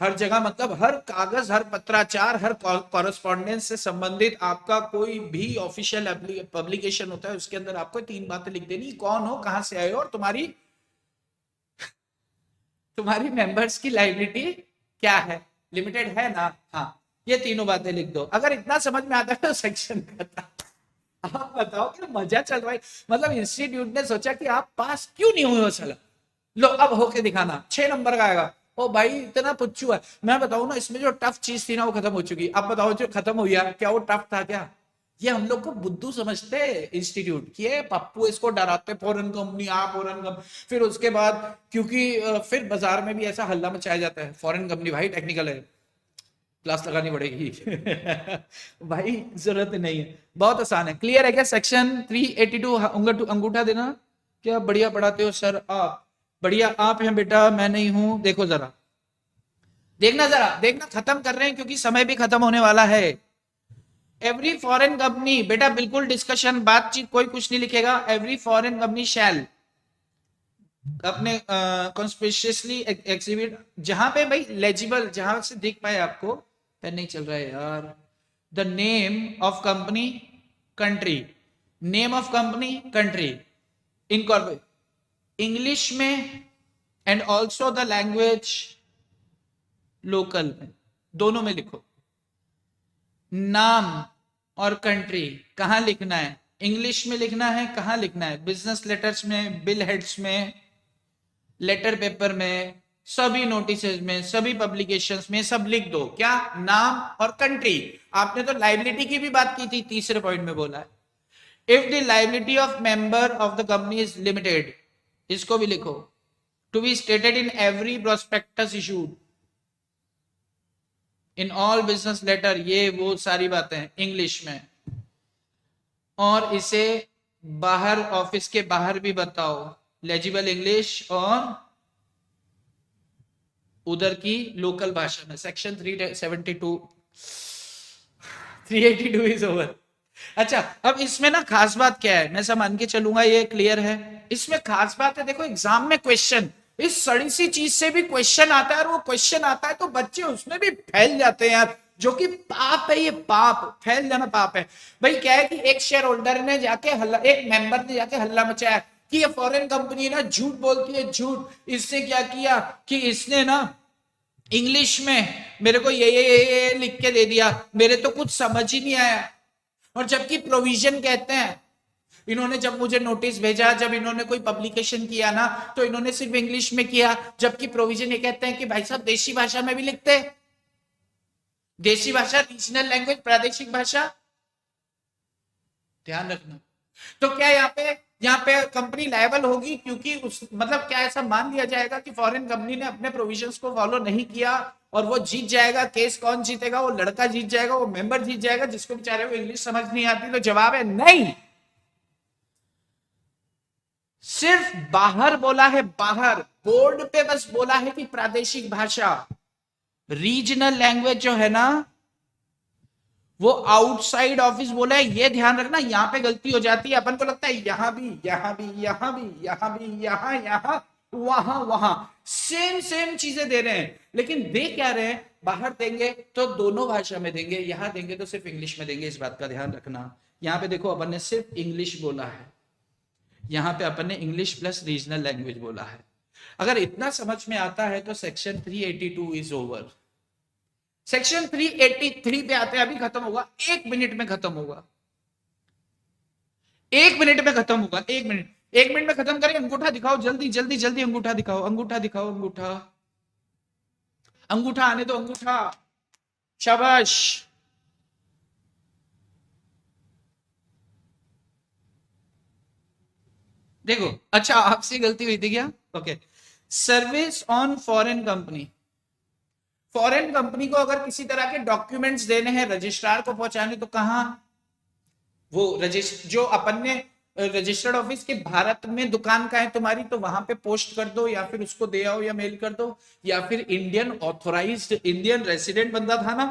हर जगह मतलब हर कागज, हर पत्राचार, हर कॉरेस्पॉन्डेंस से संबंधित आपका कोई भी ऑफिशियल पब्लिकेशन होता है, उसके अंदर आपको 3 बातें लिख देनी, कौन हो, कहां से आए हो, और तुम्हारी मेंबर्स की लायबिलिटी क्या है, लिमिटेड है ना, हाँ, ये तीनों बातें लिख दो। अगर इतना समझ में आता है तो सेक्शन खत्म। आप बताओ कि मजा चल रहा है, मतलब इंस्टीट्यूट ने सोचा कि आप पास क्यों नहीं हुए हो, साला लो अब होके दिखाना, 6 नंबर का आएगा। ओ भाई इतना पुच्चू है, मैं बताऊं ना, इसमें जो टफ चीज थी ना वो खत्म हो चुकी। अब बताओ जो खत्म हुई है, क्या वो टफ था क्या? ये हम लोग को बुद्धू समझते इंस्टीट्यूट की, पप्पू इसको डराते, फॉरेन कंपनी, फॉरेन कंपनी। फिर उसके बाद क्योंकि फिर बाजार में भी ऐसा हल्ला मचाया जाता है, फॉरेन कंपनी भाई टेक्निकल है, क्लास लगानी पड़ेगी। भाई जरूरत नहीं है, बहुत आसान है। क्लियर है क्या? सेक्शन 382 अंगूठा देना। क्या बढ़िया पढ़ाते हो सर आप, बढ़िया आप हैं बेटा, मैं नहीं हूं। देखो जरा, देखना जरा, देखना, खत्म कर रहे हैं क्योंकि समय भी खत्म होने वाला है। एवरी फॉरेन कंपनी, बेटा बिल्कुल डिस्कशन, बातचीत, कोई कुछ नहीं लिखेगा। एवरी फॉरेन कंपनी शैल अपने कॉन्स्पिशियसली एग्जिबिट, जहां पे भाई लेजिबल, जहां से दिख पाए आपको, पेन नहीं चल रहा है यार, the name of company, country, name of company, country, incorporate, English में and also the language local में, दोनों में लिखो। नाम और कंट्री कहां लिखना है, इंग्लिश में लिखना है, कहां लिखना है, बिजनेस लेटर्स में, बिल हेड्स में, लेटर पेपर में, सभी नोटिस में, सभी पब्लिकेशंस में, सब लिख दो। क्या? नाम और कंट्री। आपने तो लाइबिलिटी की भी बात की थी, तीसरे पॉइंट में बोला है if the liability of member of the company is limited, इसको भी लिखो, to be stated in every prospectus issued, in all business letter, ये वो सारी बातें इंग्लिश में। और इसे बाहर, ऑफिस के बाहर भी बताओ, लेजिबल इंग्लिश और उधर की लोकल भाषा में। Section 382 382 is over. अच्छा, अब इसमें ना खास बात क्या है, मैं सब मान के चलूंगा ये क्लियर है। इसमें खास बात है, देखो एग्जाम में क्वेश्चन, इस सड़ी सी चीज से भी क्वेश्चन आता है, और वो क्वेश्चन आता है तो बच्चे उसमें भी फैल जाते हैं यार, जो कि पाप है, ये पाप, फैल जाना पाप है। भाई क्या है कि एक शेयर होल्डर ने जाके हल्ला, एक मेंबर ने जाके हल्ला मचाया कि ये फॉरेन कंपनी ना झूठ बोलती है, झूठ। इसने क्या किया कि इसने ना इंग्लिश में मेरे को ये लिख के दे दिया, मेरे तो कुछ समझ ही नहीं आया। और जबकि प्रोविजन कहते हैं, इन्होंने जब मुझे नोटिस भेजा, जब इन्होंने कोई पब्लिकेशन किया ना, तो इन्होंने सिर्फ इंग्लिश में किया, जबकि प्रोविजन ये कहते हैं कि भाई साहब देशी भाषा में भी लिखते हैं, देशी भाषा, रीजनल लैंग्वेज, प्रादेशिक भाषा, ध्यान रखना। तो क्या यहाँ पे कंपनी लायबल होगी, क्योंकि उस मतलब क्या ऐसा मान लिया जाएगा कि फॉरेन कंपनी ने अपने प्रोविजंस को फॉलो नहीं किया और वो जीत जाएगा? केस कौन जीतेगा? वो लड़का जीत जाएगा, वो मेंबर जीत जाएगा जिसको बेचारे को इंग्लिश समझ नहीं आती। तो जवाब है नहीं। सिर्फ बाहर बोला है, बाहर बोर्ड पे बस बोला है कि प्रादेशिक भाषा, रीजनल लैंग्वेज जो है ना वो आउटसाइड ऑफिस बोला है, ये ध्यान रखना, यहाँ पे गलती हो जाती है, अपन को लगता है यहाँ भी, यहाँ भी, यहाँ भी, यहाँ भी, यहाँ यहाँ वहां वहां सेम सेम चीजें दे रहे हैं, लेकिन दे क्या रहे हैं, बाहर देंगे तो दोनों भाषा में देंगे, यहां देंगे तो सिर्फ इंग्लिश में देंगे, इस बात का ध्यान रखना। यहाँ पे देखो अपन ने सिर्फ इंग्लिश बोला है, यहाँ पे अपन ने इंग्लिश प्लस रीजनल लैंग्वेज बोला है। अगर इतना समझ में आता है तो सेक्शन 382 इज ओवर। सेक्शन 383 पे आते हैं, अभी खत्म होगा, 1 मिनट में खत्म होगा, 1 मिनट में खत्म होगा, 1 मिनट, 1 मिनट में खत्म करें। अंगूठा दिखाओ, जल्दी जल्दी जल्दी अंगूठा दिखाओ, अंगूठा दिखाओ, अंगूठा, अंगूठा आने दो, अंगूठा, शाबाश। देखो, अच्छा आपसे गलती हुई थी क्या? Okay, service on foreign company, foreign company को अगर किसी तरह के डॉक्यूमेंट्स देने हैं रजिस्ट्रार को पहुंचाने, तो कहां, वो रजिस्टर जो अपन ने रजिस्टर्ड ऑफिस के भारत में दुकान का है तुम्हारी, तो वहां पे पोस्ट कर दो, या फिर उसको दे आओ या मेल कर दो, या फिर इंडियन ऑथोराइज्ड इंडियन रेसिडेंट बंदा था ना।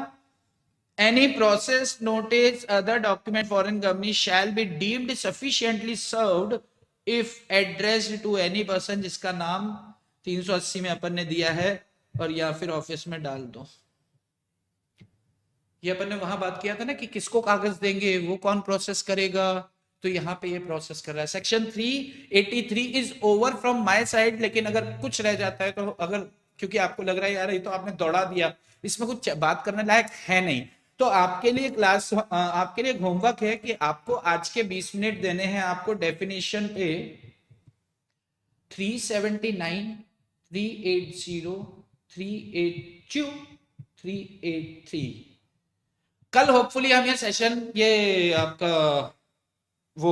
Any process notice other document foreign company shall be deemed sufficiently served if addressed to any person, जिसका नाम 380 में अपन ने दिया है, और या फिर ऑफिस में डाल दो। ये अपन ने वहां बात किया था ना कि किसको कागज देंगे, वो कौन प्रोसेस करेगा, तो यहाँ पे ये प्रोसेस कर रहा है। Section 383 is over from my side, लेकिन अगर कुछ रह जाता है तो, अगर क्योंकि आपको लग रहा है यार ये तो आपने दौड़ा दिया, इसमें कुछ बात करने लायक है नहीं, तो आपके लिए क्लास, आपके लिए होमवर्क है कि आपको आज के 20 मिनट देने हैं आपको डेफिनेशन पे 379, 380, 382, 383। कल होपफुली हम ये सेशन, ये आपका वो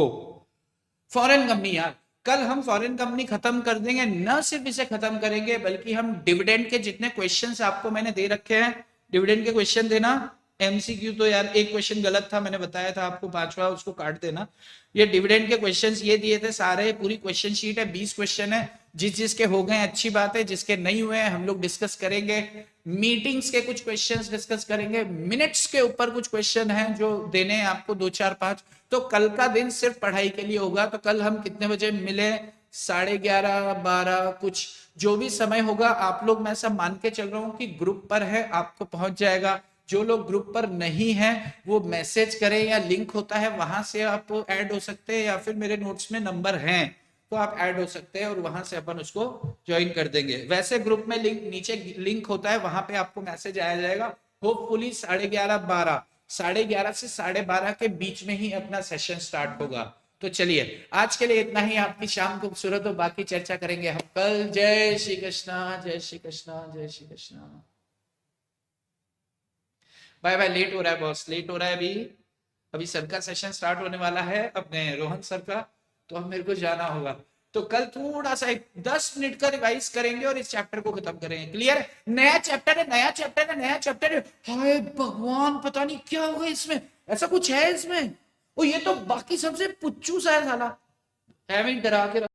फॉरेन कंपनी, यार कल हम फॉरेन कंपनी खत्म कर देंगे। न सिर्फ इसे खत्म करेंगे, बल्कि हम डिविडेंड के जितने क्वेश्चंस आपको मैंने दे रखे हैं, डिविडेंड के क्वेश्चन देना। एमसीक्यू तो यार एक क्वेश्चन गलत था, मैंने बताया था आपको, 5वां, उसको काट देना। ये डिविडेंड के क्वेश्चंस ये दिए थे सारे, पूरी क्वेश्चन शीट है, 20 क्वेश्चन है। जिसके हो गए अच्छी बात है, जिसके नहीं हुए हैं हम लोग डिस्कस करेंगे। मीटिंग्स के कुछ क्वेश्चंस डिस्कस करेंगे, मिनट्स के ऊपर कुछ क्वेश्चन हैं जो देने हैं आपको 2, 4, 5। तो कल का दिन सिर्फ पढ़ाई के लिए होगा। तो कल हम कितने बजे मिले? 11:30, 12, कुछ जो भी समय होगा आप लोग, मैं सब मान के चल रहा हूँ कि ग्रुप पर है, आपको पहुंच जाएगा। जो लोग ग्रुप पर नहीं है वो मैसेज करें, या लिंक होता है वहां से आप ऐड हो सकते हैं, या फिर मेरे नोट्स में नंबर हैं तो आप ऐड हो सकते हैं, और वहां से अपन उसको ज्वाइन कर देंगे। वैसे ग्रुप में लिंक, नीचे लिंक होता है, वहां पे आपको मैसेज आया जाएगा। होपफुली 11:30, 12, 11:30 से 12:30 के बीच में ही अपना सेशन स्टार्ट होगा। तो चलिए आज के लिए इतना ही। आपकी शाम खूबसूरत हो, बाकी चर्चा करेंगे हम कल। जय श्री कृष्णा, जय श्री कृष्णा, जय Shri Krishna. Bye bye. Late हो रहा है बॉस, लेट हो रहा है। अभी सर का सेशन स्टार्ट होने वाला है, अपने रोहन सर का, तो अब मेरे को जाना होगा। तो कल थोड़ा सा 10 मिनट का रिवाइज करेंगे और इस चैप्टर को खत्म करेंगे। क्लियर? नया चैप्टर है, नया चैप्टर है, नया चैप्टर है। हाय भगवान, पता नहीं क्या होगा इसमें, ऐसा कुछ है इसमें। ओ ये तो बाकी सबसे पुच्चू सा है साला, डरा के